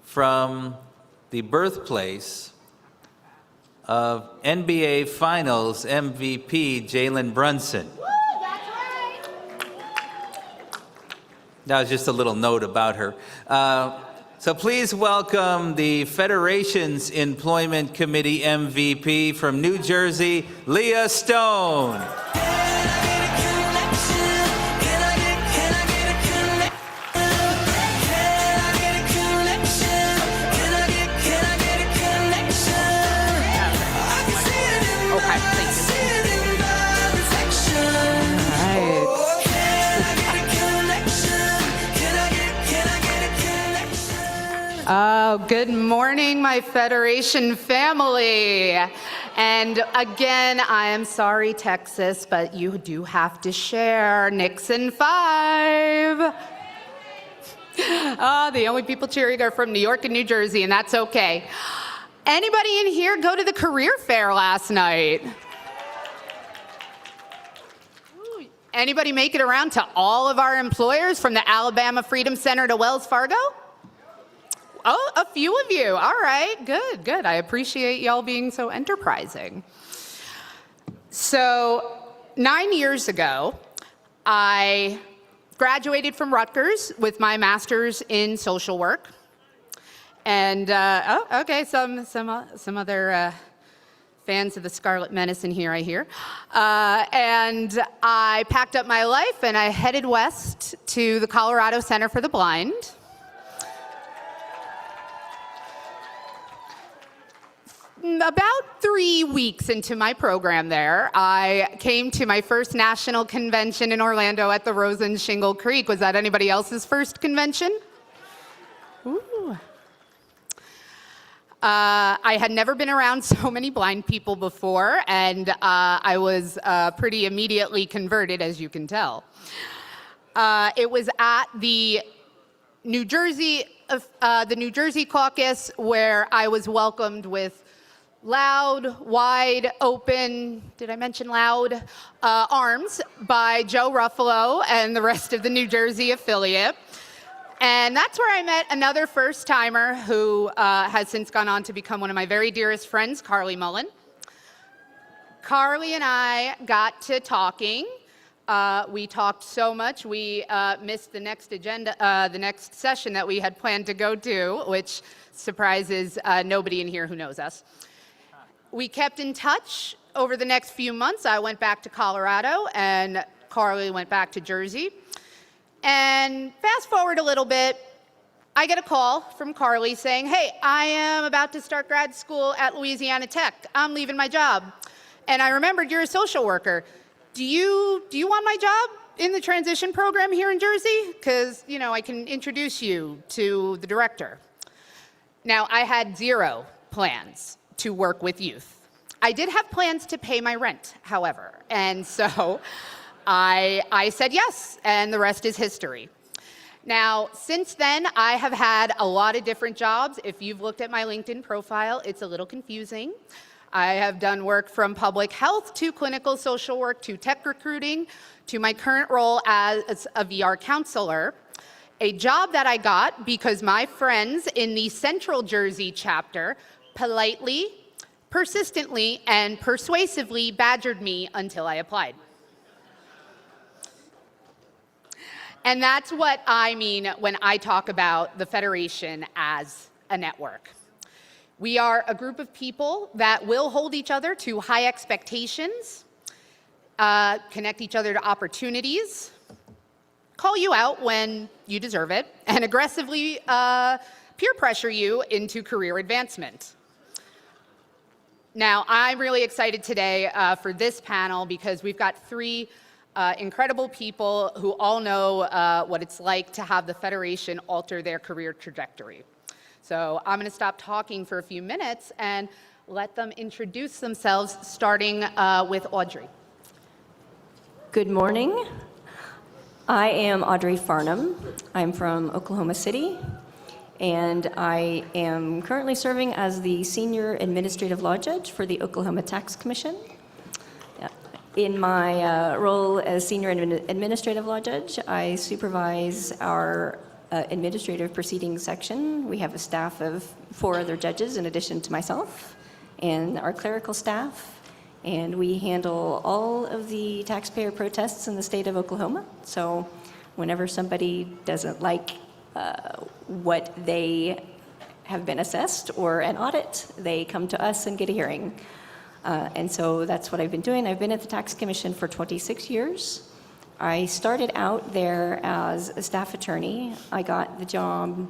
from the birthplace of NBA Finals MVP Jalen Brunson. That was just a little note about her. So please welcome the Federation's Employment Committee MVP from New Jersey, Leah Stone. Oh, good morning, my Federation family. And again, I am sorry, Texas, but you do have to share Nixon 5. The only people cheering are from New York and New Jersey, and that's okay. Anybody in here go to the career fair last night? Anybody make it around to all of our employers from the Alabama Freedom Center to Wells Fargo? Oh, a few of you. All right, good, good. I appreciate y'all being so enterprising. So 9 years ago, I graduated from Rutgers with my master's in social work. And, some other fans of the Scarlet Menace in here, I hear. And I packed up my life and I headed west to the Colorado Center for the Blind. About 3 weeks into my program there, I came to my first national convention in Orlando at the Rosen Shingle Creek. Was that anybody else's first convention? Ooh. I had never been around so many blind people before, and I was pretty immediately converted, as you can tell. It was at the New Jersey caucus where I was welcomed with loud, wide open, did I mention loud, arms by Joe Ruffalo and the rest of the New Jersey affiliate. And that's where I met another first-timer who has since gone on to become one of my very dearest friends, Carly Mullen. Carly and I got to talking. We talked so much, we missed the next session that we had planned to go to, which surprises nobody in here who knows us. We kept in touch over the next few months. I went back to Colorado and Carly went back to Jersey. And fast forward a little bit, I get a call from Carly saying, hey, I am about to start grad school at Louisiana Tech. I'm leaving my job. And I remembered you're a social worker. Do you want my job in the transition program here in Jersey? Because, you know, I can introduce you to the director. Now, I had zero plans to work with youth. I did have plans to pay my rent, however, and so I said yes, and the rest is history. Now, since then, I have had a lot of different jobs. If you've looked at my LinkedIn profile, it's a little confusing. I have done work from public health to clinical social work to tech recruiting to my current role as a VR counselor. A job that I got because my friends in the Central Jersey chapter politely, persistently, and persuasively badgered me until I applied. And that's what I mean when I talk about the Federation as a network. We are a group of people that will hold each other to high expectations, connect each other to opportunities, call you out when you deserve it, and aggressively peer pressure you into career advancement. Now, I'm really excited today for this panel because we've got three incredible people who all know what it's like to have the Federation alter their career trajectory. So I'm going to stop talking for a few minutes and let them introduce themselves, starting with Audrey. Good morning. I am Audrey Farnham. I'm from Oklahoma City, and I am currently serving as the Senior Administrative Law Judge for the Oklahoma Tax Commission. In my role as Senior Administrative Law Judge, I supervise our Administrative Proceedings section. We have a staff of 4 other judges in addition to myself and our clerical staff. And we handle all of the taxpayer protests in the state of Oklahoma. So whenever somebody doesn't like what they have been assessed or an audit, they come to us and get a hearing. And so that's what I've been doing. I've been at the Tax Commission for 26 years. I started out there as a staff attorney. I got the job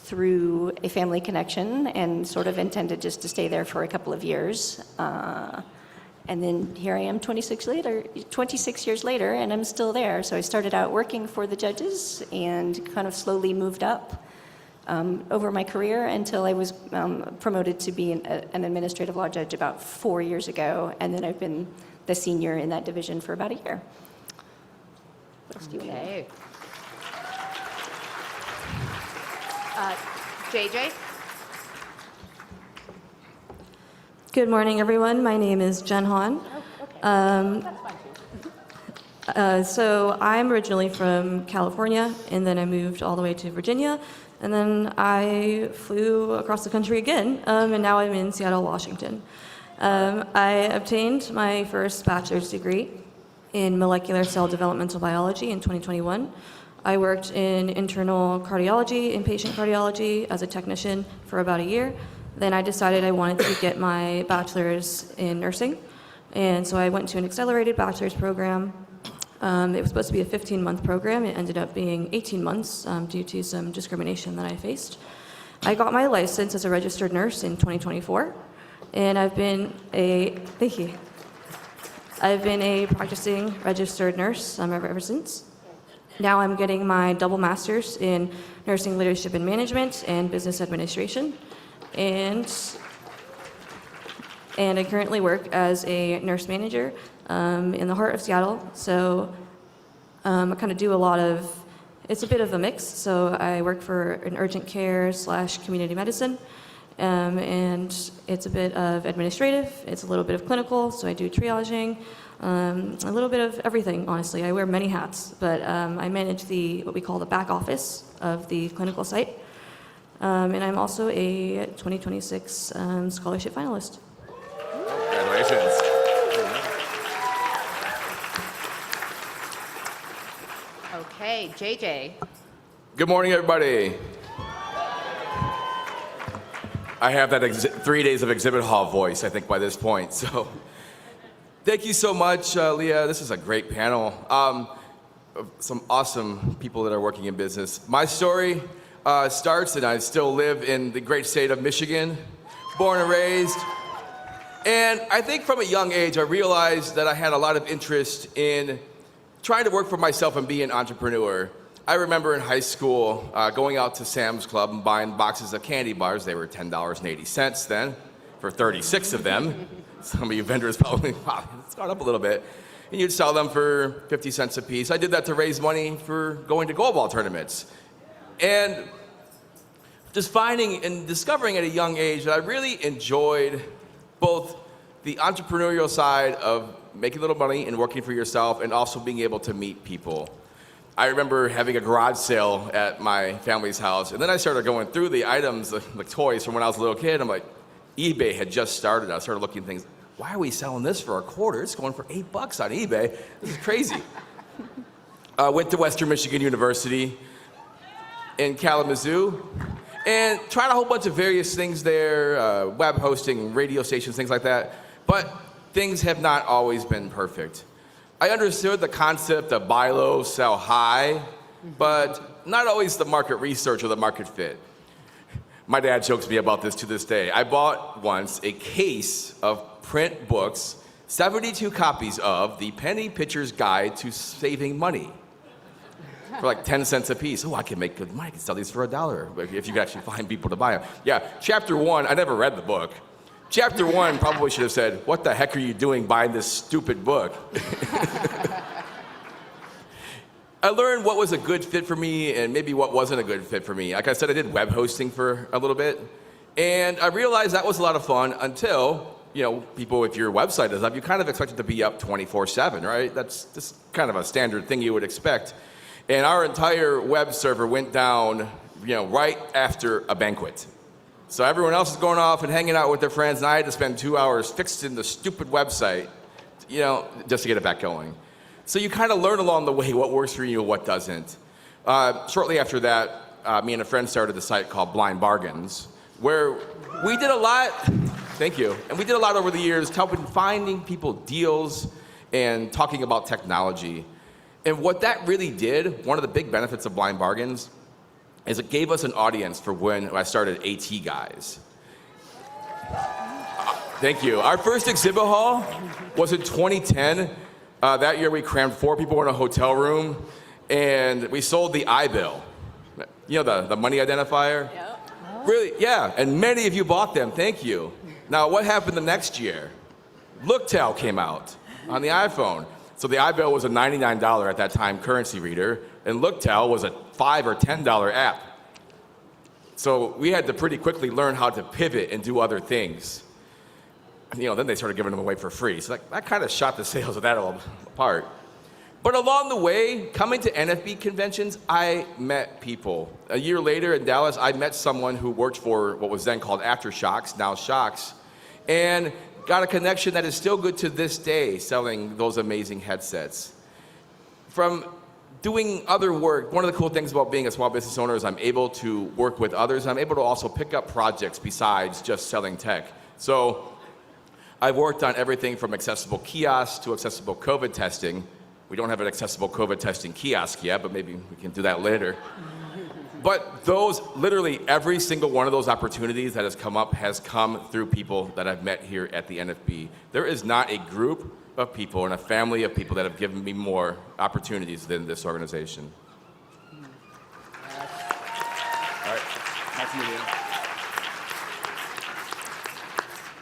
through a family connection and sort of intended just to stay there for a couple of years. And then here I am 26 years later, and I'm still there. So I started out working for the judges and kind of slowly moved up over my career until I was promoted to be an administrative law judge about 4 years ago. And then I've been the senior in that division for about a year. What else do you want? JJ? Good morning, everyone. My name is Jen Hahn. So I'm originally from California, and then I moved all the way to Virginia, and then I flew across the country again, and now I'm in Seattle, Washington. I obtained my first bachelor's degree in molecular cell developmental biology in 2021. I worked in internal cardiology, inpatient cardiology, as a technician for about a year. Then I decided I wanted to get my bachelor's in nursing. And so I went to an accelerated bachelor's program. It was supposed to be a 15-month program. It ended up being 18 months due to some discrimination that I faced. I got my license as a registered nurse in 2024. And I've been a practicing registered nurse ever since. Now I'm getting my double master's in nursing leadership and management and business administration. And I currently work as a nurse manager in the heart of Seattle. So I kind of do a lot of, it's a bit of a mix. So I work for an urgent care / community medicine. And it's a bit of administrative, it's a little bit of clinical, so I do triaging, a little bit of everything, honestly. I wear many hats, but I manage what we call the back office of the clinical site. And I'm also a 2026 scholarship finalist. Congratulations. Okay, JJ. Good morning, everybody. I have that 3 days of exhibit hall voice, I think, by this point. So thank you so much, Leah. This is a great panel. Some awesome people that are working in business. My story starts, and I still live in the great state of Michigan, born and raised. And I think from a young age, I realized that I had a lot of interest in trying to work for myself and be an entrepreneur. I remember in high school going out to Sam's Club and buying boxes of candy bars. They were $10.80 then for 36 of them. Some of you vendors probably, wow, it's gone up a little bit. And you'd sell them for 50 cents a piece. I did that to raise money for going to goalball tournaments. And just finding and discovering at a young age that I really enjoyed both the entrepreneurial side of making a little money and working for yourself, and also being able to meet people. I remember having a garage sale at my family's house, and then I started going through the items, like toys from when I was a little kid. I'm like, eBay had just started. I started looking at things. Why are we selling this for $25? It's going for $8 on eBay. This is crazy. Went to Western Michigan University in Kalamazoo, and tried a whole bunch of various things there, web hosting, radio stations, things like that. But things have not always been perfect. I understood the concept of buy low, sell high, but not always the market research or the market fit. My dad jokes me about this to this day. I bought once a case of print books, 72 copies of The Penny Pitcher's Guide to Saving Money for like 10 cents a piece. Oh, I can make good money. I can sell these for $1 if you can actually find people to buy them. Yeah, chapter 1, I never read the book. Chapter 1 probably should have said, "What the heck are you doing buying this stupid book?" I learned what was a good fit for me and maybe what wasn't a good fit for me. Like I said, I did web hosting for a little bit, and I realized that was a lot of fun until, people, if your website is up, you kind of expect it to be up 24/7, right? That's just kind of a standard thing you would expect. And our entire web server went down, right after a banquet. So everyone else is going off and hanging out with their friends, and I had to spend 2 hours fixing the stupid website, just to get it back going. So you kind of learn along the way what works for you and what doesn't. Shortly after that, me and a friend started a site called Blind Bargains, where we did a lot, thank you, and we did a lot over the years, helping finding people deals and talking about technology. And what that really did, one of the big benefits of Blind Bargains, is it gave us an audience for when I started AT Guys. Thank you. Our first exhibit hall was in 2010. That year we crammed 4 people in a hotel room, and we sold the iBill. The money identifier? Yep. Really, yeah, and many of you bought them, thank you. Now, what happened the next year? Looktel came out on the iPhone. So the iBill was a $99 at that time currency reader, and Looktel was a $5 or $10 app. So we had to pretty quickly learn how to pivot and do other things. Then they started giving them away for free. So that kind of shot the sales of that all apart. But along the way, coming to NFB conventions, I met people. A year later in Dallas, I met someone who worked for what was then called Aftershocks, now Shocks, and got a connection that is still good to this day, selling those amazing headsets. From doing other work, one of the cool things about being a small business owner is I'm able to work with others. I'm able to also pick up projects besides just selling tech. So I've worked on everything from accessible kiosks to accessible COVID testing. We don't have an accessible COVID testing kiosk yet, but maybe we can do that later. But literally every single one of those opportunities that has come up has come through people that I've met here at the NFB. There is not a group of people and a family of people that have given me more opportunities than this organization. All right, nice to meet you.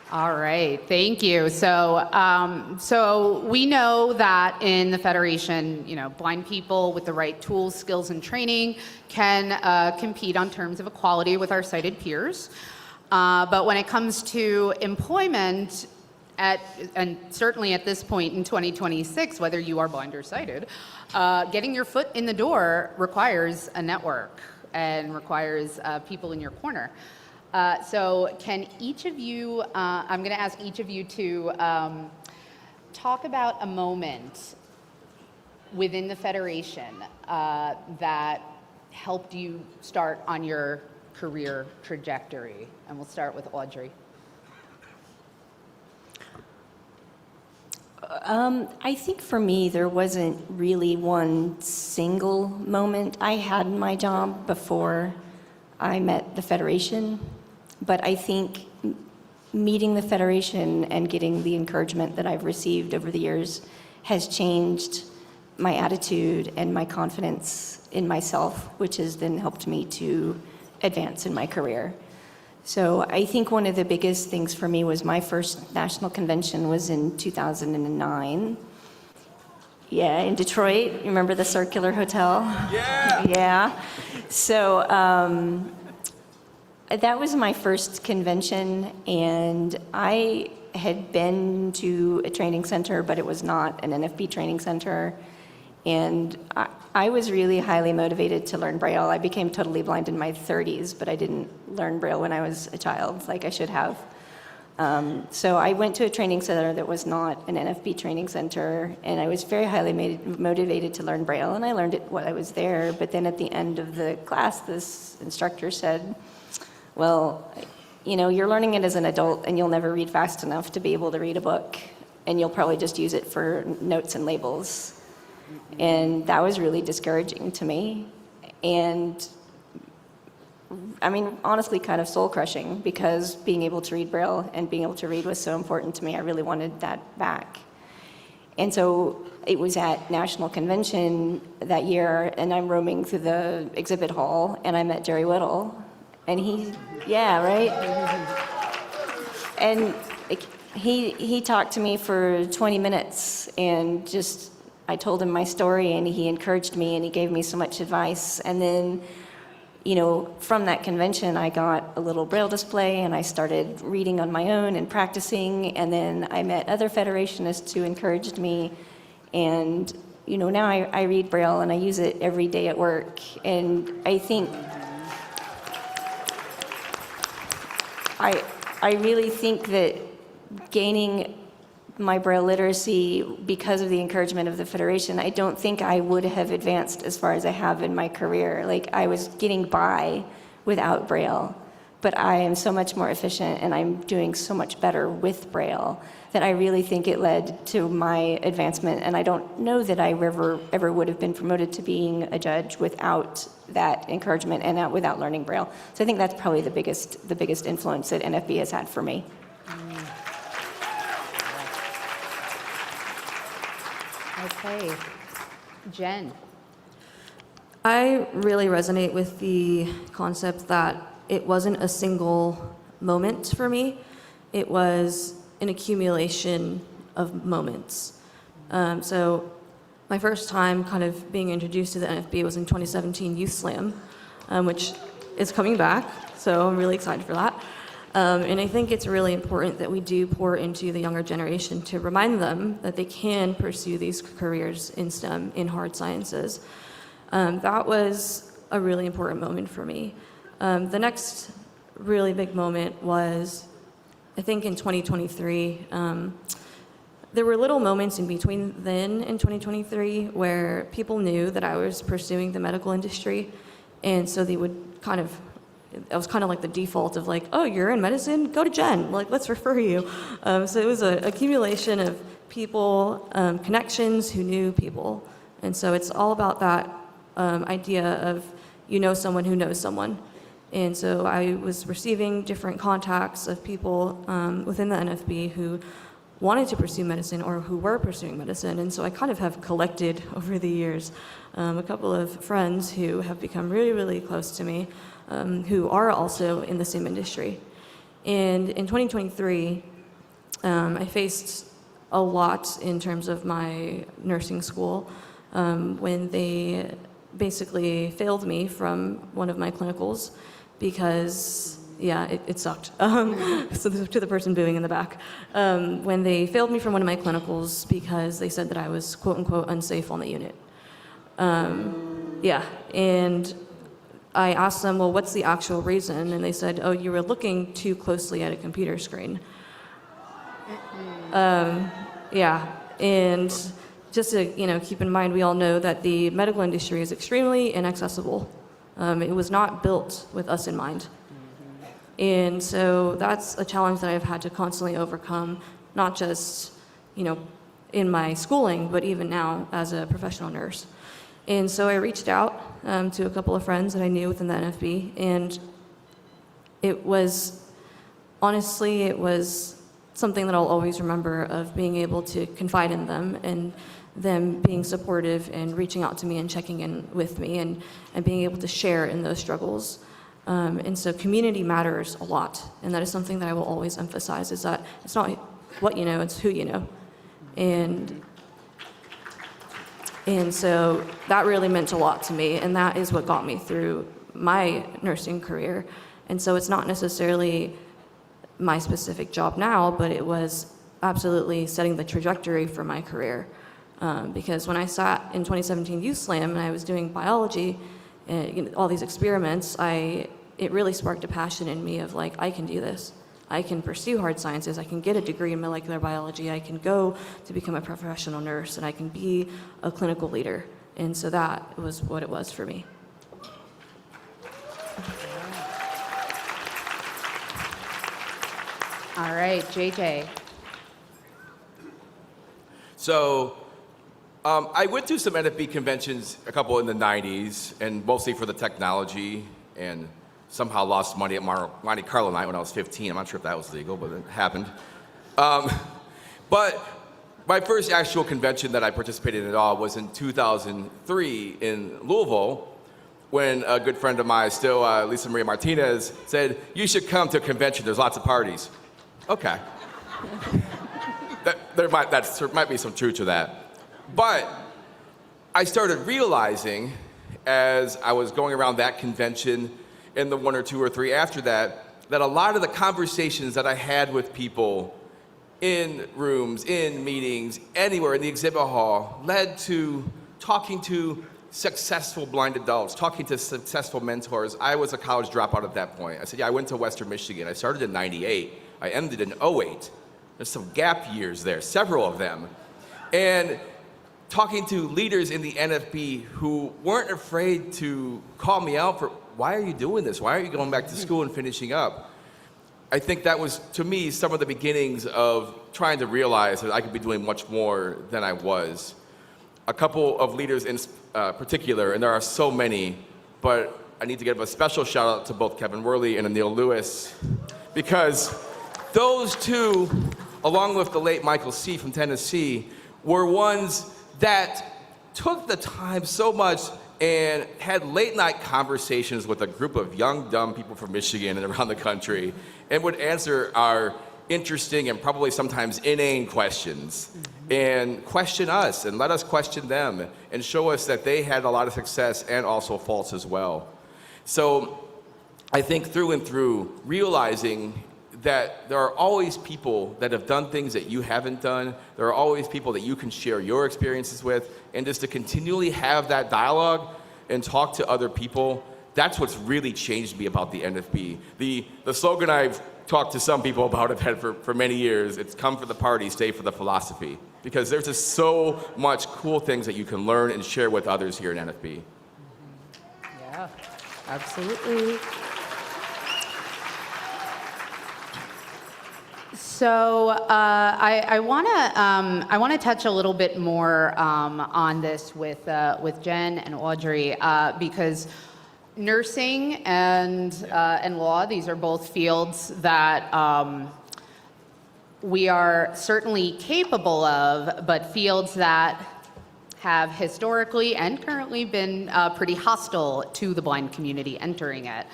All right, thank you. So we know that in the Federation, blind people with the right tools, skills, and training can compete on terms of equality with our sighted peers. But when it comes to employment, and certainly at this point in 2026, whether you are blind or sighted, getting your foot in the door requires a network and requires people in your corner. So can each of you, I'm going to ask each of you to talk about a moment within the Federation that helped you start on your career trajectory. And we'll start with Audrey. I think for me, there wasn't really one single moment. I had my job before I met the Federation, but I think meeting the Federation and getting the encouragement that I've received over the years has changed my attitude and my confidence in myself, which has then helped me to advance in my career. So I think one of the biggest things for me was my first national convention was in 2009. Yeah, in Detroit. You remember the Circular Hotel? Yeah! Yeah. So that was my first convention, and I had been to a training center, but it was not an NFB training center. And I was really highly motivated to learn Braille. I became totally blind in my 30s, but I didn't learn Braille when I was a child like I should have. So I went to a training center that was not an NFB training center, and I was very highly motivated to learn Braille, and I learned it while I was there. But then at the end of the class, this instructor said, well, you're learning it as an adult, and you'll never read fast enough to be able to read a book, and you'll probably just use it for notes and labels. And that was really discouraging to me. And honestly, kind of soul crushing, because being able to read Braille and being able to read was so important to me. I really wanted that back. And so it was at National Convention that year, and I'm roaming through the exhibit hall, and I met Jerry Whittle. And yeah, right? And he talked to me for 20 minutes, and just I told him my story, and he encouraged me, and he gave me so much advice. And then, you know, from that convention, I got a little Braille display, and I started reading on my own and practicing. And then I met other Federationists who encouraged me, and you know, now I read Braille and I use it every day at work. And I think I really think that gaining my Braille literacy because of the encouragement of the Federation, I don't think I would have advanced as far as I have in my career. Like, I was getting by without Braille, but I am so much more efficient and I'm doing so much better with Braille that I really think it led to my advancement. And I don't know that I ever would have been promoted to being a judge without that encouragement and without learning Braille. So I think that's probably the biggest influence that NFB has had for me. Okay. Jen. I really resonate with the concept that it wasn't a single moment for me. It was an accumulation of moments. So my first time kind of being introduced to the NFB was in 2017 Youth Slam, which is coming back, so I'm really excited for that. And I think it's really important that we do pour into the younger generation to remind them that they can pursue these careers in STEM, in hard sciences. That was a really important moment for me. The next really big moment was, I think in 2023, there were little moments in between then and 2023 where people knew that I was pursuing the medical industry, and so they would kind of, it was kind of like the default of like, oh, you're in medicine? Go to Jen, like, let's refer you. So it was an accumulation of people, connections who knew people. And so it's all about that idea of you know someone who knows someone. And so I was receiving different contacts of people within the NFB who wanted to pursue medicine or who were pursuing medicine. And so I kind of have collected over the years a couple of friends who have become really, really close to me, who are also in the same industry. And in 2023, I faced a lot in terms of my nursing school when they basically failed me from one of my clinicals because, yeah, it sucked. So to the person booing in the back. When they failed me from one of my clinicals because they said that I was quote unquote unsafe on the unit. Yeah, and I asked them, well, what's the actual reason? And they said, oh, you were looking too closely at a computer screen. Yeah, and just to keep in mind, we all know that the medical industry is extremely inaccessible. It was not built with us in mind. And so that's a challenge that I've had to constantly overcome, not just in my schooling, but even now as a professional nurse. And so I reached out to a couple of friends that I knew within the NFB, and it was something that I'll always remember, of being able to confide in them and them being supportive and reaching out to me and checking in with me and being able to share in those struggles. And so community matters a lot, and that is something that I will always emphasize, is that it's not what you know, it's who you know. And so that really meant a lot to me, and that is what got me through my nursing career. And so it's not necessarily my specific job now, but it was absolutely setting the trajectory for my career. Because when I sat in 2017 Youth Slam and I was doing biology, all these experiments, it really sparked a passion in me of like, I can do this. I can pursue hard sciences, I can get a degree in molecular biology, I can go to become a professional nurse, and I can be a clinical leader. And so that was what it was for me. All right, JJ. So I went to some NFB conventions, a couple in the 90s, and mostly for the technology, and somehow lost money at Monte Carlo night when I was 15. I'm not sure if that was legal, but it happened. But my first actual convention that I participated in at all was in 2003 in Louisville, when a good friend of mine, still Lisa Maria Martinez, said, you should come to a convention, there's lots of parties. Okay. There might be some truth to that. But I started realizing as I was going around that convention and the one or two or three after that, that a lot of the conversations that I had with people in rooms, in meetings, anywhere in the exhibit hall led to talking to successful blind adults, talking to successful mentors. I was a college dropout at that point. I said, yeah, I went to Western Michigan. I started in 98. I ended in 08. There's some gap years there, several of them. And talking to leaders in the NFB who weren't afraid to call me out for, why are you doing this? Why are you going back to school and finishing up? I think that was, to me, some of the beginnings of trying to realize that I could be doing much more than I was. A couple of leaders in particular, and there are so many, but I need to give a special shout out to both Kevin Worley and Anil Lewis, because those two, along with the late Michael C. from Tennessee, were ones that took the time so much and had late night conversations with a group of young, dumb people from Michigan and around the country, and would answer our interesting and probably sometimes inane questions, and question us and let us question them and show us that they had a lot of success and also faults as well. So I think through and through, realizing that there are always people that have done things that you haven't done. There are always people that you can share your experiences with, and just to continually have that dialogue and talk to other people, that's what's really changed me about the NFB. The slogan I've talked to some people about have had for many years, it's come for the party, stay for the philosophy. Because there's just so much cool things that you can learn and share with others here in NFB. Yeah, absolutely. So I want to touch a little bit more on this with Jen and Audrey because nursing and law, these are both fields that we are certainly capable of, but fields that have historically and currently been pretty hostile to the blind community entering it.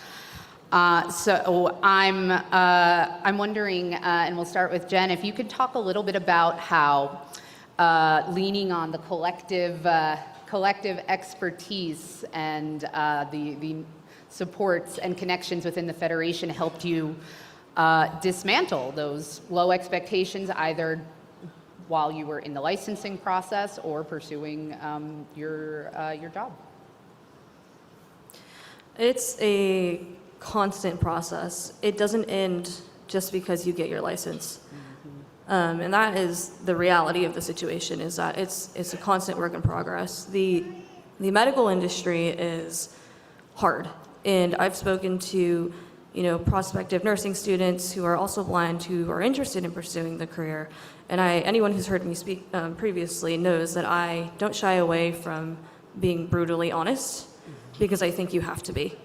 So I'm wondering, and we'll start with Jen, if you could talk a little bit about how leaning on the collective expertise and the supports and connections within the Federation helped you dismantle those low expectations, either while you were in the licensing process or pursuing your job. It's a constant process. It doesn't end just because you get your license. And that is the reality of the situation, is that it's a constant work in progress. The medical industry is hard. And I've spoken to, prospective nursing students who are also blind who are interested in pursuing the career. And anyone who's heard me speak previously knows that I don't shy away from being brutally honest, because I think you have to be.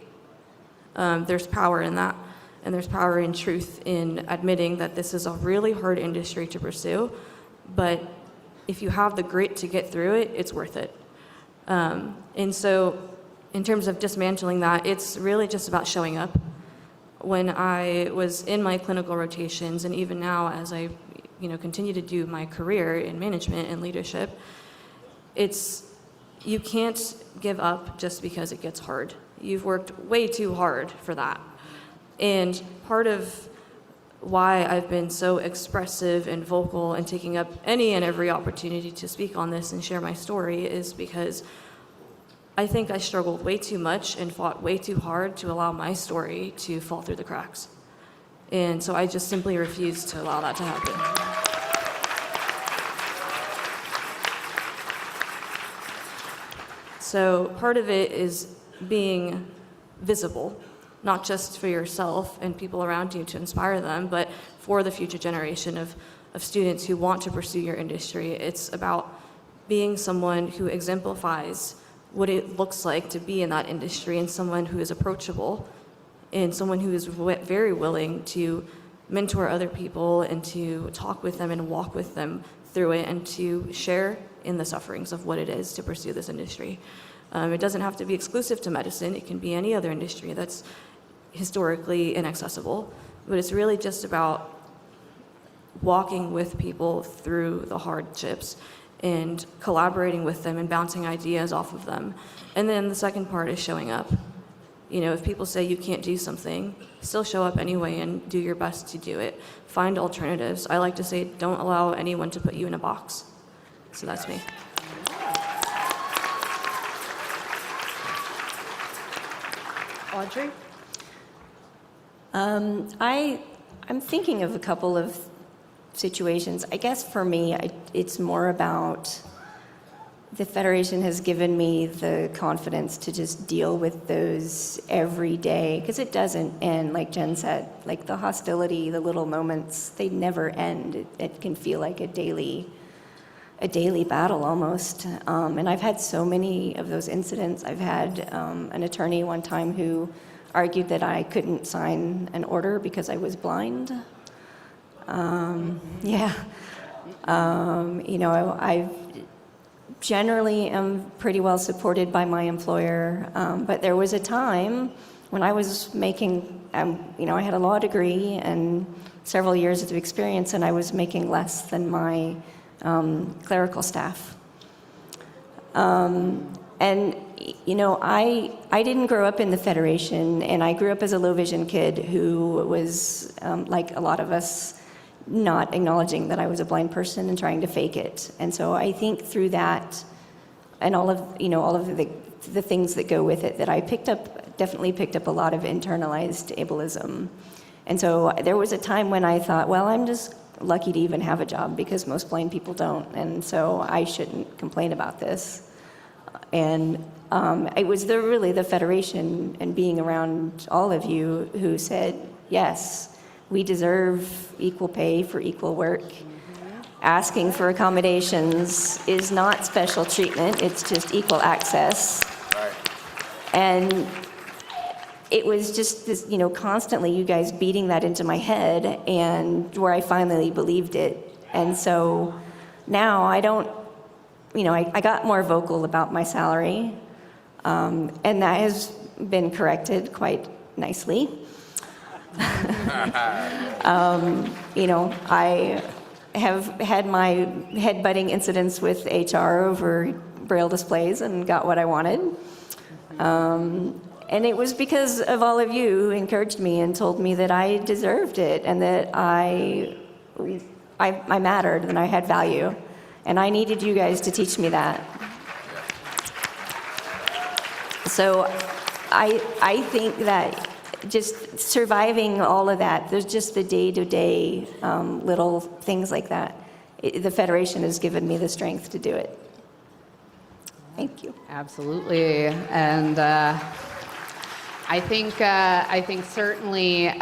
There's power in that, and there's power in truth in admitting that this is a really hard industry to pursue, but if you have the grit to get through it, it's worth it. And so in terms of dismantling that, it's really just about showing up. When I was in my clinical rotations, and even now as I continue to do my career in management and leadership, you can't give up just because it gets hard. You've worked way too hard for that. And part of why I've been so expressive and vocal and taking up any and every opportunity to speak on this and share my story is because I think I struggled way too much and fought way too hard to allow my story to fall through the cracks. And so I just simply refuse to allow that to happen. So part of it is being visible, not just for yourself and people around you to inspire them, but for the future generation of students who want to pursue your industry. It's about being someone who exemplifies what it looks like to be in that industry, and someone who is approachable, and someone who is very willing to mentor other people and to talk with them and walk with them through it and to share in the sufferings of what it is to pursue this industry. It doesn't have to be exclusive to medicine. It can be any other industry that's historically inaccessible. But it's really just about walking with people through the hardships and collaborating with them and bouncing ideas off of them. And then the second part is showing up. You know, if people say you can't do something, still show up anyway and do your best to do it. Find alternatives. I like to say, don't allow anyone to put you in a box. So that's me. Audrey? I'm thinking of a couple of situations. I guess for me, it's more about the Federation has given me the confidence to just deal with those every day, because it doesn't end, like Jen said. Like the hostility, the little moments, they never end. It can feel like a daily battle almost. And I've had so many of those incidents. I've had an attorney one time who argued that I couldn't sign an order because I was blind. You know, I generally am pretty well supported by my employer, but there was a time when I was making, you know, I had a law degree and several years of experience, and I was making less than my clerical staff. And, you know, I didn't grow up in the Federation, and I grew up as a low vision kid who was, like a lot of us, not acknowledging that I was a blind person and trying to fake it. And so I think through that and all of the things that go with it, that I definitely picked up a lot of internalized ableism. And so there was a time when I thought, well, I'm just lucky to even have a job because most blind people don't, and so I shouldn't complain about this. And it was really the Federation and being around all of you who said, yes, we deserve equal pay for equal work. Asking for accommodations is not special treatment, it's just equal access. Right. And it was just this, you know, constantly you guys beating that into my head, and where I finally believed it. And so now I don't, you know, I got more vocal about my salary, and that has been corrected quite nicely. You know, I have had my head-butting incidents with HR over Braille displays and got what I wanted. And it was because of all of you who encouraged me and told me that I deserved it and that I mattered and I had value. And I needed you guys to teach me that. So I think that just surviving all of that, there's just the day-to-day little things like that. The Federation has given me the strength to do it. Thank you. Absolutely. And I think certainly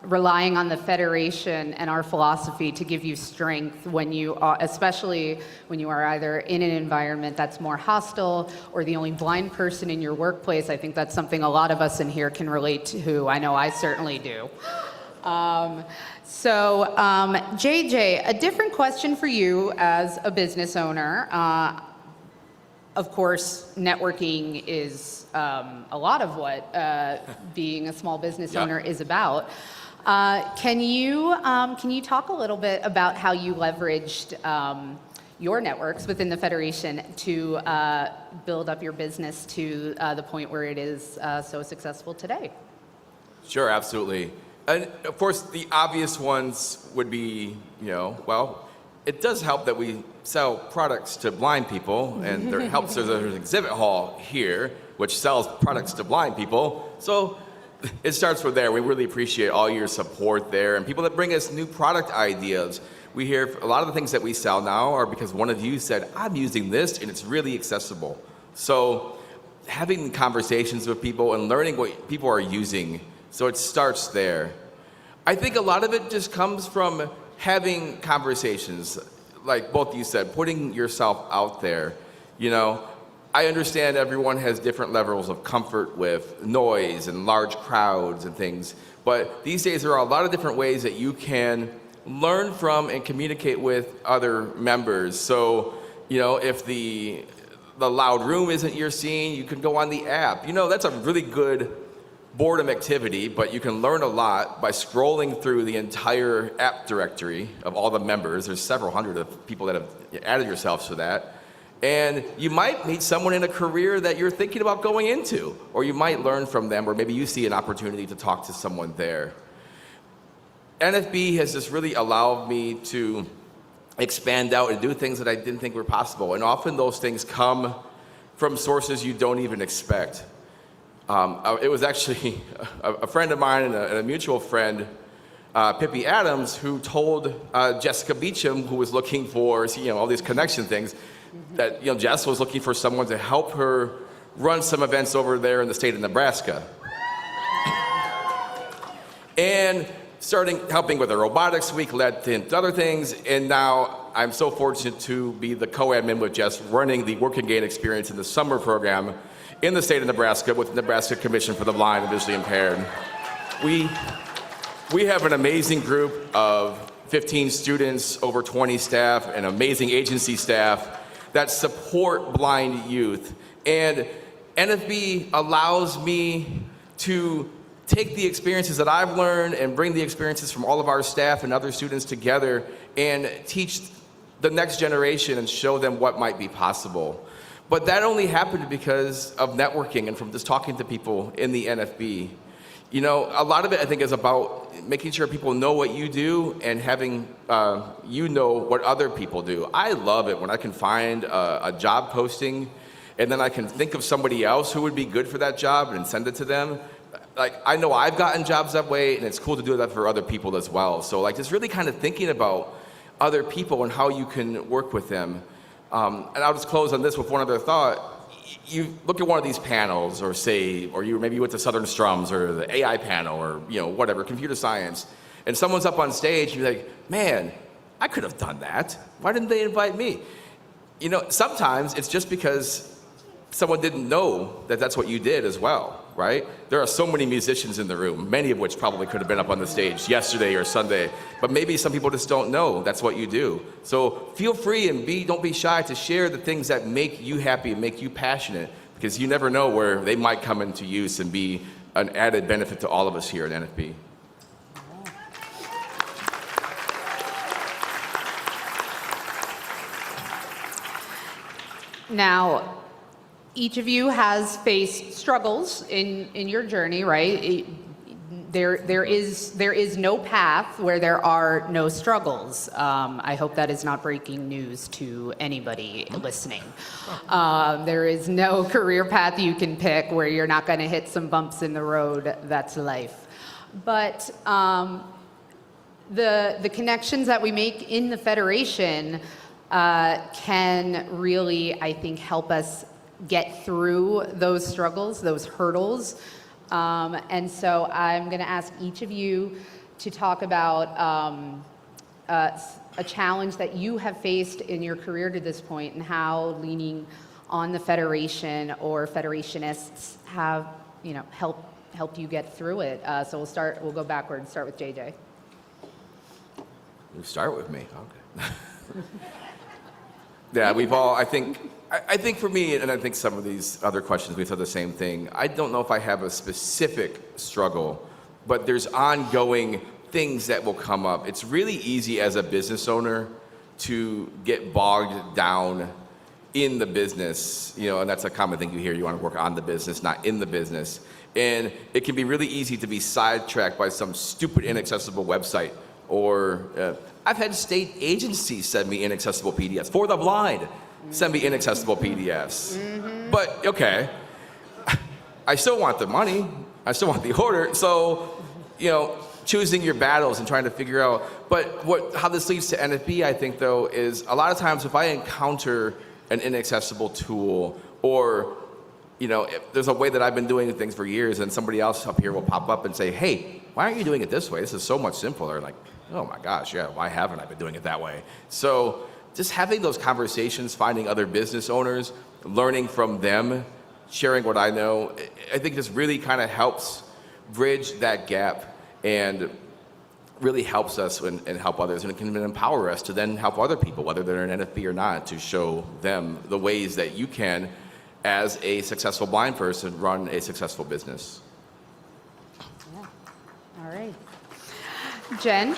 relying on the Federation and our philosophy to give you strength when you are, especially when you are either in an environment that's more hostile or the only blind person in your workplace, I think that's something a lot of us in here can relate to. I know I certainly do. JJ, a different question for you as a business owner. Of course, networking is a lot of what being a small business owner is about. Can you talk a little bit about how you leveraged your networks within the Federation to build up your business to the point where it is so successful today? Sure, absolutely. And of course, the obvious ones would be, you know, well, it does help that we sell products to blind people, and there helps there's an exhibit hall here which sells products to blind people. So it starts from there. We really appreciate all your support there, and people that bring us new product ideas. We hear a lot of the things that we sell now are because one of you said, I'm using this and it's really accessible. So having conversations with people and learning what people are using, so it starts there. I think a lot of it just comes from having conversations, like both you said, putting yourself out there. You know, I understand everyone has different levels of comfort with noise and large crowds and things, but these days there are a lot of different ways that you can learn from and communicate with other members. So, you know, if the loud room isn't your scene, you can go on the app. You know, that's a really good boredom activity, but you can learn a lot by scrolling through the entire app directory of all the members. There's several hundred of people that have added yourselves to that. And you might meet someone in a career that you're thinking about going into, or you might learn from them, or maybe you see an opportunity to talk to someone there. NFB has just really allowed me to expand out and do things that I didn't think were possible. And often those things come from sources you don't even expect. It was actually a friend of mine and a mutual friend, Pippi Adams, who told Jessica Beecham, who was looking for all these connection things, that Jess was looking for someone to help her run some events over there in the state of Nebraska. And helping with the robotics week led to other things, and now I'm so fortunate to be the co-admin with Jess running the Work and Gain Experience in the Summer program in the state of Nebraska with the Nebraska Commission for the Blind and Visually Impaired. We have an amazing group of 15 students, over 20 staff, and amazing agency staff that support blind youth. And NFB allows me to take the experiences that I've learned and bring the experiences from all of our staff and other students together and teach the next generation and show them what might be possible. But that only happened because of networking and from just talking to people in the NFB. A lot of it, I think, is about making sure people know what you do and having what other people do. I love it when I can find a job posting and then I can think of somebody else who would be good for that job and send it to them. I know I've gotten jobs that way, and it's cool to do that for other people as well. So just really kind of thinking about other people and how you can work with them. And I'll just close on this with one other thought. You look at one of these panels, or maybe you went to Southern Strums or the AI panel or whatever, computer science, and someone's up on stage and you're like, man, I could have done that. Why didn't they invite me? Sometimes it's just because someone didn't know that that's what you did as well, right? There are so many musicians in the room, many of which probably could have been up on the stage yesterday or Sunday, but maybe some people just don't know that's what you do. So feel free and don't be shy to share the things that make you happy and make you passionate, because you never know where they might come into use and be an added benefit to all of us here at NFB. Now, each of you has faced struggles in your journey, right? There is no path where there are no struggles. I hope that is not breaking news to anybody listening. There is no career path you can pick where you're not going to hit some bumps in the road. That's life. But the connections that we make in the Federation can really, I think, help us get through those struggles, those hurdles. And so I'm going to ask each of you to talk about a challenge that you have faced in your career to this point and how leaning on the Federation or Federationists have helped you get through it. So we'll go backwards, start with JJ. You start with me, okay. Yeah, we've all, I think for me, and I think some of these other questions, we've said the same thing. I don't know if I have a specific struggle, but there's ongoing things that will come up. It's really easy as a business owner to get bogged down in the business, and that's a common thing you hear. You want to work on the business, not in the business. And it can be really easy to be sidetracked by some stupid inaccessible website, or I've had state agencies send me inaccessible PDFs for the blind. Send me inaccessible PDFs. Mm-hmm. But, okay, I still want the money. I still want the order. So, choosing your battles and trying to figure out. But how this leads to NFB, I think, though, is a lot of times if I encounter an inaccessible tool, or, if there's a way that I've been doing things for years and somebody else up here will pop up and say, hey, why aren't you doing it this way? This is so much simpler. Like, oh my gosh, yeah, why haven't I been doing it that way? So just having those conversations, finding other business owners, learning from them, sharing what I know, I think this really kind of helps bridge that gap and really helps us and help others, and it can empower us to then help other people, whether they're an NFB or not, to show them the ways that you can, as a successful blind person, run a successful business. Jen?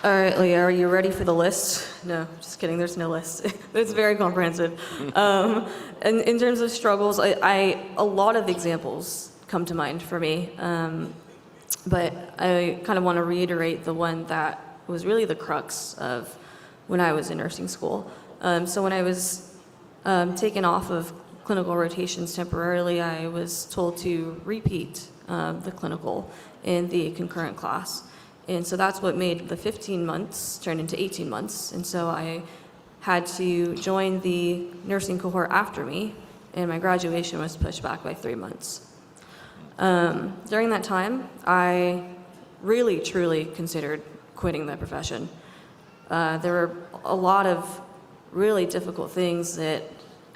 All right, Leah, are you ready for the list? No, just kidding, there's no list. It's very comprehensive. And in terms of struggles, a lot of examples come to mind for me, but I kind of want to reiterate the one that was really the crux of when I was in nursing school. So when I was taken off of clinical rotations temporarily, I was told to repeat the clinical in the concurrent class. And so that's what made the 15 months turn into 18 months. And so I had to join the nursing cohort after me, and my graduation was pushed back by 3 months. During that time, I really, truly considered quitting the profession. There were a lot of really difficult things that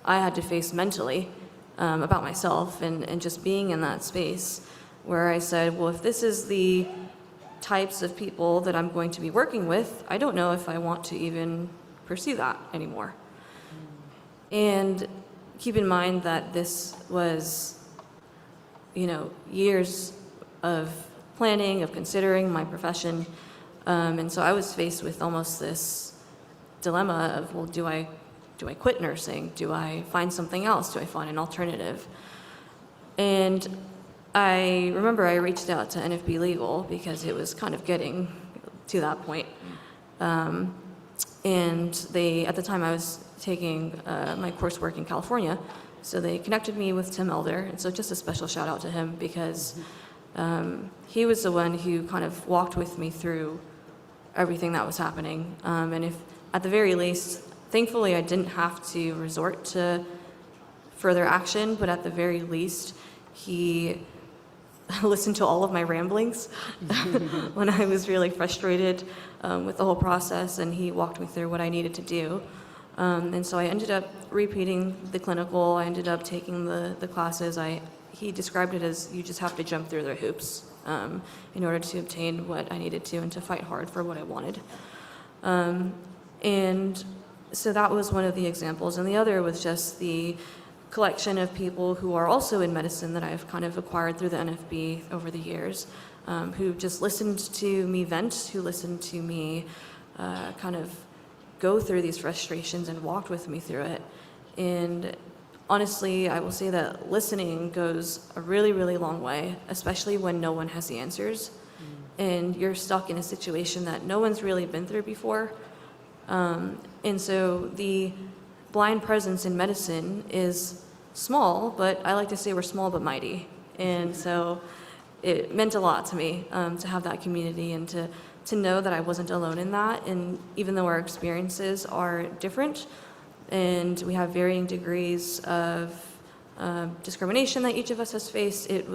I had to face mentally about myself and just being in that space where I said, well, if this is the types of people that I'm going to be working with, I don't know if I want to even pursue that anymore. And keep in mind that this was, years of planning, of considering my profession. And so I was faced with almost this dilemma of, well, do I quit nursing? Do I find something else? Do I find an alternative? And I remember I reached out to NFB Legal because it was kind of getting to that point. And at the time I was taking my coursework in California, so they connected me with Tim Elder. And so just a special shout out to him because he was the one who kind of walked with me through everything that was happening. And if, at the very least, thankfully I didn't have to resort to further action, but at the very least, he listened to all of my ramblings when I was really frustrated with the whole process, and he walked me through what I needed to do. And so I ended up repeating the clinical. I ended up taking the classes. He described it as you just have to jump through the hoops in order to obtain what I needed to and to fight hard for what I wanted. And so that was one of the examples. And the other was just the collection of people who are also in medicine that I've kind of acquired through the NFB over the years, who just listened to me vent, who listened to me kind of go through these frustrations and walked with me through it. And honestly, I will say that listening goes a really, really long way, especially when no one has the answers and you're stuck in a situation that no one's really been through before. And so the blind presence in medicine is small, but I like to say we're small but mighty. And so it meant a lot to me to have that community and to know that I wasn't alone in that. And even though our experiences are different and we have varying degrees of discrimination that each of us has faced, it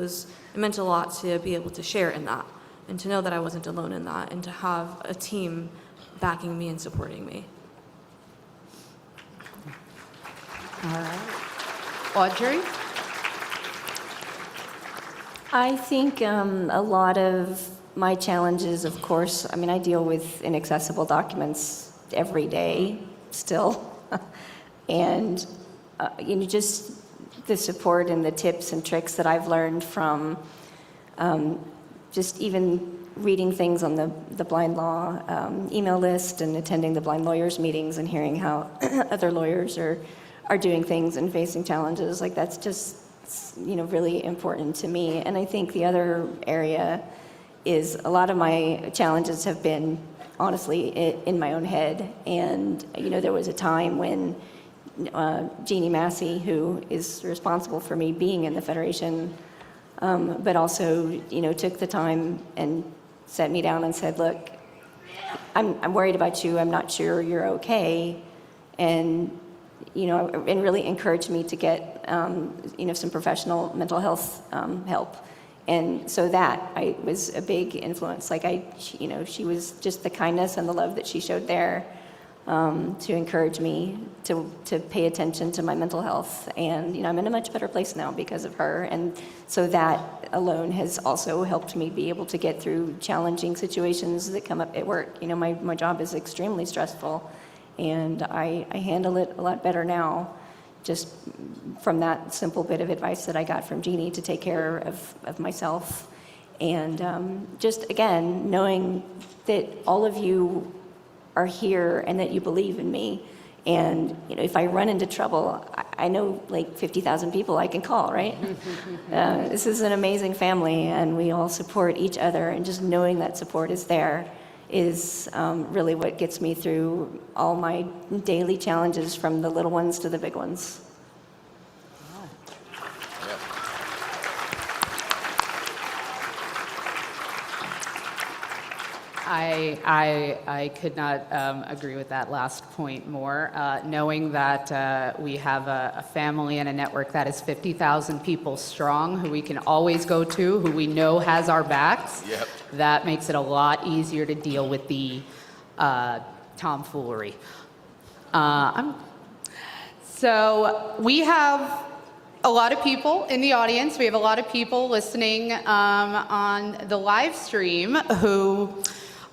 meant a lot to be able to share in that and to know that I wasn't alone in that and to have a team backing me and supporting me. All right. Audrey? I think a lot of my challenges, of course, I deal with inaccessible documents every day still. And, just the support and the tips and tricks that I've learned from just even reading things on the blind law email list and attending the blind lawyers meetings and hearing how other lawyers are doing things and facing challenges. Like, that's just, really important to me. And I think the other area is a lot of my challenges have been, honestly, in my own head. And, there was a time when Jeannie Massey, who is responsible for me being in the Federation, but also, took the time and sat me down and said, look, I'm worried about you. I'm not sure you're okay. And and really encouraged me to get, some professional mental health help. And so that was a big influence. Like she was just the kindness and the love that she showed there to encourage me to pay attention to my mental health. And, I'm in a much better place now because of her. And so that alone has also helped me be able to get through challenging situations that come up at work. My job is extremely stressful. And I handle it a lot better now, just from that simple bit of advice that I got from Jeannie to take care of myself. And just, again, knowing that all of you are here and that you believe in me. And, you know, if I run into trouble, I know like 50,000 people I can call, right? This is an amazing family, and we all support each other, and just knowing that support is there is really what gets me through all my daily challenges, from the little ones to the big ones. I could not agree with that last point more. Knowing that we have a family and a network that is 50,000 people strong, who we can always go to, who we know has our backs, that makes it a lot easier to deal with the tomfoolery. So we have a lot of people in the audience. We have a lot of people listening on the live stream who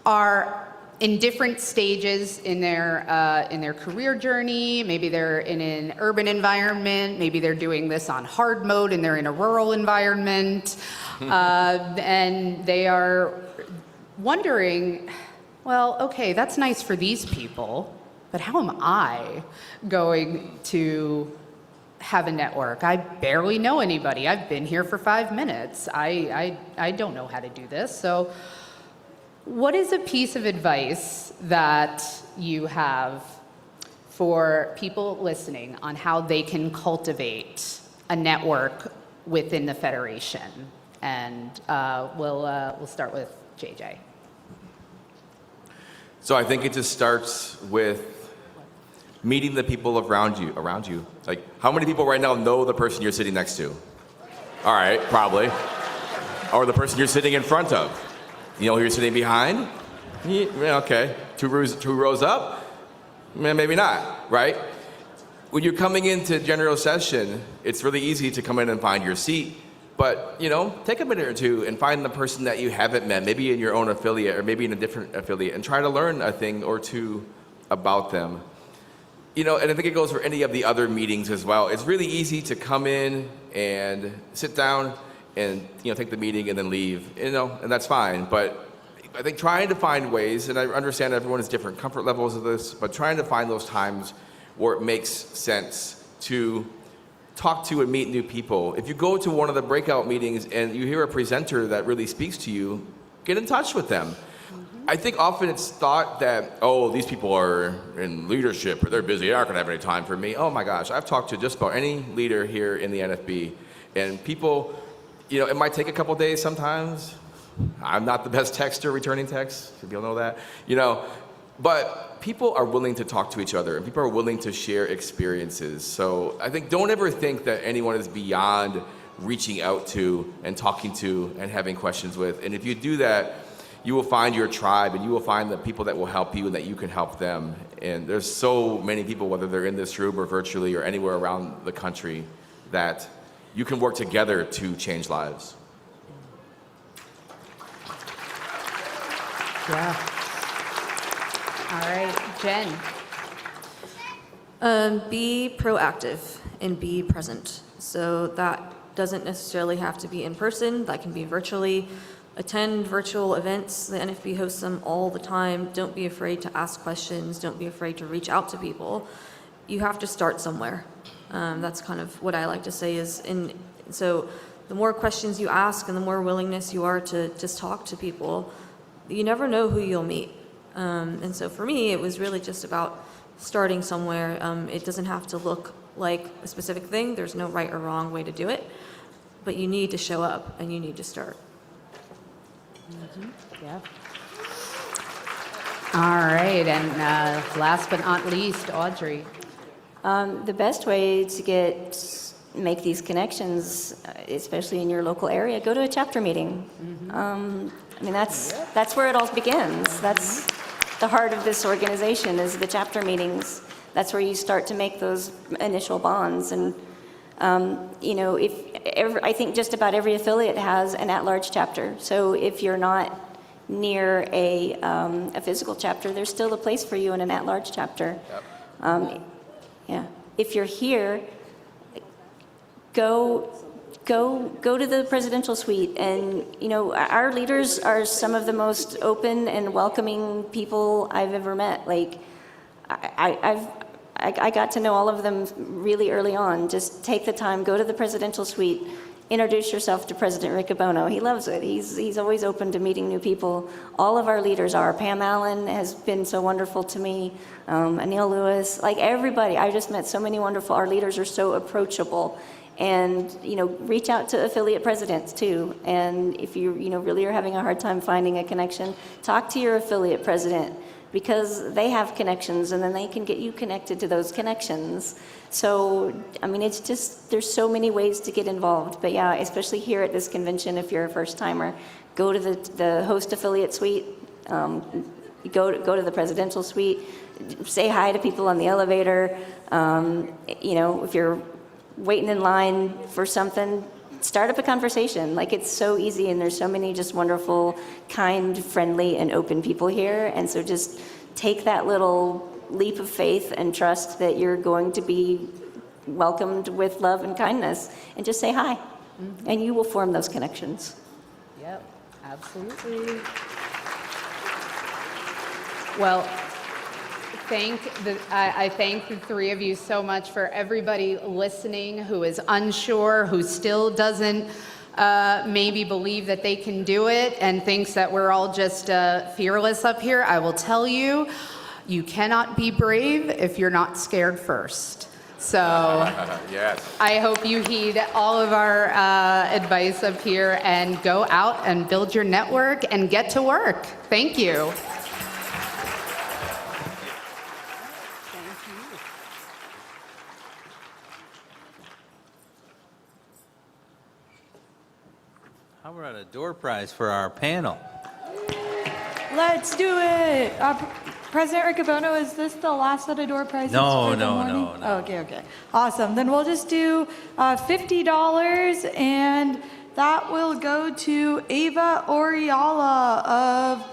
are in different stages in their career journey. Maybe they're in an urban environment. Maybe they're doing this on hard mode and they're in a rural environment. And they are wondering, well, okay, that's nice for these people, but how am I going to have a network? I barely know anybody. I've been here for 5 minutes. I don't know how to do this. So what is a piece of advice that you have for people listening on how they can cultivate a network within the Federation? And we'll start with JJ. So I think it just starts with meeting the people around you. Like, how many people right now know the person you're sitting next to? All right, probably. Or the person you're sitting in front of. You know who you're sitting behind? Yeah, okay. Two rows up? Maybe not, right? When you're coming into general session, it's really easy to come in and find your seat. But, you know, take a minute or two and find the person that you haven't met, maybe in your own affiliate or maybe in a different affiliate, and try to learn a thing or two about them. You know, and I think it goes for any of the other meetings as well. It's really easy to come in and sit down and, you know, take the meeting and then leave, you know, and that's fine. But I think trying to find ways, and I understand everyone has different comfort levels of this, but trying to find those times where it makes sense to talk to and meet new people. If you go to one of the breakout meetings and you hear a presenter that really speaks to you, get in touch with them. I think often it's thought that, oh, these people are in leadership or they're busy, they're not gonna have any time for me. Oh my gosh, I've talked to just about any leader here in the NFB, and people, you know, it might take a couple days sometimes. I'm not the best texter returning texts, if you'll know that, you know, but people are willing to talk to each other and people are willing to share experiences. So I think don't ever think that anyone is beyond reaching out to and talking to and having questions with. And if you do that, you will find your tribe and you will find the people that will help you and that you can help them. And there's so many people, whether they're in this room or virtually or anywhere around the country, that you can work together to change lives. Yeah. All right, Jen. Be proactive and be present. So that doesn't necessarily have to be in person. That can be virtually. Attend virtual events. The NFB hosts them all the time. Don't be afraid to ask questions. Don't be afraid to reach out to people. You have to start somewhere. That's kind of what I like to say is, so the more questions you ask and the more willingness you are to just talk to people, you never know who you'll meet. And so for me, it was really just about starting somewhere. It doesn't have to look like a specific thing. There's no right or wrong way to do it. But you need to show up and you need to start. Yeah. All right, and last but not least, Audrey. The best way to make these connections, especially in your local area, go to a chapter meeting. I mean, that's where it all begins. That's the heart of this organization, is the chapter meetings. That's where you start to make those initial bonds. And you know, I think just about every affiliate has an at-large chapter. So if you're not near a physical chapter, there's still a place for you in an at-large chapter. Yeah. If you're here, go go to the presidential suite. And, you know, our leaders are some of the most open and welcoming people I've ever met. Like, I got to know all of them really early on. Just take the time, go to the presidential suite, introduce yourself to President Riccobono. He loves it. He's always open to meeting new people. All of our leaders are. Pam Allen has been so wonderful to me. Anil Lewis, like everybody. I just met so many wonderful. Our leaders are so approachable. And, you know, reach out to affiliate presidents too. And if you really are having a hard time finding a connection, talk to your affiliate president, because they have connections and then they can get you connected to those connections. So, I mean, it's just, there's so many ways to get involved. But yeah, especially here at this convention, if you're a first timer, go to the host affiliate suite, go to the presidential suite, say hi to people on the elevator. You know, if you're waiting in line for something, start up a conversation. Like, it's so easy, and there's so many just wonderful, kind, friendly, and open people here. And so just take that little leap of faith and trust that you're going to be welcomed with love and kindness, and just say hi, and you will form those connections. Yep, absolutely. Well, I thank the three of you so much. For everybody listening who is unsure, who still doesn't maybe believe that they can do it and thinks that we're all just fearless up here, I will tell you, you cannot be brave if you're not scared first. So Yes. I hope you heed all of our advice up here and go out and build your network and get to work. Thank you. How about a door prize for our panel? Let's do it. President Riccobono, is this the last set of door prizes No, for the no, morning? no, no. Oh, okay. Awesome. Then we'll just do $50, and that will go to Ava Oriala of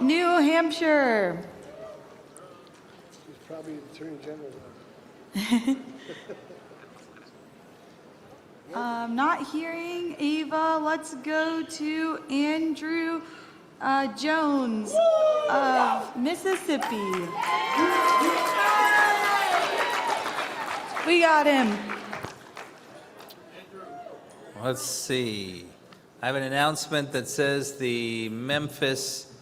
New Hampshire. She's probably the Attorney General. Not hearing Ava. Let's go to Andrew Jones of Mississippi. We got him. Let's see. I have an announcement that says the Memphis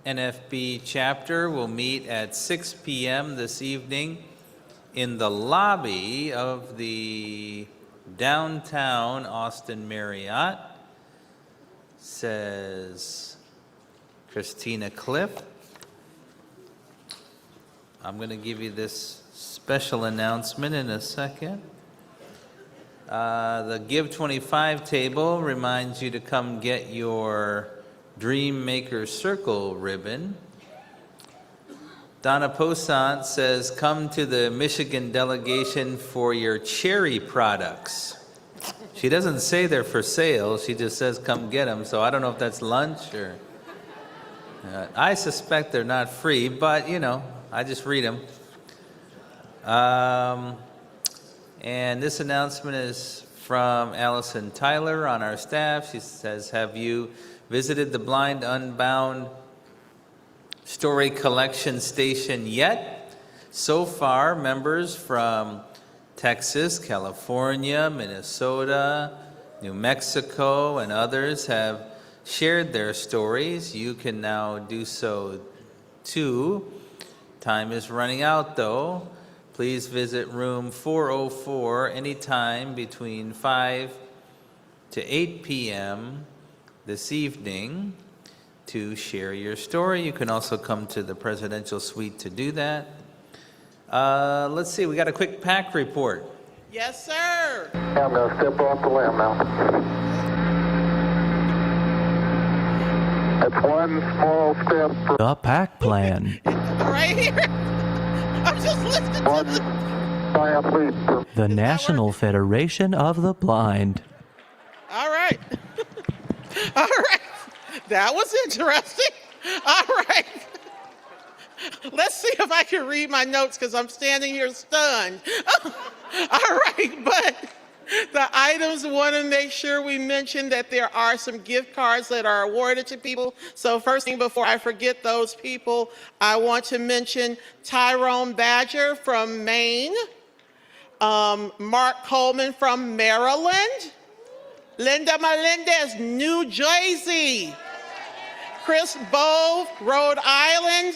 NFB chapter will meet at 6 p.m. this evening in the lobby of the downtown Austin Marriott. Says Christina Cliff. I'm going to give you this special announcement in a second. The Give 25 table reminds you to come get your Dream Maker Circle ribbon. Donna Posant says, come to the Michigan delegation for your cherry products. She doesn't say they're for sale, she just says come get them, so I don't know if that's lunch or... I suspect they're not free, but you know, I just read them. And this announcement is from Allison Tyler on our staff. She says, have you visited the Blind Unbound Story Collection Station yet? So far, members from Texas, California, Minnesota, New Mexico, and others have shared their stories. You can now do so too. Time is running out though. Please visit room 404 anytime between 5 to 8 p.m. this evening to share your story. You can also come to the presidential suite to do that. Let's see, we got a quick pack report. Yes, sir. I'm going to step off the limb now. That's one small step for The pack plan. Right here. I'm just listening to The National Federation of the Blind. All right. All right. That was interesting. All right. Let's see if I can read my notes because I'm standing here stunned. All right, but The items want to make sure we mention that there are some gift cards that are awarded to people. So first thing before I forget those people, I want to mention Tyrone Badger from Maine, Mark Coleman from Maryland, Linda Melendez, New Jersey, Chris Bove, Rhode Island,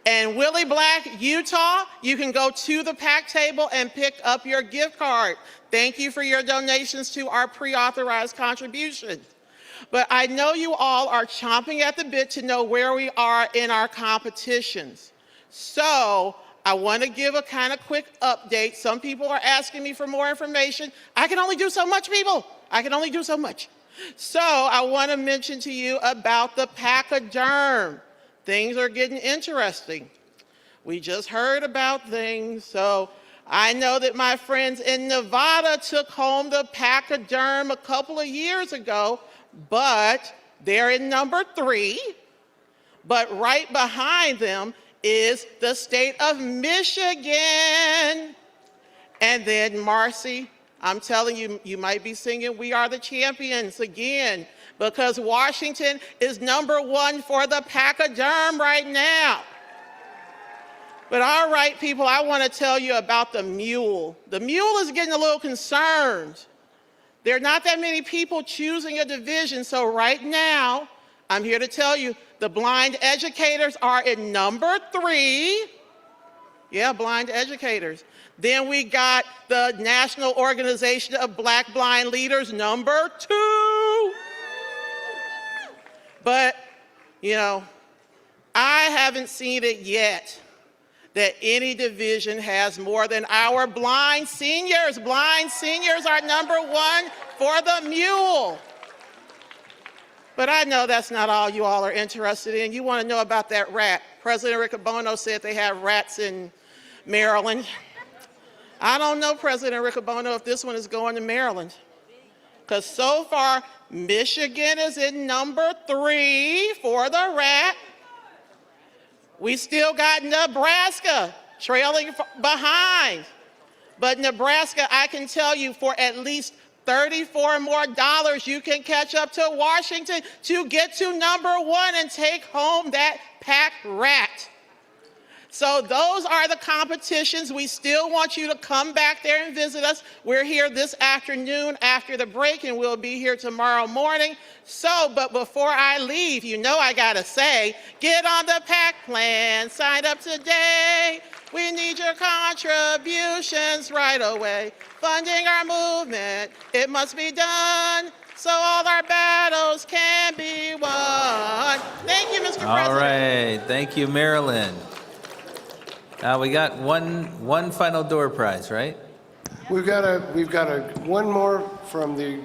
and Willie Black, Utah. You can go to the PAC table and pick up your gift card. Thank you for your donations to our pre-authorized contribution. But I know you all are chomping at the bit to know where we are in our competitions. So I want to give a kind of quick update. Some people are asking me for more information. I can only do so much, people. I can only do so much. So I want to mention to you about the pachyderm. Things are getting interesting. We just heard about things, so I know that my friends in Nevada took home the pachyderm a couple of years ago, but they're in number 3. But right behind them is the state of Michigan. And then Marcy, I'm telling you, you might be singing "We Are the Champions" again, because Washington is number 1 for the pachyderm right now. But all right, people, I want to tell you about the mule. The mule is getting a little concerned. There are not that many people choosing a division, so right now, I'm here to tell you, the blind educators are in number 3. Yeah, blind educators. Then we got the National Organization of Black Blind Leaders, number 2. But, you know, I haven't seen it yet that any division has more than our blind seniors. Blind seniors are number 1 for the mule. But I know that's not all you all are interested in. You want to know about that rat. President Riccobono said they have rats in Maryland. I don't know, President Riccobono, if this one is going to Maryland. Because so far, Michigan is in number 3 for the rat. We still got Nebraska trailing behind. But Nebraska, I can tell you, for at least $34 more, you can catch up to Washington to get to number 1 and take home that PAC rat. So those are the competitions. We still want you to come back there and visit us. We're here this afternoon after the break, and we'll be here tomorrow morning. So, but before I leave, you know I gotta say, get on the PAC plan, sign up today. We need your contributions right away. Funding our movement, it must be done, so all our battles can be won. Thank you, Mr. President. All right, thank you, Marilyn. We got one final door prize, right? We've got one more from the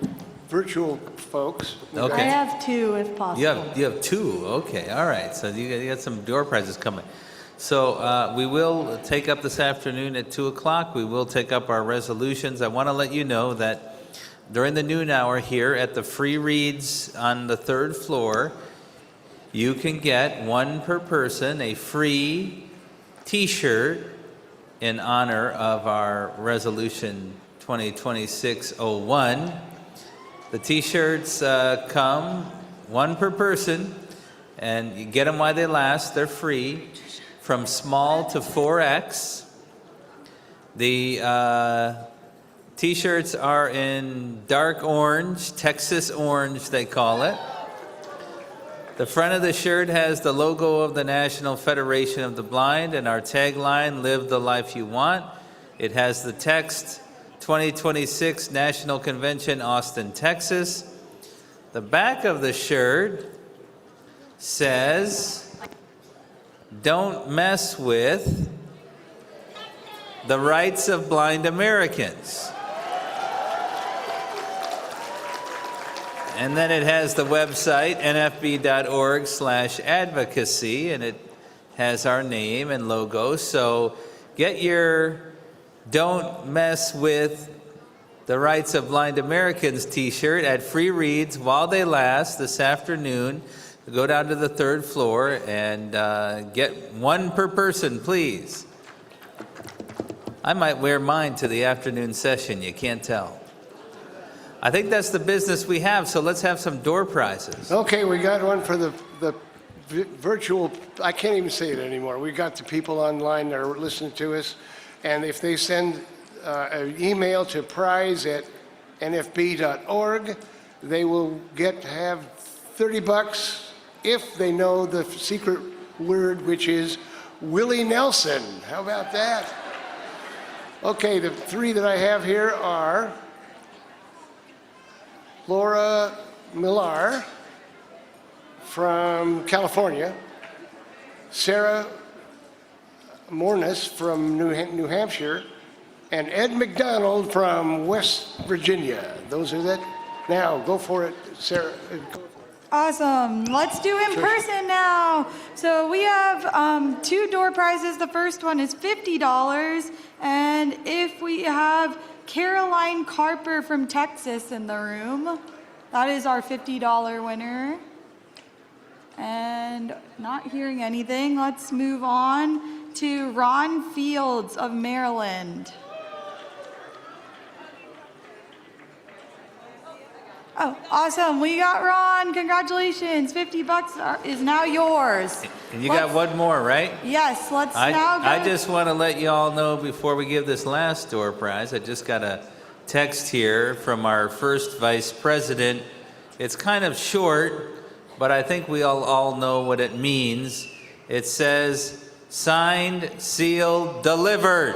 virtual folks. Okay. I have 2 if possible. You have 2. Okay, all right. So you got some door prizes coming. So we will take up this afternoon at 2 o'clock. We will take up our resolutions. I want to let you know that during the noon hour here at the free reads on the 3rd floor, you can get, 1 per person, a free T-shirt in honor of our resolution 2026-01. The T-shirts come 1 per person, and you get them while they last. They're free, from small to 4X. The T-shirts are in dark orange, Texas orange they call it. The front of the shirt has the logo of the National Federation of the Blind and our tagline, "Live the Life You Want." It has the text, 2026 National Convention, Austin, Texas. The back of the shirt says, "Don't mess with the rights of blind Americans." And then it has the website, nfb.org/advocacy, and it has our name and logo. So get your "Don't Mess with the Rights of Blind Americans" t-shirt at Free Reads while they last this afternoon. Go down to the 3rd floor and get 1 per person, please. I might wear mine to the afternoon session, you can't tell. I think that's the business we have, so let's have some door prizes. Okay, we got one for the virtual, I can't even say it anymore. We got the people online that are listening to us, and if they send an email to prize@nfb.org, they will get to have $30 if they know the secret word, which is Willie Nelson. How about that? Okay, the three that I have here are Laura Millar from California, Sarah Mornis from New Hampshire, and Ed McDonald from West Virginia. Those are that. Now, go for it, Sarah. Awesome. Let's do in person now. So we have 2 door prizes. The first one is $50. And if we have Caroline Carper from Texas in the room, that is our $50 winner. And not hearing anything, let's move on to Ron Fields of Maryland. Oh, awesome. We got Ron. Congratulations. $50 is now yours. And you got one more, right? Yes, let's now go. I just want to let you all know before we give this last door prize, I just got a text here from our first vice president. It's kind of short, but I think we all know what it means. It says, signed, sealed, delivered.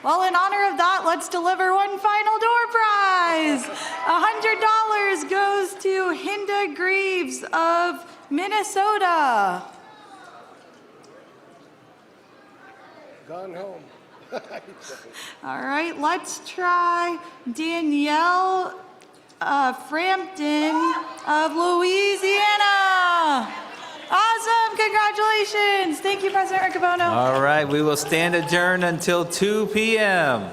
Well, in honor of that, let's deliver one final door prize. $100 goes to Hinda Greaves of Minnesota. Gone home. All right, let's try Danielle Frampton of Louisiana. Awesome, congratulations. Thank you, President Riccobono. All right, we will stand adjourned until 2 p.m.